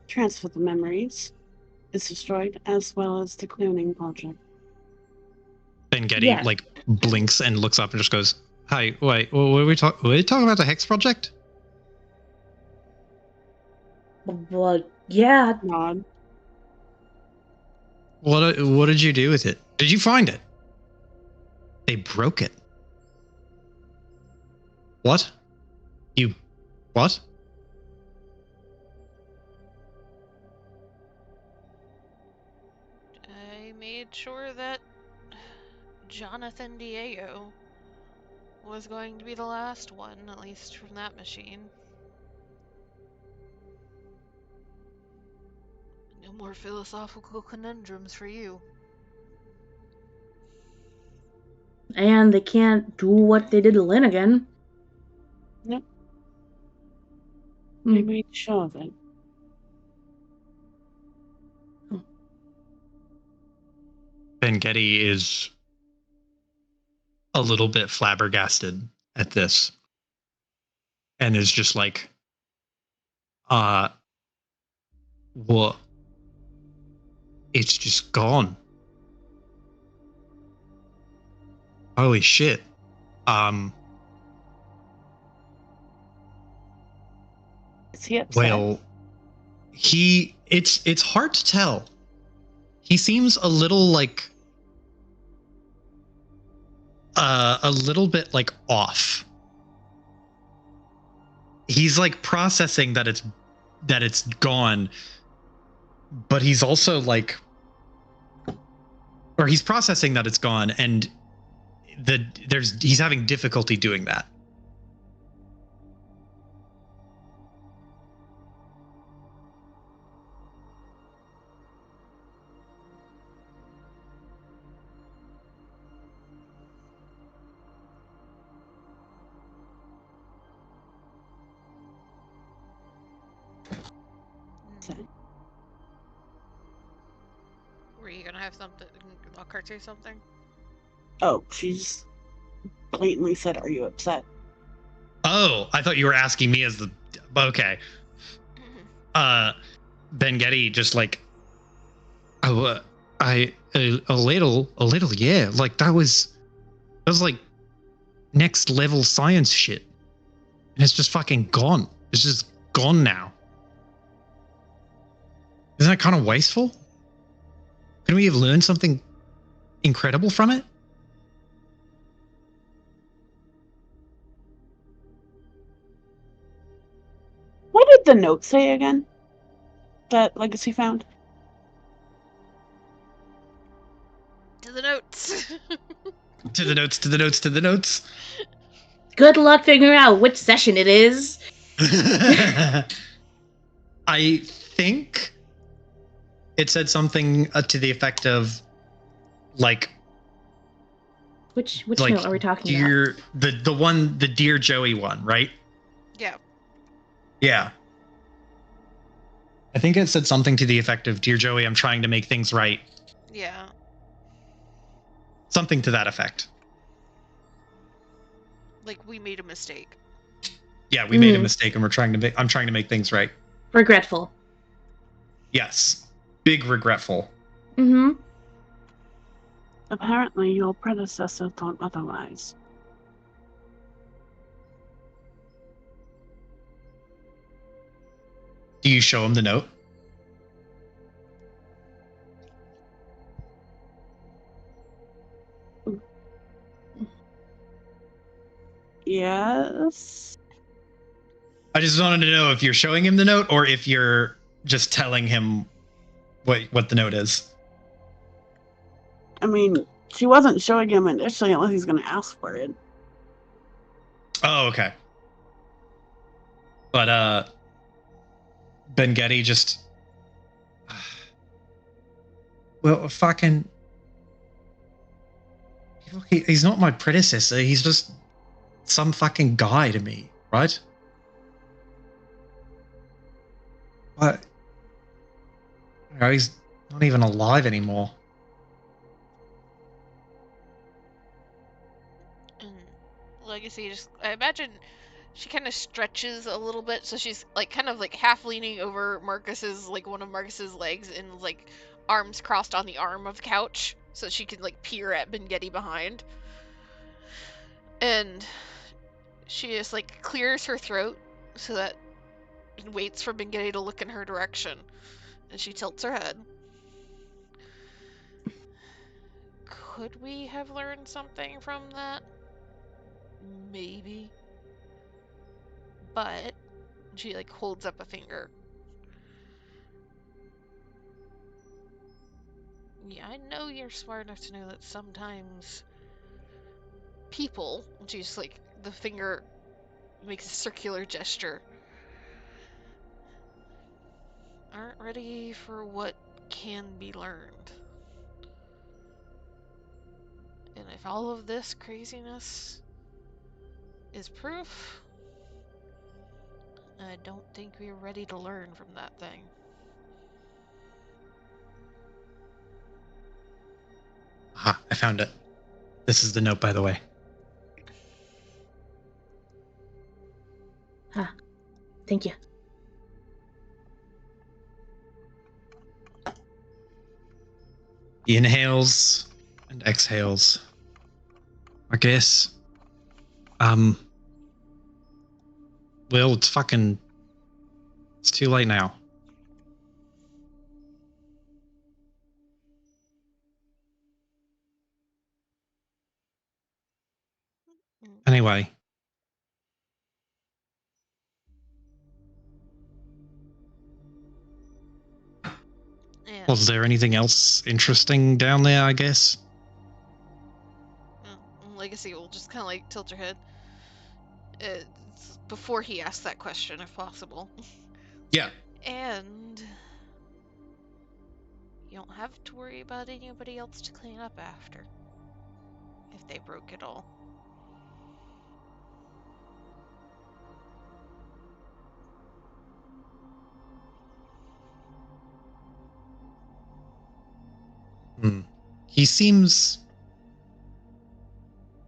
transfer the memories is destroyed, as well as the cloning project. Then Getty Yeah. like blinks and looks up and just goes, "Hi, wait, what are we talking about? The Hex Project?" Well, yeah. Nod. What did you do with it? Did you find it? They broke it. What? You what? I made sure that Jonathan Diego was going to be the last one, at least from that machine. more philosophical conundrums for you. And they can't do what they did to Lynn again. Nope. Hmm. They made a show of it. Getty is a little bit flabbergasted at this and is just like, what? It's just gone. Holy shit. Is he upset? Well, it's hard to tell. He seems a little like a little bit like off. He's like processing that it's gone, but he's also like, or he's processing that it's gone, and he's having difficulty doing that. Were you gonna have something? Lockhart say something? Oh, she's blatantly said, "Are you upset?" Oh, I thought you were asking me as the okay. Getty just like, oh, a little, yeah. Like that was like next level science shit, and it's just fucking gone. It's just gone now. Isn't that kind of wasteful? Couldn't we have learned something incredible from it? What did the note say again? That Legacy found? To the notes. To the notes, to the notes, to the notes. Good luck figuring out which session it is. I think it said something to the effect of like Which like note are we talking about? the Dear Joey one, right? Yeah. Yeah. I think it said something to the effect of, "Dear Joey, I'm trying to make things right." Yeah. Something to that effect. Like we made a mistake. Yeah, we made a mistake and I'm trying to make things right. Regretful. Yes. Big regretful. Mm-hmm. Apparently, your predecessor thought otherwise. Do you show him the note? Yes. I just wanted to know if you're showing him the note or if you're just telling him what the note is. I mean, she wasn't showing him initially unless he's going to ask for it. Oh, okay. But Getty just, well, fucking, he's not my predecessor. He's just some fucking guy to me, right? But he's not even alive anymore. And Legacy just, I imagine she kind of stretches a little bit, so she's like kind of like half leaning over Marcus's, like one of Marcus's legs, and like arms crossed on the arm of the couch, so she can like peer at Getty behind. And she just like clears her throat so that and waits for Getty to look in her direction, and she tilts her head. Could we have learned something from that? Maybe. But she like holds up a finger. Yeah, I know you're smart enough to know that sometimes people, she's like, the finger makes a circular gesture, aren't ready for what can be learned. And if all of this craziness is proof, I don't think we're ready to learn from that thing. Aha, I found it. This is the note, by the way. Thank you. He inhales and exhales. I guess. Well, it's too late now. Anyway. And Was there anything else interesting down there, I guess? Legacy will just kind of like tilt her head. Before he asks that question, if possible. Yeah. And you don't have to worry about anybody else to clean up after. If they broke it all. He seems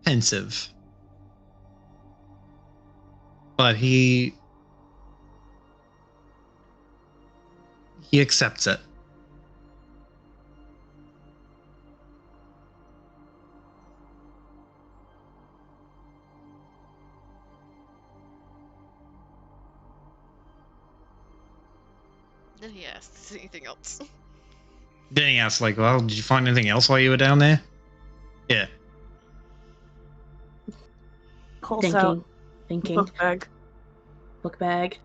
pensive. But he accepts it. Then he asks anything else. Then he asks, like, well, did you find anything else while you were down there? Yeah. Pulls out Thinking. book bag.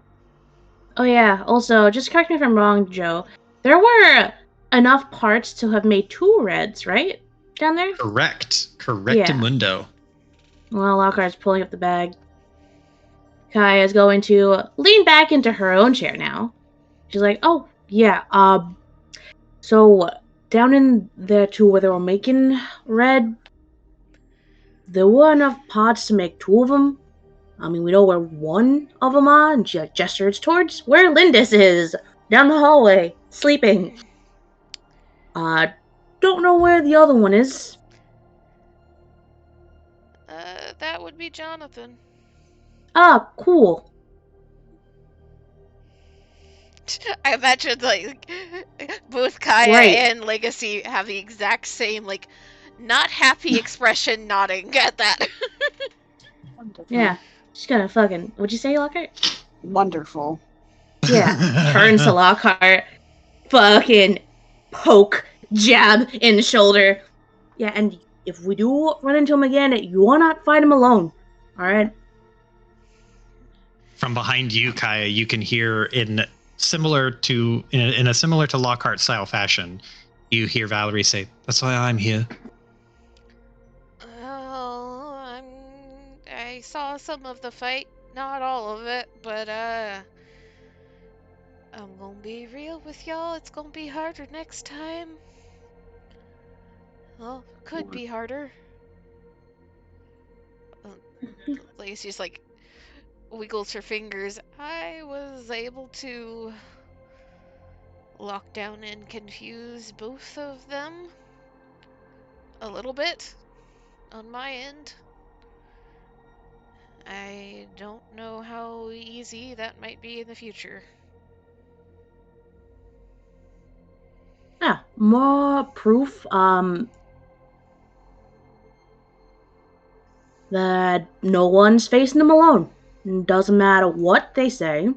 Oh yeah, also, just correct me if I'm wrong, Joe. There were enough parts to have made 2 reds, right? Down there? Correctamundo. Well, Lockhart's pulling up the bag. Kaya's going to lean back into her own chair now. She's like, oh, yeah, so down in there too where they were making red, there were enough pods to make 2 of them. I mean, we know where one of them are, and she gestures towards where Lindis is, down the hallway, sleeping. Don't know where the other one is. That would be Jonathan. Ah, cool. I imagine, like, both Kaya Right. and Legacy have the exact same, like, not happy expression nodding at that. Wonderful. Yeah, she's gonna fucking, what'd you say, Lockhart? Wonderful. Yeah, turns to Lockhart, fucking poke, jab in the shoulder. Yeah, and if we do run into him again, you will not fight him alone. Alright? From behind you, Kaya, you can hear in a similar to Lockhart style fashion, you hear Valerie say, "That's why I'm here." Well, I saw some of the fight, not all of it, but I'm gonna be real with y'all. It's gonna be harder next time. Well, could be harder. Lacey's like wiggles her fingers. I was able to lock down and confuse both of them a little bit on my end. I don't know how easy that might be in the future. Yeah, more proof, that no one's facing them alone. Doesn't matter what they say.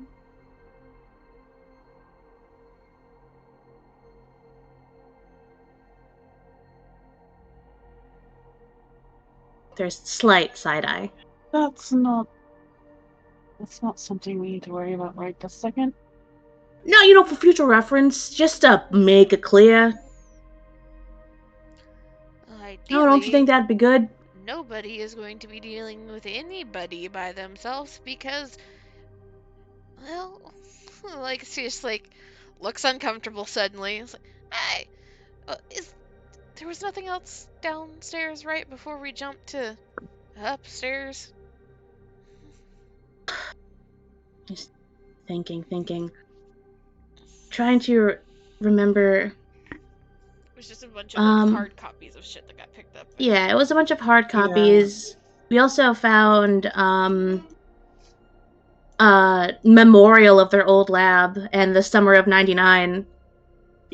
There's slight side eye. That's not something we need to worry about right this second. No, for future reference, just to make it clear. Ideally, No, don't you think that'd be good? Nobody is going to be dealing with anybody by themselves because, well, like, she just, like, looks uncomfortable suddenly. It's like, Hey, there was nothing else downstairs, right, before we jumped to upstairs? Just thinking. Trying to remember. It was just a bunch of like hard copies of shit that got picked up. Yeah, it was a bunch of hard copies. Yeah. We also found memorial of their old lab and the summer of '99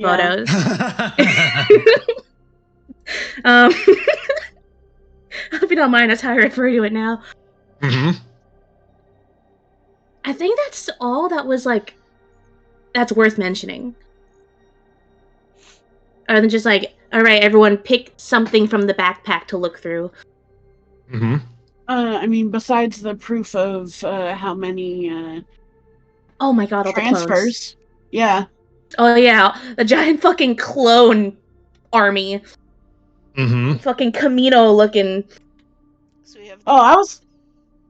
photos. If you don't mind, that's how I refer to it now. Mm-hmm. I think that's all that was like that's worth mentioning. Other than just like, all right, everyone pick something from the backpack to look through. Mm-hmm. I mean, besides the proof of how many oh my god, all transfers. The clones. Yeah. Oh yeah, a giant fucking clone army. Mm-hmm. Fucking Camino looking. So we have. Oh,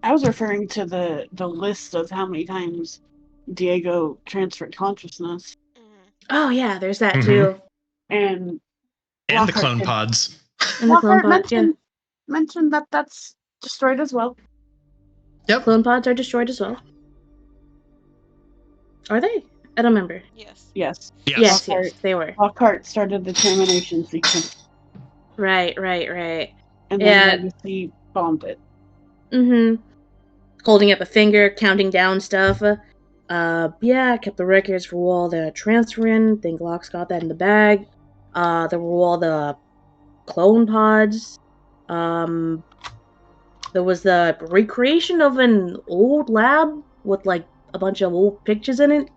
I was referring to the list of how many times Diego transferred consciousness. Oh yeah, there's that too. And the clone pods. And the clone pods, mentioned that that's destroyed as well. Yep. Clone pods are destroyed as well. Are they? I don't remember. Yes, they were. Lockhart started the termination sequence. Right. And then Legacy bombed it. Mm-hmm. Holding up a finger, counting down stuff. Kept the records for all the transferring. Think Locke's got that in the bag. There were all the clone pods. There was the recreation of an old lab with like a bunch of old pictures in it.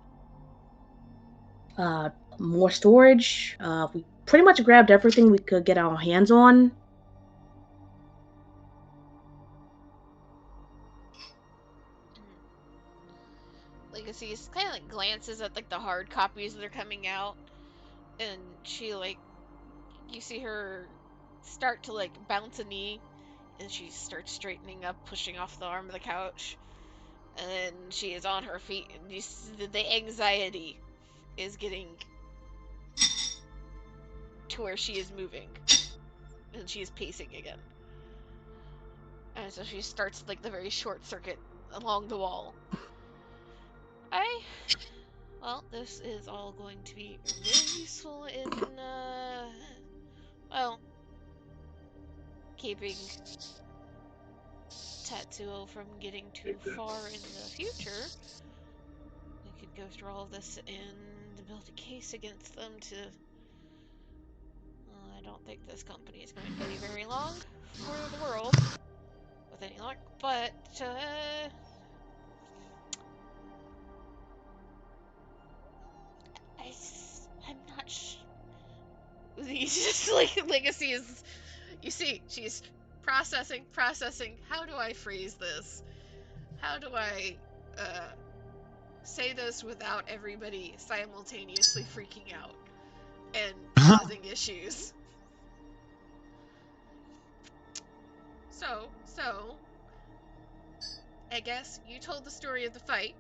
More storage. We pretty much grabbed everything we could get our hands on. Legacy kind of like glances at like the hard copies that are coming out, and she like, you see her start to like bounce a knee, and she starts straightening up, pushing off the arm of the couch, and then she is on her feet, and you see the anxiety is getting to where she is moving, and she is pacing again. And so she starts like the very short circuit along the wall. Well, this is all going to be very useful in, keeping Tatsuo from getting too far in the future. We could go through all of this and build a case against them to... I don't think this company is going to be very long for the world, with any luck, but, I'm not sure. He's just like, Legacy is... You see, she's processing. How do I phrase this? How do I say this without everybody simultaneously freaking out and causing issues? So, I guess you told the story of the fight.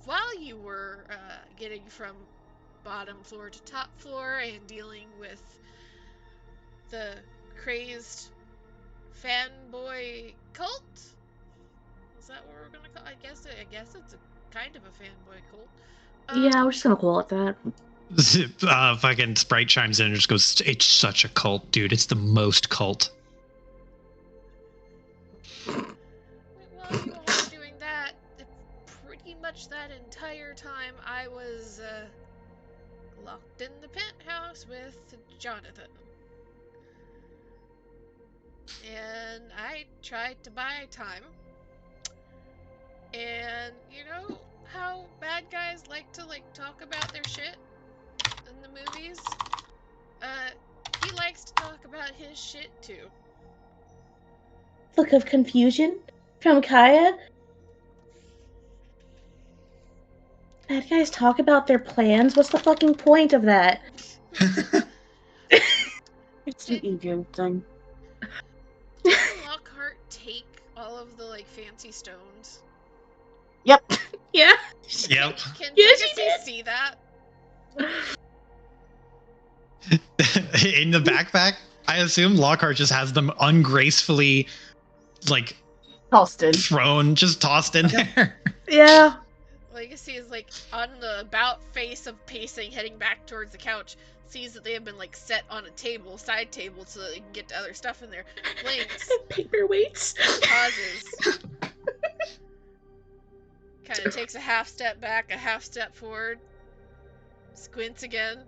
While you were getting from bottom floor to top floor and dealing with the crazed fanboy cult? Is that what we're gonna call it? I guess it's a kind of a fanboy cult. Yeah, we're just gonna call it that. Fucking Sprite chimes in and just goes, "It's such a cult, dude. It's the most cult." While you all were doing that, pretty much that entire time I was locked in the penthouse with Jonathan. And I tried to buy time. And you know how bad guys like to talk about their shit in the movies? He likes to talk about his shit too. Look of confusion from Kaya. Bad guys talk about their plans? What's the fucking point of that? It's an ego thing. Did Lockhart take all of the fancy stones? Yep. Yeah. Yep. Can Legacy see that? In the backpack, I assume Lockhart just has them ungracefully, like, Tossed in. thrown, just tossed in there. Yeah. Legacy is like on the about face of pacing, heading back towards the couch. Sees that they have been like set on a table, side table, so that they can get to other stuff in there. Blinks, Paperweights. pauses, kind of takes a half step back, a half step forward, squints again.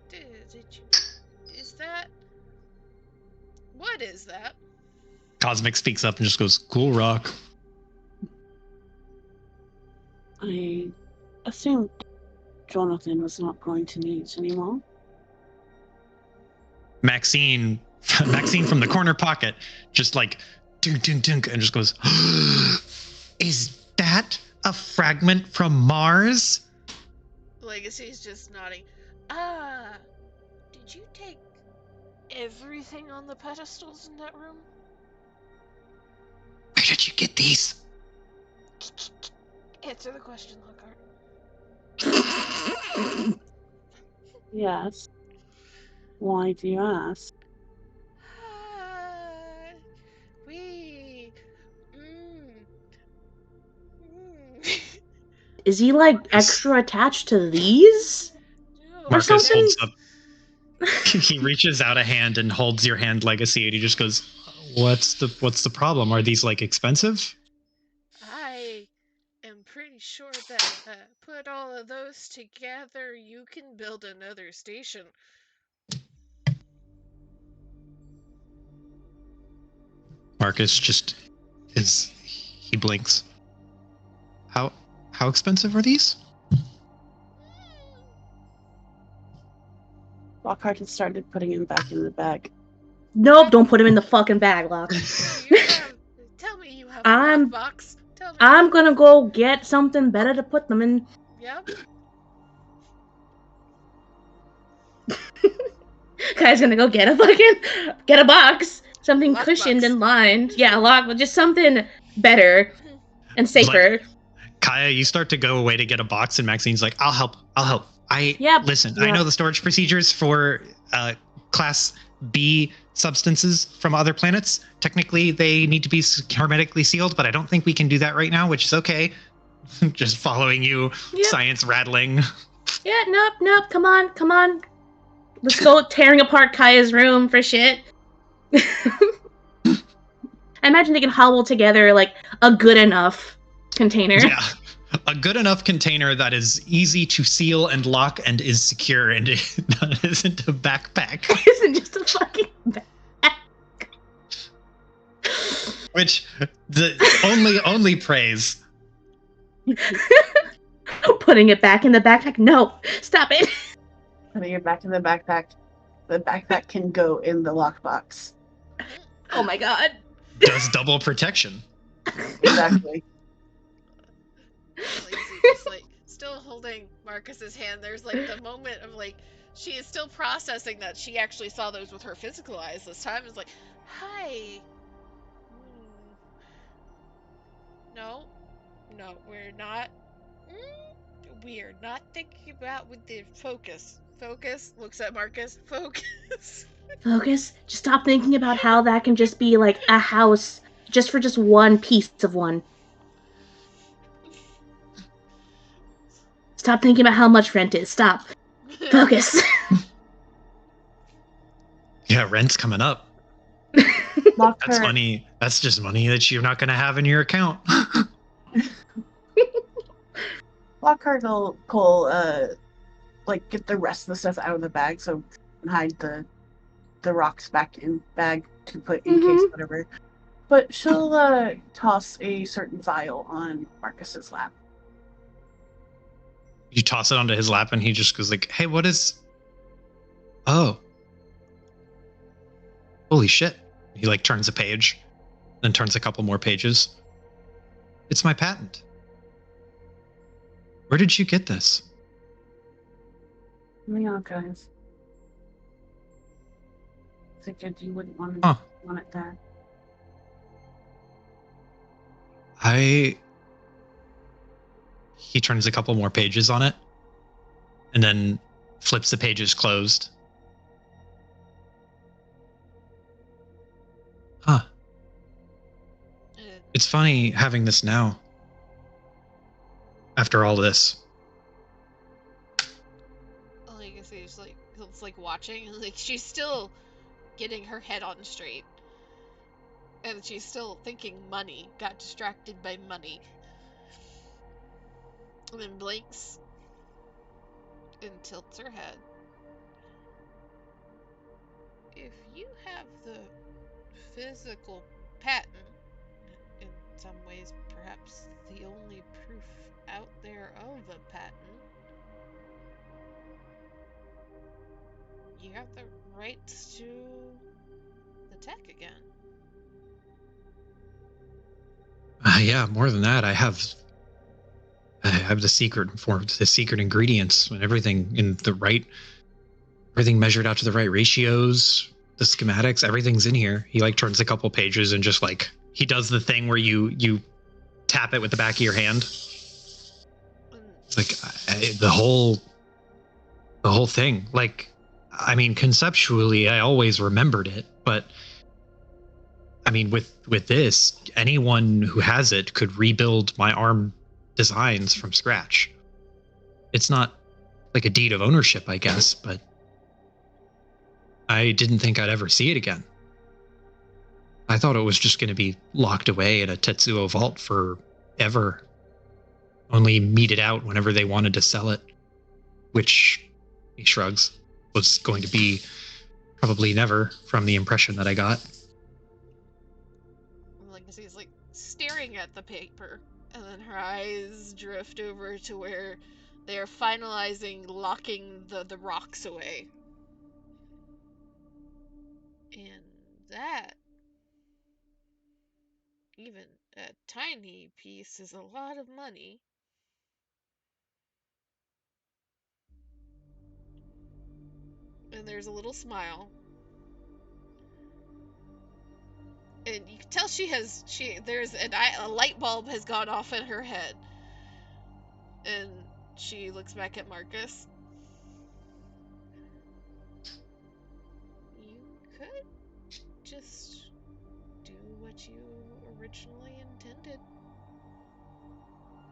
Did you? Is that? What is that? Cosmic speaks up and just goes, "Cool rock." I assumed Jonathan was not going to need it anymore. Maxine from the corner pocket, just like dunk, dunk, dunk, and just goes, "Is that a fragment from Mars?" Legacy's just nodding. Did you take everything on the pedestals in that room? Where did you get these? Answer the question, Lockhart. Yes. Why do you ask? We. Is he like extra attached to these? No, Marcus something? holds up. He reaches out a hand and holds your hand, Legacy, and he just goes, What's the problem? Are these like expensive?" I am pretty sure that put all of those together, you can build another station. Marcus just he blinks. How expensive are these? Lockhart had started putting him back in the bag. Nope, don't put him in the fucking bag, Lock. Tell me you have a lockbox. Tell me. I'm gonna go get something better to put them in. Yep. Guy's gonna go get a box, something Lock cushioned box. and lined. Yeah, lock, just something better and safer. Kaya, you start to go away to get a box, and Maxine's like, I'll help. Listen, I Yep. know the storage procedures for Class B substances from other planets. Technically, they need to be hermetically sealed, but I don't think we can do that right now, which is okay. Just following you, Yep. science rattling. Yeah, nope, come on. Let's go tearing apart Kaya's room for shit. I imagine they can hobble together like a good enough container. Yeah. A good enough container that is easy to seal and lock and is secure and that isn't a backpack. Isn't just a fucking bag. Which the only praise. Putting it back in the backpack. No, stop it. Putting it back in the backpack. The backpack can go in the lockbox. Oh my god. Does double protection. Exactly. Lacey just like still holding Marcus's hand. There's like the moment of like she is still processing that she actually saw those with her physical eyes this time. It's like, hi. No, we're not. We're not thinking about with the focus. Focus. Looks at Marcus. Focus. Focus. Just stop thinking about how that can just be like a house just for just one piece of one. Stop thinking about how much rent is. Stop. Focus. Yeah, rent's coming up. Lockhart, That's money. That's just money that you're not going to have in your account. Lockhart will like get the rest of the stuff out of the bag so and hide the rocks back in bag to put in case whatever. But she'll toss a certain vial on Marcus's lap. You toss it onto his lap and he just goes like, "Hey, what is?" Oh. Holy shit. He like turns a page, then turns a couple more pages. It's my patent. Where did you get this? The archives. Figured you wouldn't want Huh. it there. He turns a couple more pages on it, and then flips the pages closed. Huh. It's funny having this now. After all this. Like I say, it's like watching, like she's still getting her head on straight. And she's still thinking money, got distracted by money. And then blinks and tilts her head. If you have the physical patent, in some ways perhaps the only proof out there of a patent, you have the rights to the tech again. Yeah, more than that, I have the secret ingredients and everything everything measured out to the right ratios, the schematics, everything's in here. He like turns a couple pages and just like he does the thing where you tap it with the back of your hand. It's like the whole thing. Like, I mean, conceptually, I always remembered it, but I mean, with this, anyone who has it could rebuild my arm designs from scratch. It's not like a deed of ownership, I guess, but I didn't think I'd ever see it again. I thought it was just going to be locked away in a Tetsuo vault forever. Only meted out whenever they wanted to sell it, which, he shrugs, was going to be probably never, from the impression that I got. Like she's like staring at the paper, and then her eyes drift over to where they are finalizing locking the rocks away. And that, even a tiny piece, is a lot of money. And there's a little smile. And you can tell there's a light bulb has gone off in her head. And she looks back at Marcus. You could just do what you originally intended.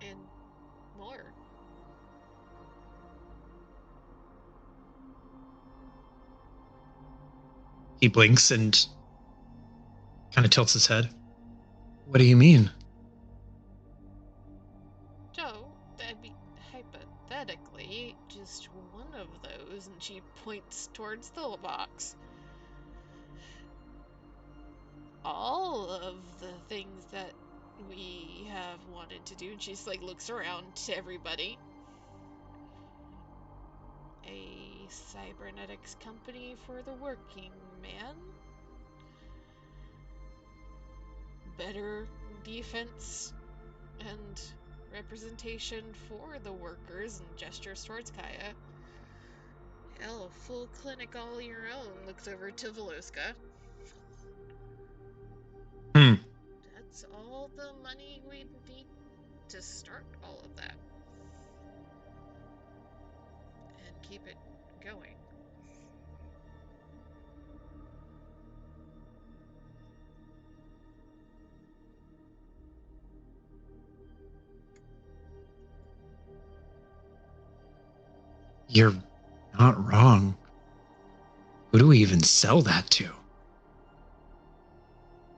And more. He blinks and kind of tilts his head. What do you mean? So, that'd be hypothetically just one of those, and she points towards the box. All of the things that we have wanted to do, and she's like looks around to everybody. A cybernetics company for the working man. Better defense and representation for the workers, and gestures towards Kaya. Hell, a full clinic all your own. Looks over to Veloska. That's all the money we need to start all of that. And keep it going. You're not wrong. Who do we even sell that to?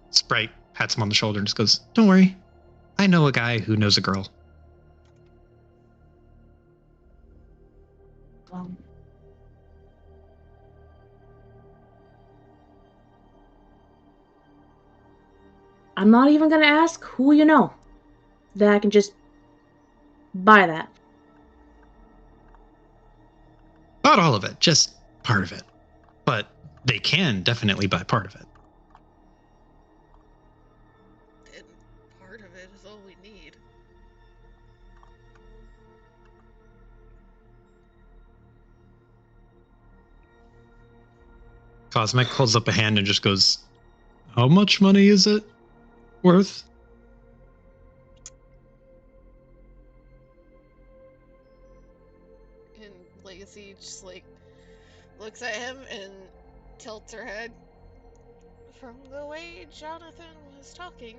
Sprite pats him on the shoulder and just goes, "Don't worry. I know a guy who knows a girl." I'm not even gonna ask who you know. That I can just buy that. Not all of it, just part of it. But they can definitely buy part of it. And part of it is all we need. Cosmic holds up a hand and just goes, "How much money is it worth?" And Legacy just like looks at him and tilts her head. From the way Jonathan was talking,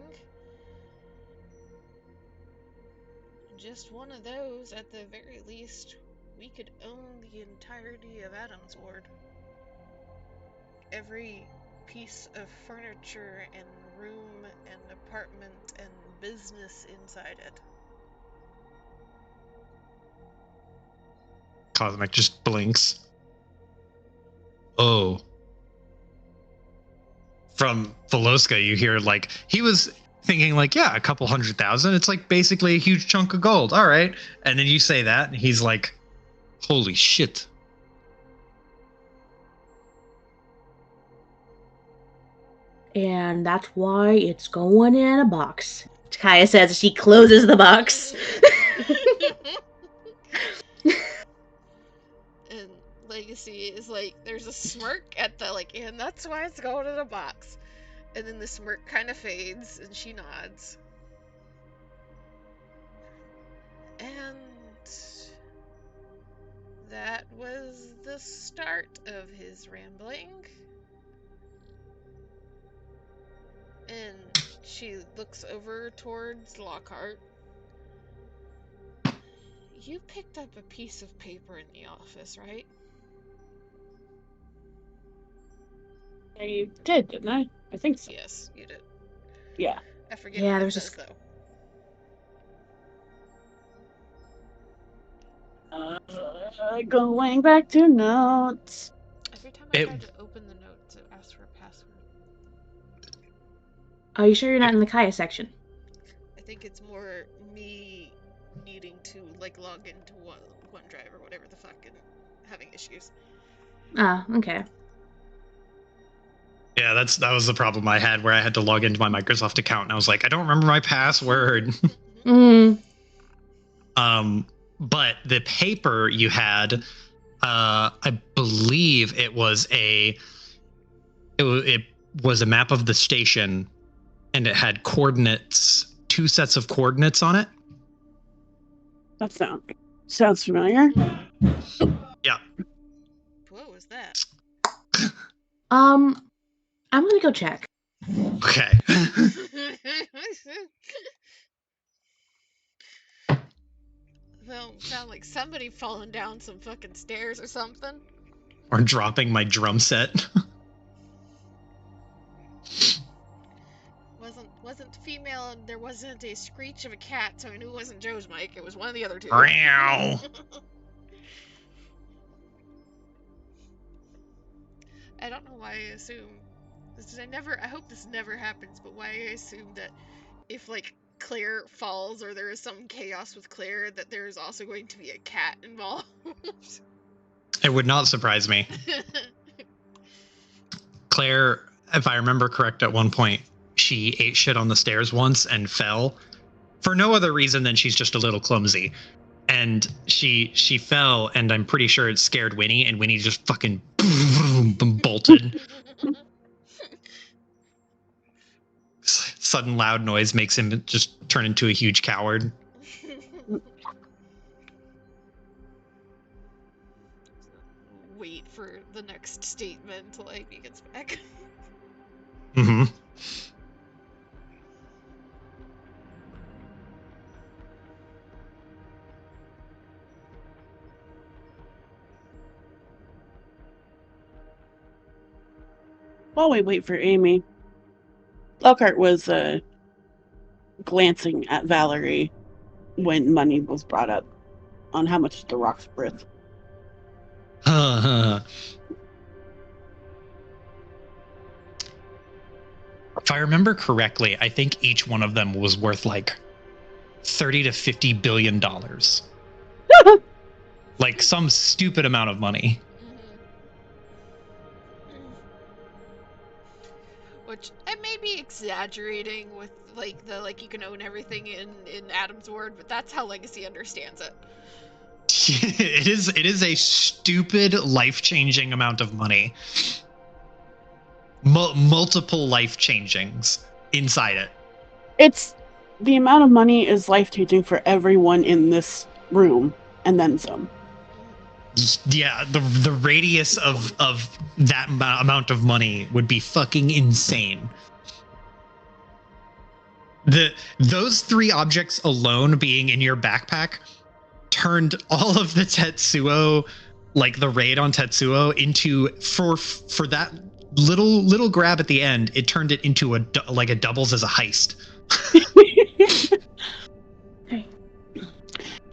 just one of those, at the very least, we could own the entirety of Adam's Ward. Every piece of furniture and room and apartment and business inside it. Cosmic just blinks. Oh. From Veloska, you hear like he was thinking like, yeah, a couple 100,000. It's like basically a huge chunk of gold. All right. And then you say that, and he's like, holy shit. And that's why it's going in a box. Kaya says as she closes the box. And Legacy is like, there's a smirk at the like, and that's why it's going in a box. And then the smirk kind of fades, and she nods. And that was the start of his rambling. And she looks over towards Lockhart. You picked up a piece of paper in the office, right? I did, didn't I? I think so. Yes, you did. Yeah. I forget Yeah, what it there's says, though. Going back to notes. Every time I tried to open the notes, it asks for a password. Are you sure you're not in the Kaya section? I think it's more me needing to like log into OneDrive or whatever the fuck and having issues. Ah, okay. Yeah, that was the problem I had where I had to log into my Microsoft account and I was like, I don't remember my password. But the paper you had, I believe it was it was a map of the station, and it had coordinates, 2 sets of coordinates on it. That sounds familiar. Yeah. What was that? I'm gonna go check. Okay. Well, sound like somebody falling down some fucking stairs or something. Or dropping my drum set. Wasn't female, and there wasn't a screech of a cat, so I knew it wasn't Joe's mic. It was one of the other two. Meow. I don't know why I assume. I hope this never happens, but why I assume that if like Claire falls or there is some chaos with Claire, that there is also going to be a cat involved. It would not surprise me. Claire, if I remember correct, at one point she ate shit on the stairs once and fell for no other reason than she's just a little clumsy. And she fell, and I'm pretty sure it scared Winnie, and Winnie just fucking bolted. Sudden loud noise makes him just turn into a huge coward. Wait for the next statement until he gets back. Mm-hmm. While we wait for Amy, Lockhart was glancing at Valerie when money was brought up on how much the rock's worth. If I remember correctly, I think each one of them was worth like $30 to $50 billion. Like some stupid amount of money. Which I may be exaggerating with like you can own everything in Adam's Ward, but that's how Legacy understands it. It is a stupid, life-changing amount of money. Multiple life changings inside it. It's the amount of money is life changing for everyone in this room, and then some. Yeah, the radius of that amount of money would be fucking insane. Those 3 objects alone being in your backpack turned all of the Tetsuo, like the raid on Tetsuo, into for that little grab at the end, it turned it into a doubles as a heist.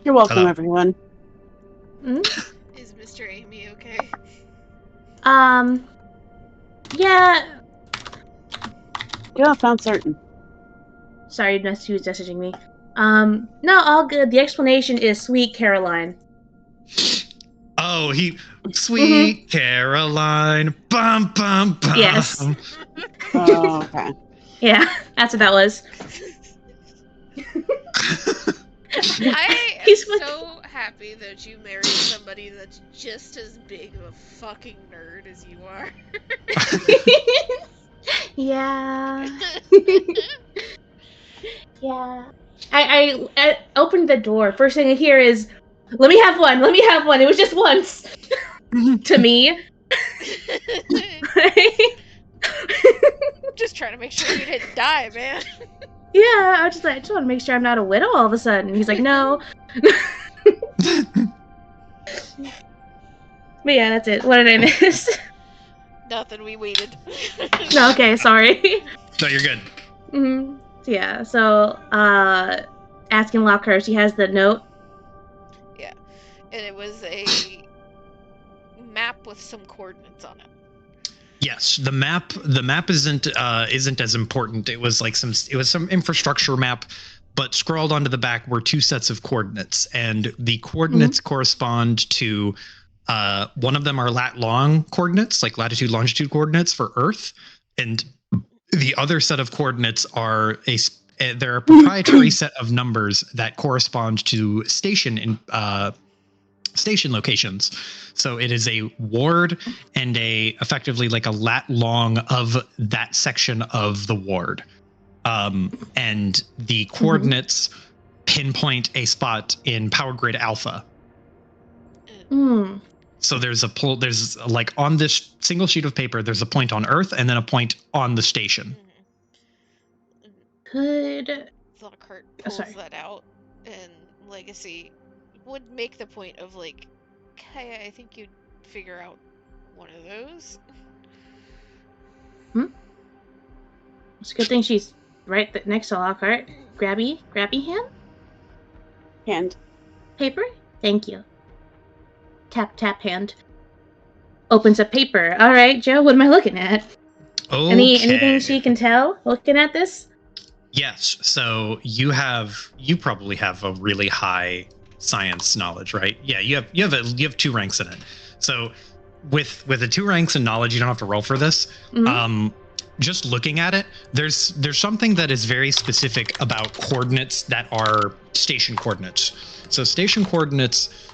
You're welcome, Hello. everyone. Is Mr. Amy okay? Yeah. Yeah, found certain. Sorry, she was messaging me. No, all good. The explanation is Sweet Caroline. Oh, Sweet Caroline. Bum, bum, bum. Yes. Oh, okay. Yeah, that's what that was. I am He's so happy that you married somebody that's just as big of a fucking nerd as you are. Yeah. Yeah. I opened the door. First thing I hear is, let me have one. Let me have one. It was just once. To me. Just trying to make sure you didn't die, man. Yeah, I was just like, I just want to make sure I'm not a widow all of a sudden. He's like, no. But yeah, that's it. What did I miss? Nothing, we waited. No, okay, sorry. No, you're good. Mm-hmm. So yeah, so asking Lockhart, she has the note. Yeah, and it was a map with some coordinates on it. Yes, the map isn't as important. It was like some infrastructure map, but scrolled onto the back were 2 sets of coordinates, and the coordinates correspond to one of them are lat-long coordinates, like latitude longitude coordinates for Earth, and the other set of coordinates are they're a proprietary set of numbers that correspond to station locations. So it is a ward and effectively like a lat long of that section of the ward. And the coordinates pinpoint a spot in Power Grid Alpha. Mm. So there's like on this single sheet of paper, there's a point on Earth and then a point on the station. Could Lockhart pulls sorry. that out, and Legacy would make the point of like, hey, I think you'd figure out one of those. It's a good thing she's right next to Lockhart. Grabby hand? Hand. Paper? Thank you. Tap, hand. Opens up paper. All right, Joe, what am I looking at? Okay. Anything she can tell looking at this? Yes. So you probably have a really high science knowledge, right? Yeah, you have 2 ranks in it. So with the 2 ranks in knowledge, you don't have to roll for this. Just looking at it, there's something that is very specific about coordinates that are station coordinates. So station coordinates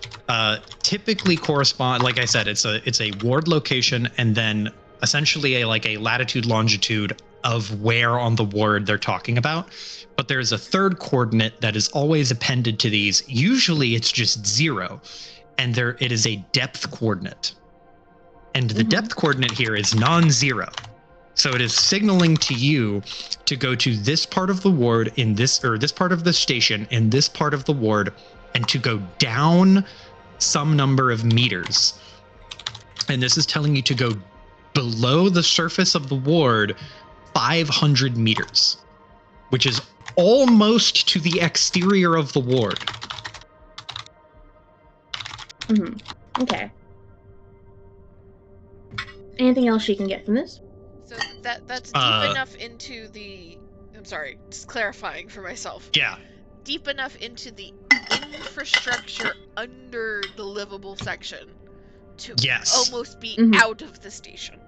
typically correspond, like I said, it's a ward location and then essentially a latitude longitude of where on the ward they're talking about. But there's a third coordinate that is always appended to these. Usually it's just 0, and it is a depth coordinate. And the depth coordinate here is non-zero. So it is signaling to you to go to this part of the ward this part of the station in this part of the ward, and to go down some number of meters. And this is telling you to go below the surface of the ward 500 meters, which is almost to the exterior of the ward. Okay. Anything else she can get from this? So that's deep enough into the... I'm sorry, just clarifying for myself. Yeah. Deep enough into the infrastructure under the livable section to almost be out of the station.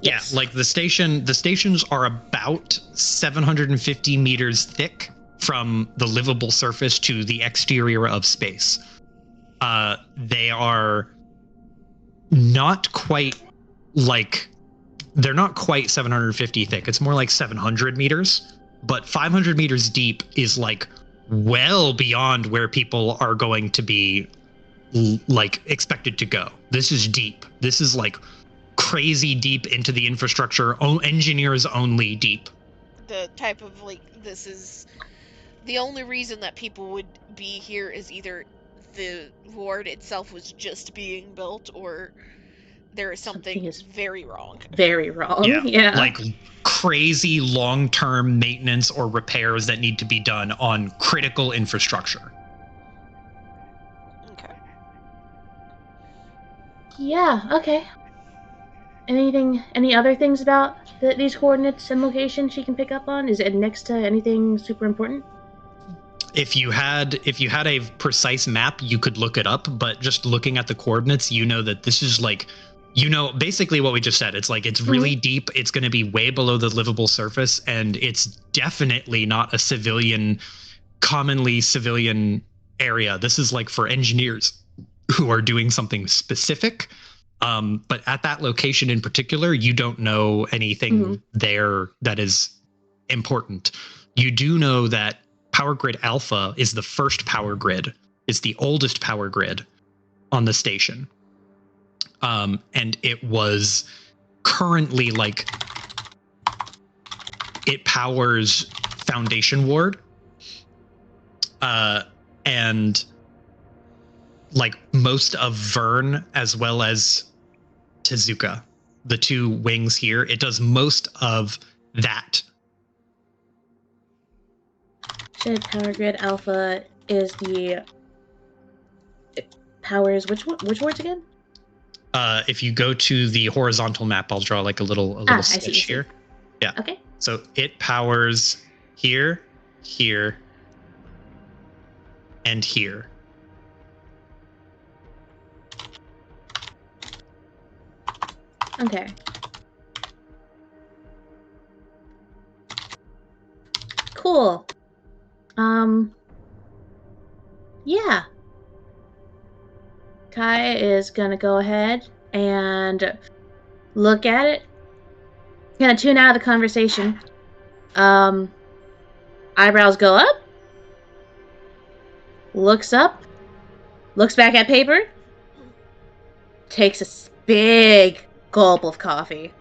Yes. Yeah, like the stations are about 750 meters thick from the livable surface to the exterior of space. They are not quite they're not quite 750 thick. It's more like 700 meters, but 500 meters deep is like well beyond where people are going to be like expected to go. This is deep. This is like crazy deep into the infrastructure, engineers only deep. The type of like, this is the only reason that people would be here is either the ward itself was just being built, or there is something is very wrong. Very wrong. Yeah. Like crazy long-term maintenance or repairs that need to be done on critical infrastructure. Okay. Yeah, okay. Any other things about these coordinates and locations she can pick up on? Is it next to anything super important? If you had a precise map, you could look it up, but just looking at the coordinates, you know that this is like, basically what we just said. It's like, it's really deep. It's going to be way below the livable surface, and it's definitely not a commonly civilian area. This is like for engineers who are doing something specific. But at that location in particular, you don't know anything there that is important. You do know that Power Grid Alpha is the first power grid. It's the oldest power grid on the station. And it was currently like, it powers Foundation Ward. And like most of Vern as well as Tezuka, the two wings here, it does most of that. Power Grid Alpha is it powers which wards again? If you go to the horizontal map, I'll draw like a little sketch here. Yeah. Okay. So it powers here, here, and here. Okay. Cool. Yeah. Kai is gonna go ahead and look at it. Gonna tune out of the conversation. Eyebrows go up. Looks up. Looks back at paper. Takes a big gulp of coffee.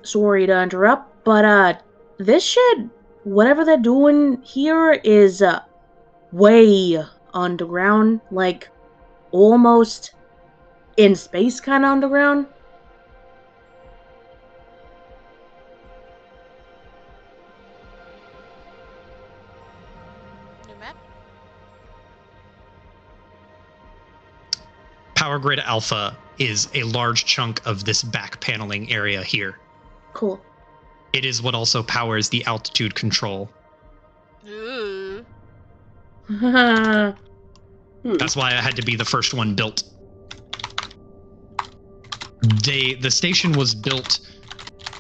Sorry to interrupt, but this shit, whatever they're doing here is way underground, like almost in space kind of underground. New map? Power Grid Alpha is a large chunk of this back paneling area here. Cool. It is what also powers the altitude control. Ooh. That's why it had to be the first one built. The station was built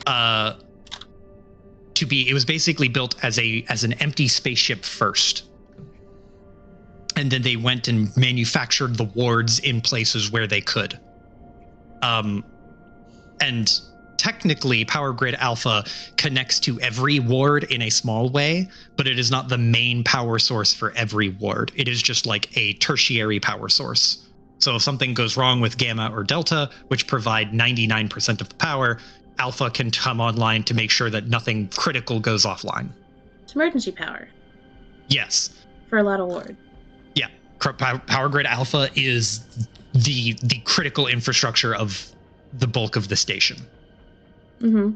it was basically built as an empty spaceship first. And then they went and manufactured the wards in places where they could. And technically, Power Grid Alpha connects to every ward in a small way, but it is not the main power source for every ward. It is just like a tertiary power source. So if something goes wrong with Gamma or Delta, which provide 99% of the power, Alpha can come online to make sure that nothing critical goes offline. It's emergency power. Yes. For a lot of wards. Yeah. Power Grid Alpha is the critical infrastructure of the bulk of the station. Mm-hmm.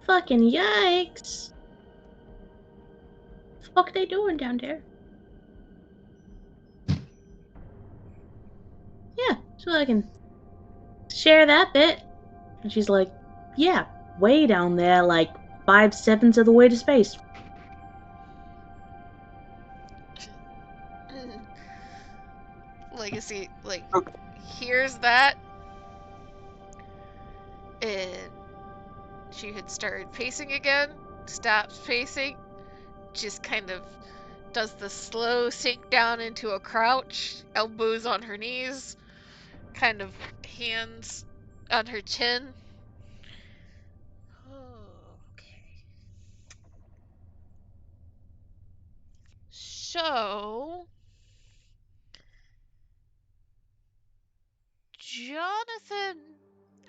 Fucking yikes. What the fuck are they doing down there? Yeah, so I can share that bit. And she's like, yeah, way down there, like 5/7 of the way to space. Legacy, like, here's that. And she had started pacing again, stops pacing, just kind of does the slow sink down into a crouch, elbows on her knees, kind of hands on her chin. Oh, okay. So, Jonathan,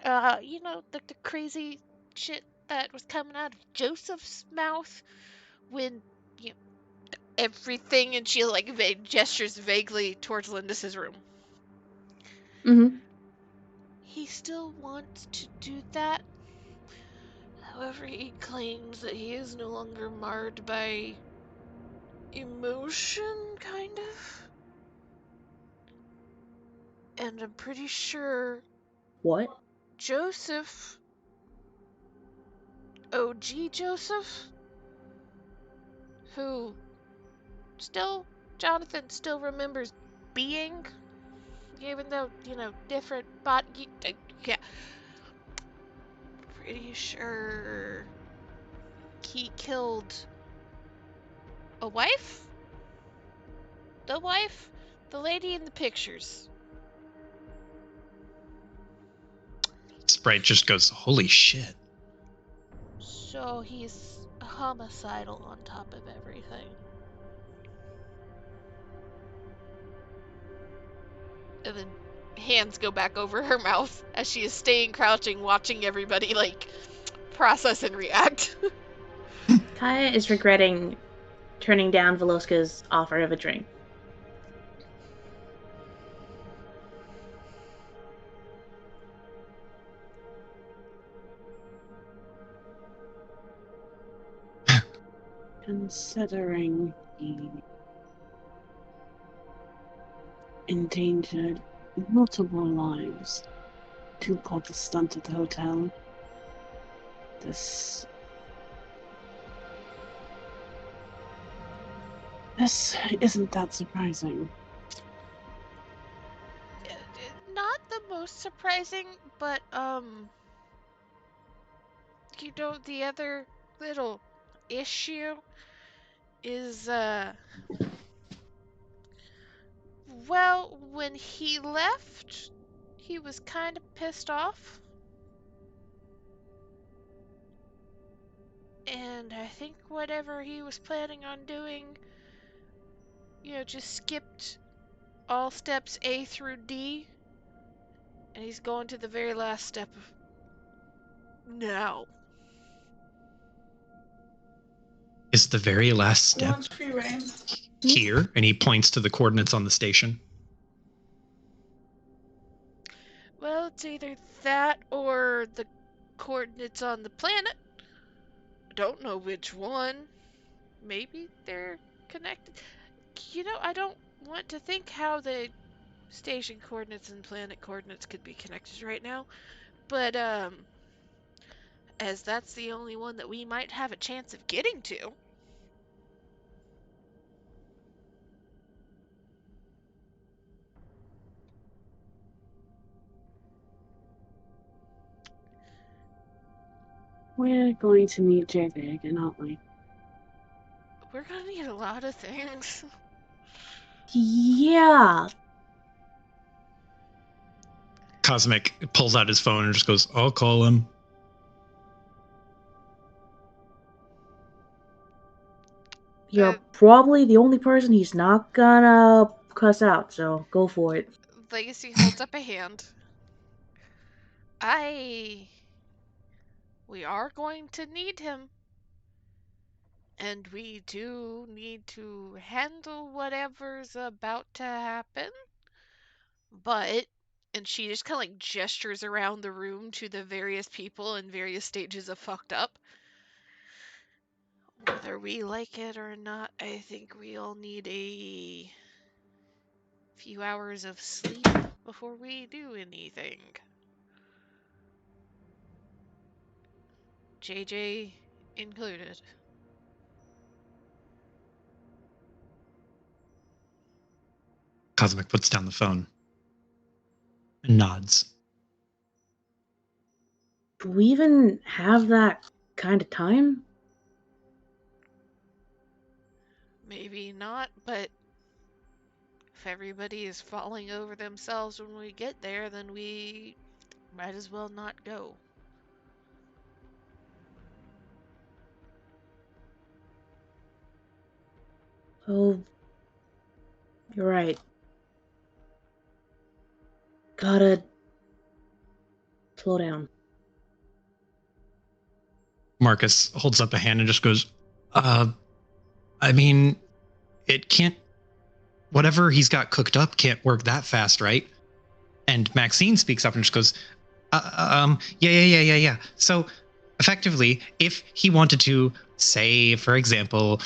the crazy shit that was coming out of Joseph's mouth when, you know, everything, and she like gestures vaguely towards Lindis's room. Mm-hmm. He still wants to do that. However, he claims that he is no longer marred by emotion, kind of. And I'm pretty sure What? Joseph, OG Joseph, who Jonathan still remembers being, even though, different body, yeah, pretty sure he killed a wife? The wife? The lady in the pictures. Sprite just goes, holy shit. So he's homicidal on top of everything. And then hands go back over her mouth as she is staying crouching, watching everybody, process and react. Kaya is regretting turning down Veloska's offer of a drink. Considering he endangered multiple lives to pull the stunt at the hotel, this isn't that surprising. Not the most surprising, but, the other little issue is, well, when he left, he was kind of pissed off. And I think whatever he was planning on doing, just skipped all steps A through D. And he's going to the very last step of now. Is the very last step Launch pre-rain. here? And he points to the coordinates on the station. Well, it's either that or the coordinates on the planet. I don't know which one. Maybe they're connected. I don't want to think how the station coordinates and planet coordinates could be connected right now. But, as that's the only one that we might have a chance of getting to. We're going to meet JJ again, aren't we? We're gonna need a lot of things. Yeah. Cosmic pulls out his phone and just goes, I'll call him. You're probably the only person he's not gonna cuss out, so go for it. Legacy holds up a hand. We are going to need him. And we do need to handle whatever's about to happen. But, and she just kind of gestures around the room to the various people in various stages of fucked up. Whether we like it or not, I think we all need a few hours of sleep before we do anything. JJ included. Cosmic puts down the phone and nods. Do we even have that kind of time? Maybe not, but if everybody is falling over themselves when we get there, then we might as well not go. Oh, You're right. Gotta slow down. Marcus holds up a hand and just goes, I mean, it can't, whatever he's got cooked up can't work that fast, right? And Maxine speaks up and just goes, yeah. So effectively, if he wanted to, say, for example,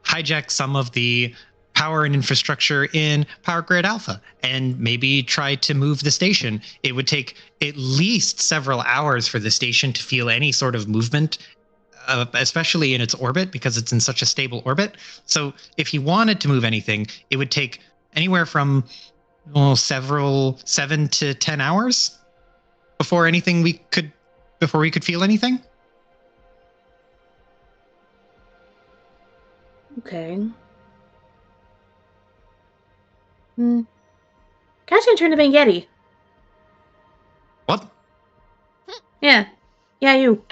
hijack some of the power and infrastructure in Power Grid Alpha and maybe try to move the station, it would take at least several hours for the station to feel any sort of movement, especially in its orbit, because it's in such a stable orbit. So if he wanted to move anything, it would take anywhere from 7 to 10 hours before we could feel anything. Okay. Cat's gonna turn to Vangetti. What? Yeah, you.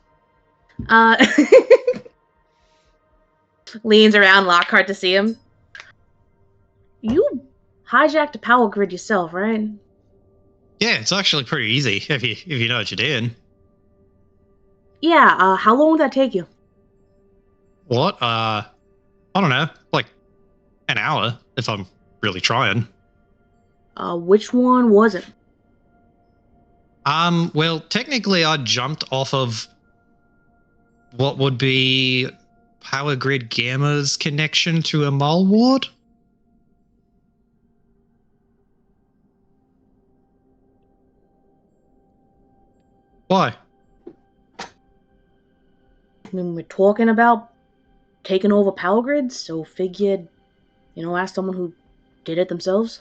Leans around Lockhart to see him. You hijacked a power grid yourself, right? Yeah, it's actually pretty easy if you know what you're doing. Yeah, how long would that take you? What? I don't know, like an hour if I'm really trying. Which one was it? Well, technically I jumped off of what would be Power Grid Gamma's connection to a mole ward. Why? I mean, we're talking about taking over power grids, so figured, ask someone who did it themselves.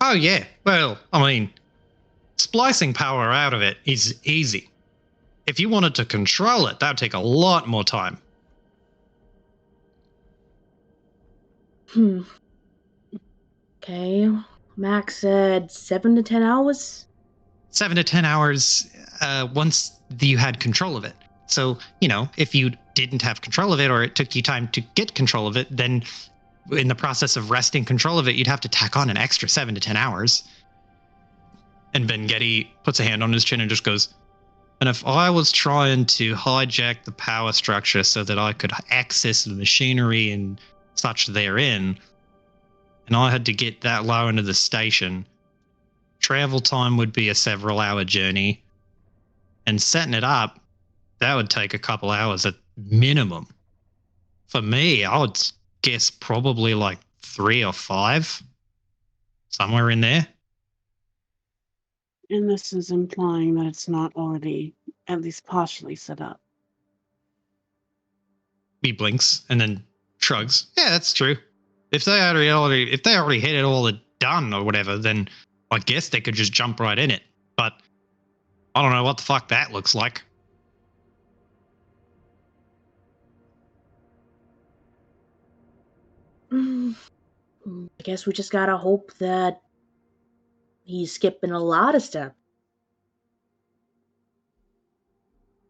Oh yeah, well, I mean, splicing power out of it is easy. If you wanted to control it, that would take a lot more time. Okay. Max said 7 to 10 hours? 7 to 10 hours once you had control of it. So, if you didn't have control of it or it took you time to get control of it, then in the process of wresting control of it, you'd have to tack on an extra 7 to 10 hours. And Vangetti puts a hand on his chin and just goes, and if I was trying to hijack the power structure so that I could access the machinery and such therein, and I had to get that low into the station, travel time would be a several-hour journey, and setting it up, that would take a couple hours at minimum. For me, I would guess probably like 3 or 5, somewhere in there. And this is implying that it's not already at least partially set up. He blinks and then shrugs. Yeah, that's true. If they already had it all done or whatever, then I guess they could just jump right in it. But I don't know what the fuck that looks like. I guess we just gotta hope that he's skipping a lot of steps.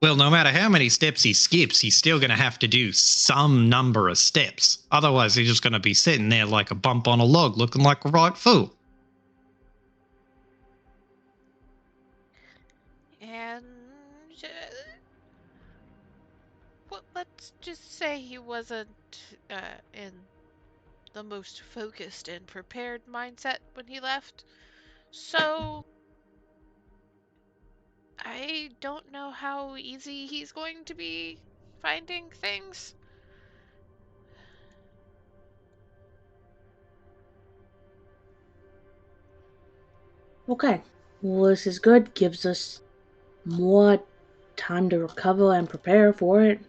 Well, no matter how many steps he skips, he's still going to have to do some number of steps. Otherwise, he's just going to be sitting there like a bump on a log looking like a right fool. And let's just say he wasn't in the most focused and prepared mindset when he left. So I don't know how easy he's going to be finding things. Okay. Well, this is good. Gives us more time to recover and prepare for it.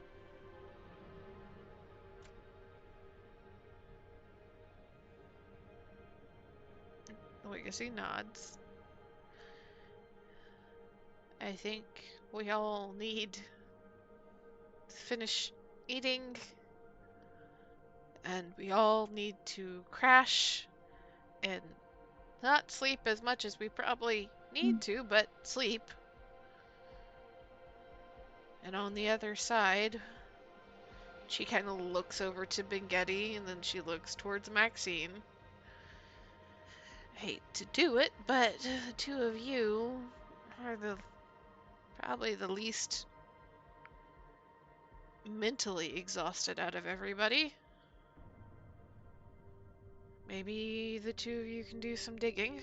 Legacy nods. I think we all need to finish eating, and we all need to crash and not sleep as much as we probably need to, but sleep. And on the other side, she kind of looks over to Bengetti, and then she looks towards Maxine. hate to do it, but the two of you are probably the least mentally exhausted out of everybody. Maybe the two of you can do some digging.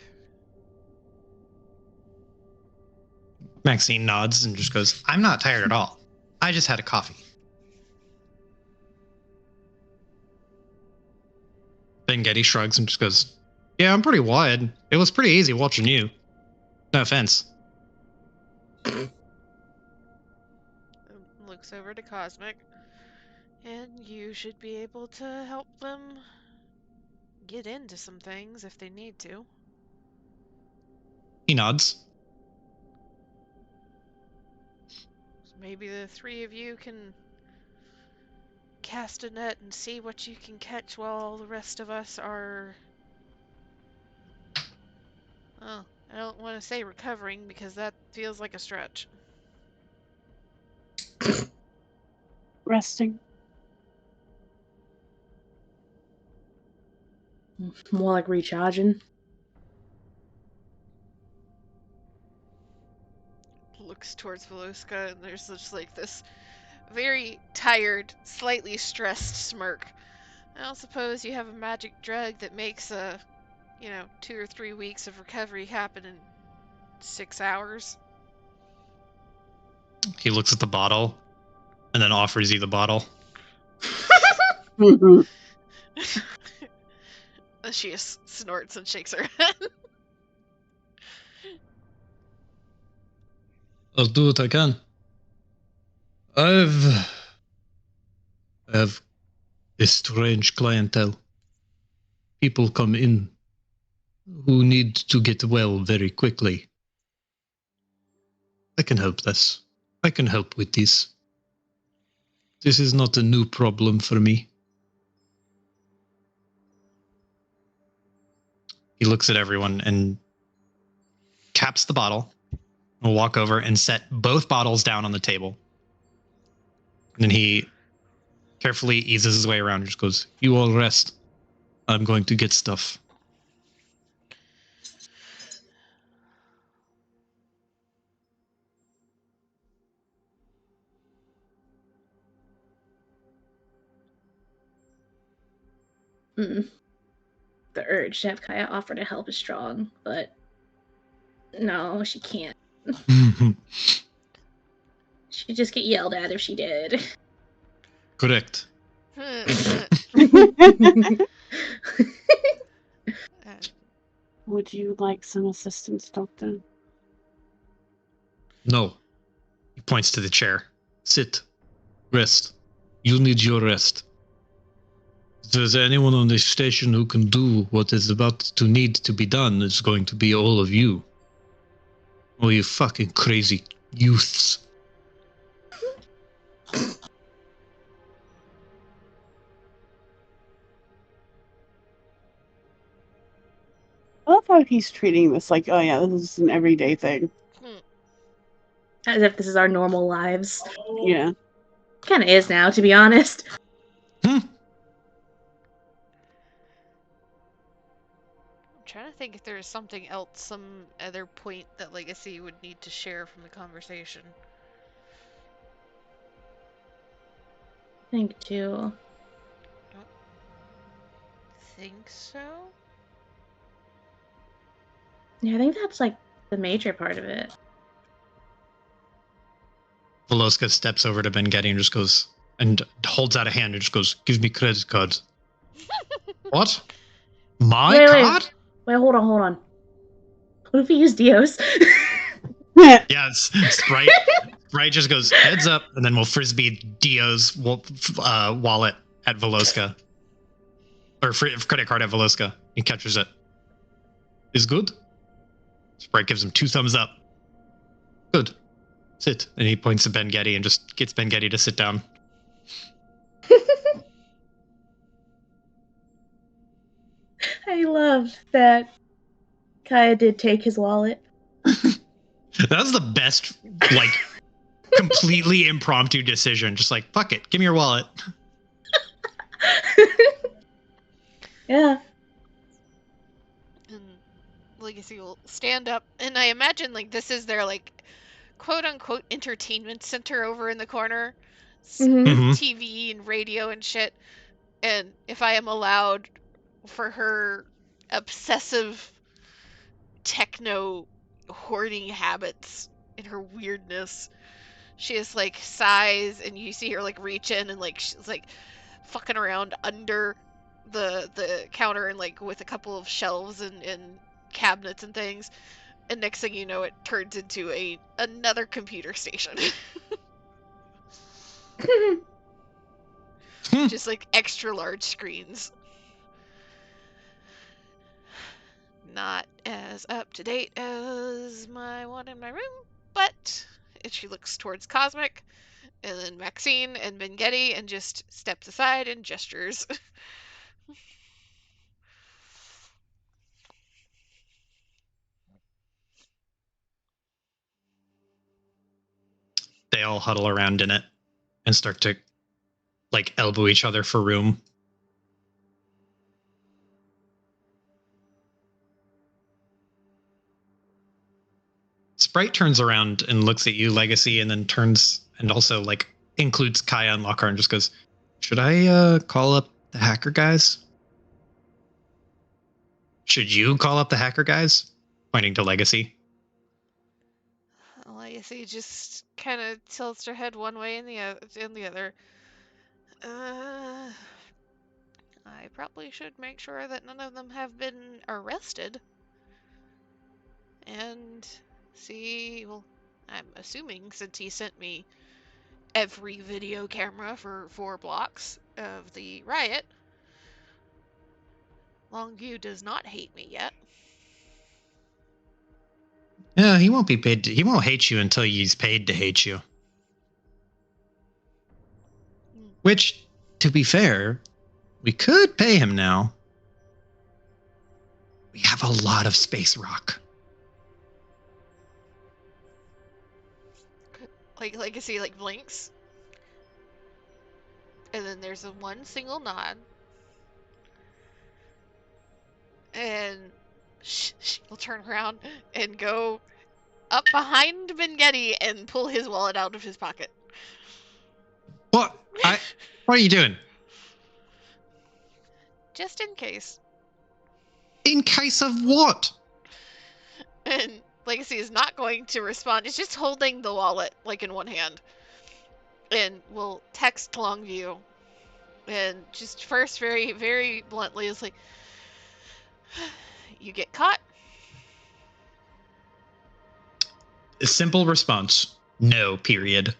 Maxine nods and just goes, I'm not tired at all. I just had a coffee. Ben Getty shrugs and just goes, yeah, I'm pretty wired. It was pretty easy watching you. No offense. Looks over to Cosmic. And you should be able to help them get into some things if they need to. He nods. So maybe the three of you can cast a net and see what you can catch while the rest of us are... Oh, I don't want to say recovering because that feels like a stretch. Resting. More like recharging. Looks towards Veluska and there's just like this very tired, slightly stressed smirk. I don't suppose you have a magic drug that makes 2 or 3 weeks of recovery happen in 6 hours. He looks at the bottle and then offers you the bottle. She just snorts and shakes her head. I'll do what I can. I have a strange clientele. People come in who need to get well very quickly. I can help this. I can help with this. This is not a new problem for me. He looks at everyone and caps the bottle. We'll walk over and set both bottles down on the table. And then he carefully eases his way around and just goes, you all rest. I'm going to get stuff. The urge to have Kaya offer to help is strong, but no, she can't. She'd just get yelled at if she did. Correct. Would you like some assistance, Doctor? No. He points to the chair. Sit. Rest. You need your rest. If there's anyone on this station who can do what is about to need to be done, it's going to be all of you. All you fucking crazy youths. I love how he's treating this like, oh yeah, this is an everyday thing. As if this is our normal lives. Yeah. Kind of is now, to be honest. I'm trying to think if there's something else, some other point that Legacy would need to share from the conversation. I think too. Think so? Yeah, I think that's like the major part of it. Veloska steps over to Ben Getty and just goes, and holds out a hand and just goes, give me credit card. What? My card? Wait, hold on. What if we use Dios? Yeah, Sprite. Sprite just goes, heads up, and then we'll frisbee Dio's wallet at Veloska. Or credit card at Veloska. He catches it. Is good? Sprite gives him 2 thumbs up. Good. Sit. And he points to Ben Getty and just gets Ben Getty to sit down. I love that Kaya did take his wallet. That was the best, like, completely impromptu decision. Just like, fuck it, give me your wallet. Yeah. And Legacy will stand up, and I imagine like this is their like quote unquote entertainment center over in the corner. Mhm. TV and radio and shit. And if I am allowed for her obsessive techno hoarding habits and her weirdness, she just like sighs, and you see her like reach in and like she's like fucking around under the counter and like with a couple of shelves and cabinets and things, and next thing you know it turns into another computer station. Just like extra large screens. Not as up to date as my one in my room, but she looks towards Cosmic and then Maxine and Bengetti and just steps aside and gestures. They all huddle around in it and start to like elbow each other for room. Sprite turns around and looks at you, Legacy, and then turns and also like includes Kaya and Lockhart and just goes, "Should I call up the hacker guys? Should you call up the hacker guys?" Pointing to Legacy. Legacy just kind of tilts her head one way and the other. I probably should make sure that none of them have been arrested. And see, well, I'm assuming since he sent me every video camera for 4 blocks of the riot, Longview does not hate me yet. Yeah, he won't be paid. He won't hate you until he's paid to hate you. Which, to be fair, we could pay him now. We have a lot of space rock. Like Legacy like blinks, and then there's a one single nod, and she'll turn around and go up behind Bengetti and pull his wallet out of his pocket. What? What are you doing? Just in case. In case of what? And Legacy is not going to respond. It's just holding the wallet like in one hand. And will text Longview. And just first very, very bluntly is like, you get caught? A simple response. No, period.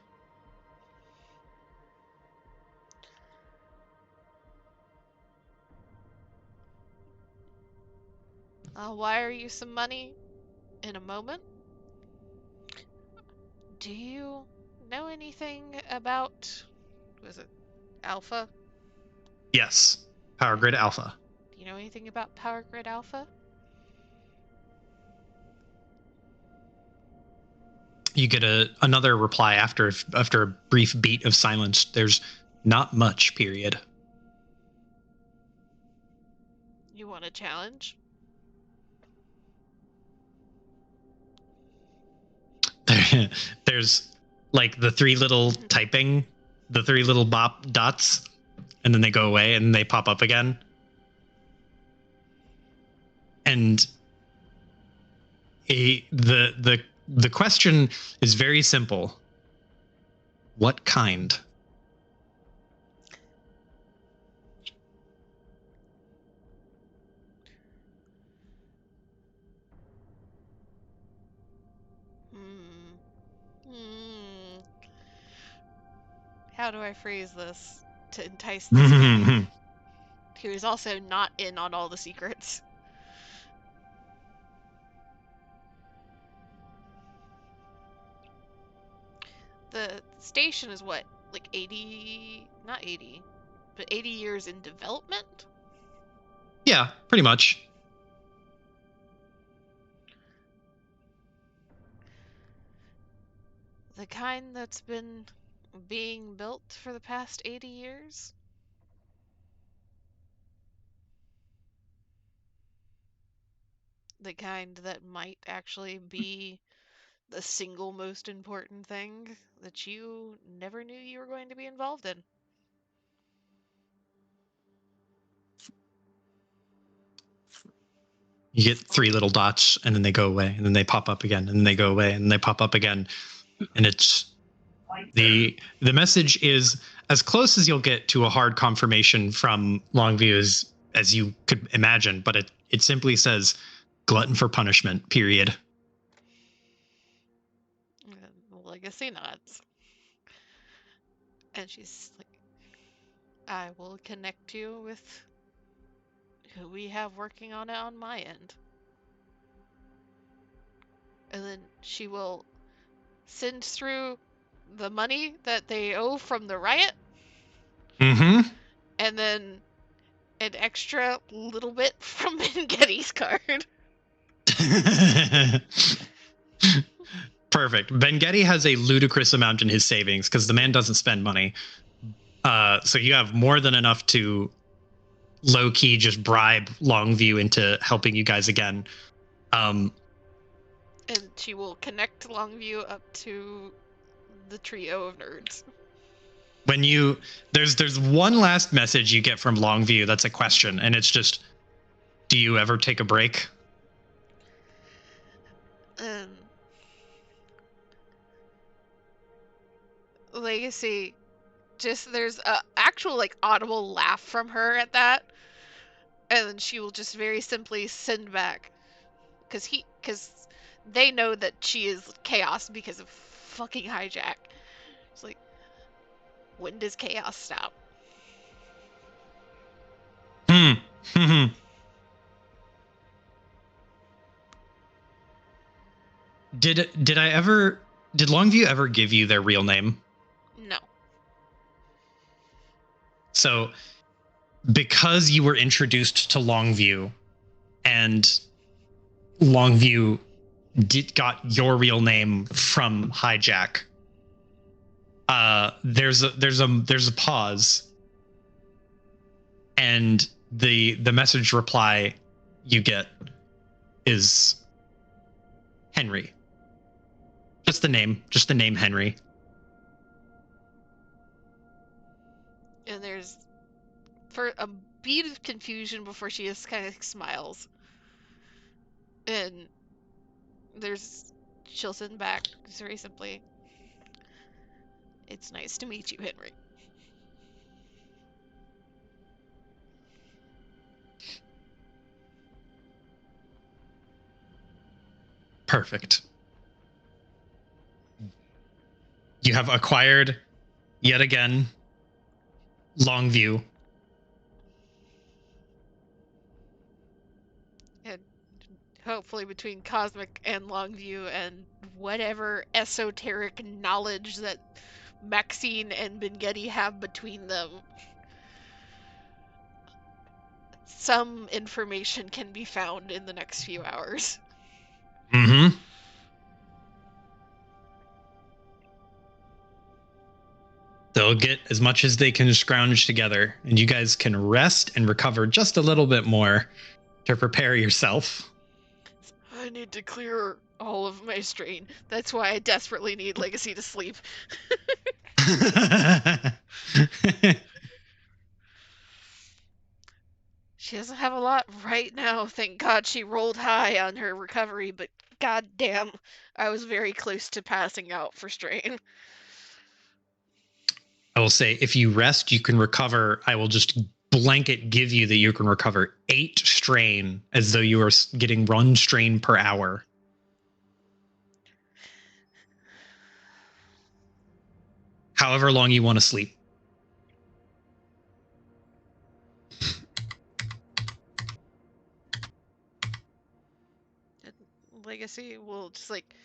I'll wire you some money in a moment. Do you know anything about, was it Alpha? Yes. Power Grid Alpha. Do you know anything about Power Grid Alpha? You get another reply after a brief beat of silence. There's not much, period. You want a challenge? There's like the 3 little typing, the 3 little bop dots, and then they go away and they pop up again. And the question is very simple. What kind? How do I phrase this to entice this guy, who is also not in on all the secrets? The station is what, like 80, not 80, but 80 years in development? Yeah, pretty much. The kind that's been being built for the past 80 years? the kind that might actually be the single most important thing that you never knew you were going to be involved in. You get 3 little dots, and then they go away, and then they pop up again, and then they go away, and they pop up again. And it's the message is as close as you'll get to a hard confirmation from Longview as you could imagine, but it simply says glutton for punishment, period. And Legacy nods. And she's like, I will connect you with who we have working on it on my end. And then she will send through the money that they owe from the riot. Mm-hmm. And then an extra little bit from Getty's card. Perfect. Bengetti has a ludicrous amount in his savings because the man doesn't spend money. So you have more than enough to low-key just bribe Longview into helping you guys again. And she will connect Longview up to the trio of nerds. When there's one last message you get from Longview that's a question, and it's just, do you ever take a break? Legacy, just there's a actual like audible laugh from her at that, and then she will just very simply send back, because they know that she is chaos because of fucking hijack. It's like, when does chaos stop? Did Longview ever give you their real name? No. So, because you were introduced to Longview, and Longview got your real name from hijack, there's a pause, and the message reply you get is Henry. Just the name Henry. And there's, for a beat of confusion before she just kind of smiles. And she'll send back very simply, it's nice to meet you, Henry. Perfect. You have acquired, yet again, Longview. And hopefully between Cosmic and Longview and whatever esoteric knowledge that Maxine and Bengetti have between them, some information can be found in the next few hours. Mm-hmm. They'll get as much as they can scrounge together, and you guys can rest and recover just a little bit more to prepare yourself. I need to clear all of my strain. That's why I desperately need Legacy to sleep. She doesn't have a lot right now. Thank God she rolled high on her recovery, but goddamn, I was very close to passing out for strain. I will say, if you rest, you can recover. I will just blanket give you that you can recover 8 strain as though you are getting 1 strain per hour. However long you want to sleep. Legacy will just like,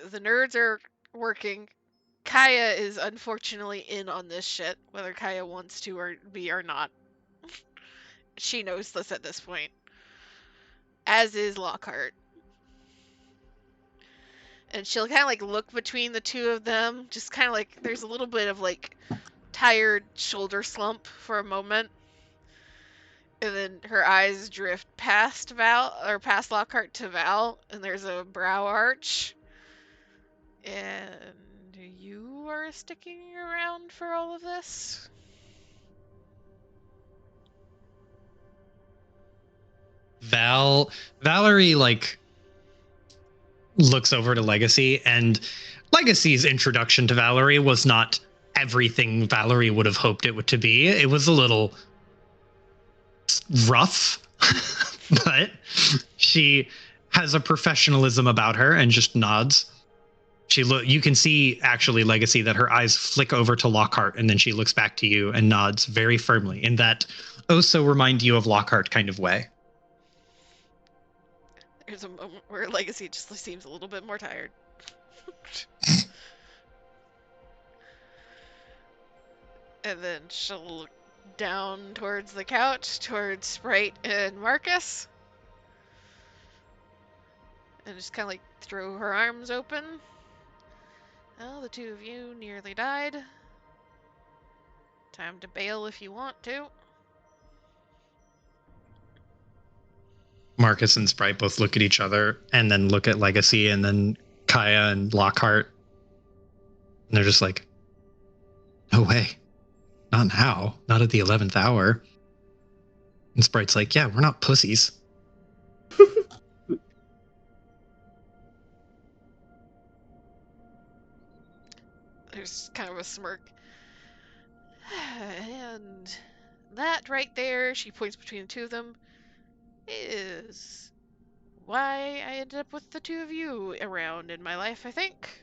the nerds are working. Kaya is unfortunately in on this shit, whether Kaya wants to or be or not. She knows this at this point. As is Lockhart. And she'll kind of like look between the two of them, just kind of like there's a little bit of like tired shoulder slump for a moment. And then her eyes drift past Lockhart to Val, and there's a brow arch. And you are sticking around for all of this? Valerie like looks over to Legacy, and Legacy's introduction to Valerie was not everything Valerie would have hoped it would to be. It was a little rough, but she has a professionalism about her and just nods. You can see actually, Legacy, that her eyes flick over to Lockhart, and then she looks back to you and nods very firmly in that oh so remind you of Lockhart kind of way. There's a moment where Legacy just seems a little bit more tired. And then she'll look down towards the couch, towards Sprite and Marcus. And just kind of like throw her arms open. Well, the two of you nearly died. Time to bail if you want to. Marcus and Sprite both look at each other and then look at Legacy and then Kaya and Lockhart. And they're just like, no way. Not now. Not at the 11th hour. And Sprite's like, yeah, we're not pussies. There's kind of a smirk. And that right there, she points between the two of them, is why I ended up with the two of you around in my life, I think.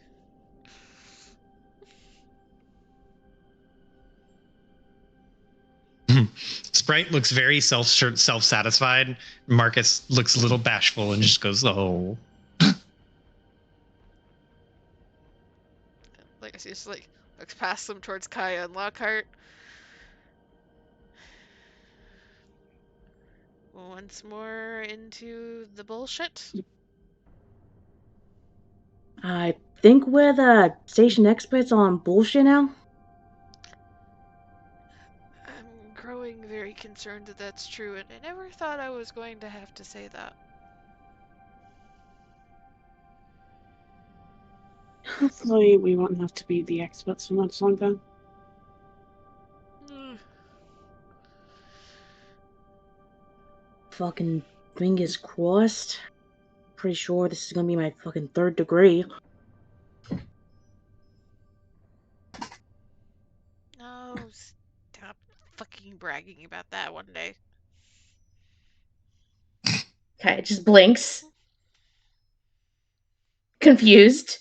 Sprite looks very self-satisfied. Marcus looks a little bashful and just goes, oh. Like I see, just like looks past them towards Kaya and Lockhart. Once more into the bullshit. I think we're the station experts on bullshit now. I'm growing very concerned that that's true, and I never thought I was going to have to say that. Hopefully we won't have to be the experts for much longer. Fucking fingers crossed. Pretty sure this is gonna be my fucking 3rd degree. Oh, stop fucking bragging about that one day. Okay, it just blinks. Confused.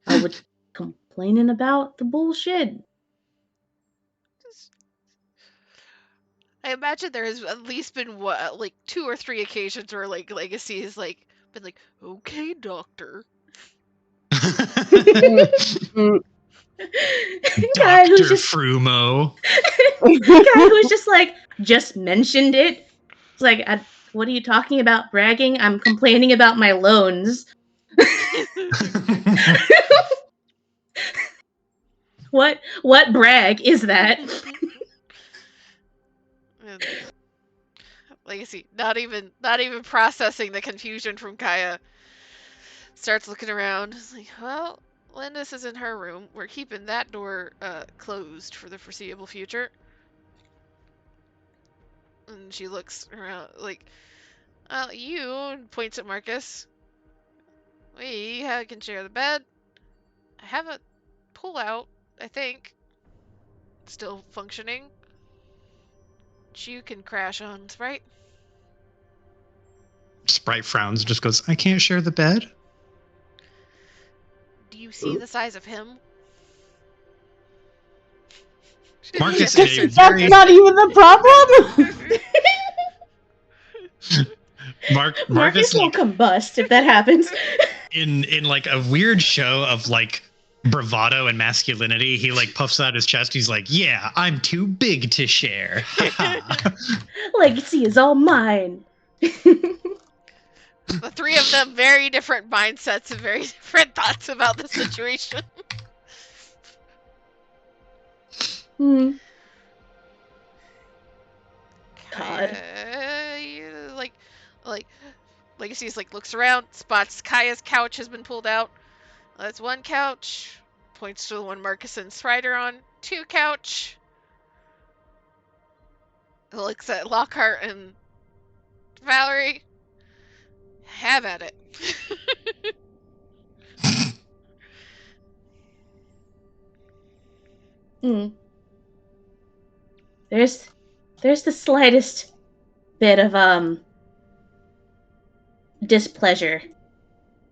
I was complaining about the bullshit. I imagine there has at least been like 2 or 3 occasions where like Legacy has like been like, okay, doctor. Guy who's Dr. just Frumo. guy who's just like just mentioned it. It's like, what are you talking about bragging? I'm complaining about my loans. What brag is that? Legacy, not even processing the confusion from Kaya. Starts looking around. It's like, well, Lindis is in her room. We're keeping that door closed for the foreseeable future. And she looks around like, you, and points at Marcus. We can share the bed. I have a pull-out, I think. Still functioning. You can crash on, Sprite. Sprite frowns and just goes, I can't share the bed. Do you see the size of him? Marcus That's is very... not even the problem. Marcus will combust if that happens. in like a weird show of like bravado and masculinity, he like puffs out his chest. He's like, yeah, I'm too big to share. Legacy is all mine. The 3 of them, very different mindsets and very different thoughts about the situation. God. Like Legacy's like looks around, spots Kaya's couch has been pulled out. That's one couch. Points to the one Marcus and Strider on. 2 couch. Looks at Lockhart and Valerie. Have at it. Hmm. There's the slightest bit of displeasure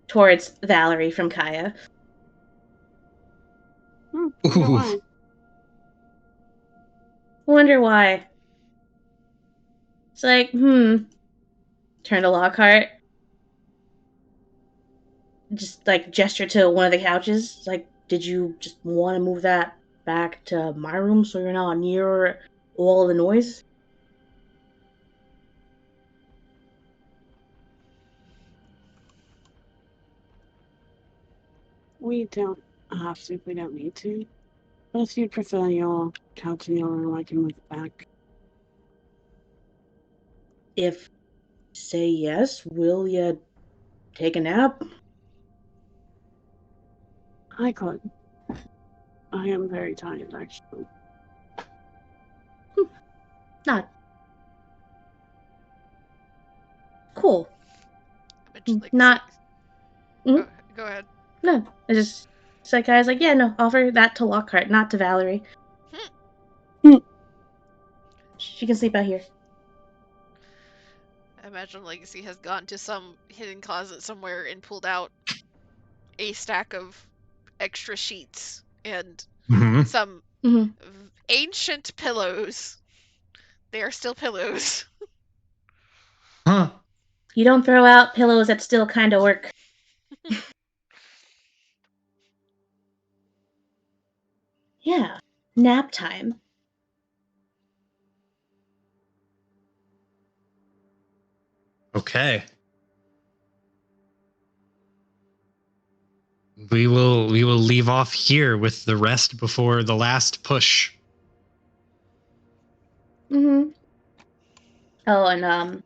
towards Valerie from Kaya. Wonder why. Wonder why. It's like, Turn to Lockhart. Just like gesture to one of the couches. It's like, did you just want to move that back to my room so you're not near all the noise? We don't have to if we don't need to. But if you prefer your couch in your room, I can move it back. If say yes, will you take a nap? I could. I am very tired, actually. Not cool. Not. Go ahead. No, it's like I was like, yeah, no, offer that to Lockhart, not to Valerie. She can sleep out here. I imagine Legacy has gone to some hidden closet somewhere and pulled out a stack of extra sheets and some ancient pillows. They are still pillows. Huh. You don't throw out pillows that still kind of work. Yeah, nap time. Okay. We will leave off here with the rest before the last push. Oh, and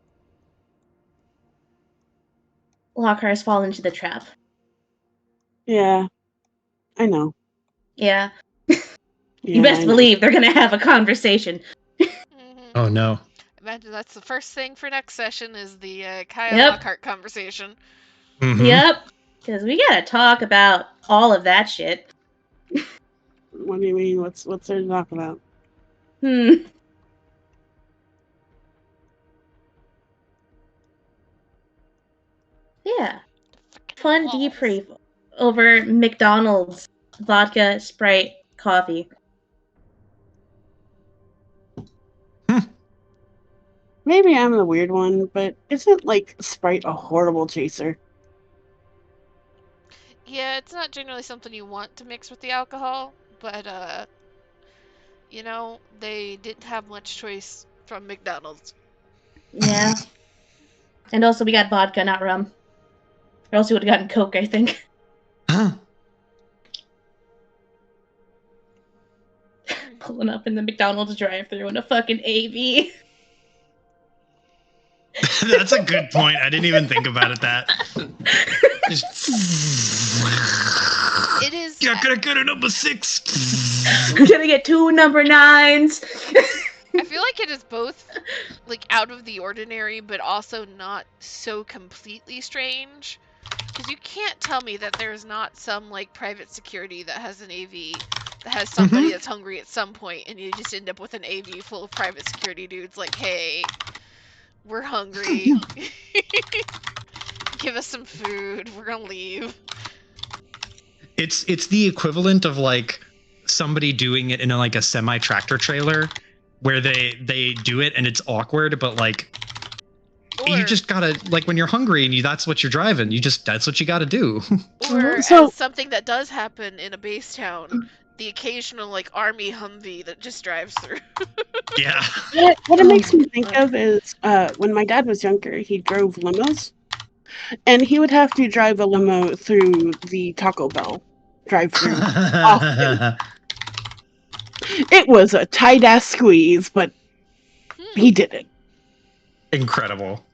Lockhart has fallen into the trap. Yeah, I know. Yeah. You best believe they're gonna have a conversation. Oh no. Imagine that's the first thing for next session is the Kaya Lockhart conversation. Yep. Because we gotta talk about all of that shit. What do you mean? What's there to talk about? Yeah. Fun debrief over McDonald's vodka, Sprite, coffee. Maybe I'm the weird one, but isn't like Sprite a horrible chaser? Yeah, it's not generally something you want to mix with the alcohol, but you know, they didn't have much choice from McDonald's. Yeah. And also we got vodka, not rum. Or else we would have gotten Coke, I think. Pulling up in the McDonald's drive-thru in a fucking AV. That's a good point. I didn't even think about it that. It is. You're gonna get a number 6. We're gonna get 2 number 9s. I feel like it is both, like, out of the ordinary, but also not so completely strange. Because you can't tell me that there's not some, like, private security that has an AV that has somebody that's hungry at some point, and you just end up with an AV full of private security dudes like, hey, we're hungry. Give us some food. We're gonna leave. It's the equivalent of like somebody doing it in a semi-tractor trailer where they do it and it's awkward, but like you just gotta, like, when you're hungry and that's what you're driving, that's what you gotta do. Or as something that does happen in a base town, the occasional like army Humvee that just drives through. Yeah. What it makes me think of is when my dad was younger, he drove limos, and he would have to drive a limo through the Taco Bell drive-through often. It was a tight-ass squeeze, but he did it. Incredible.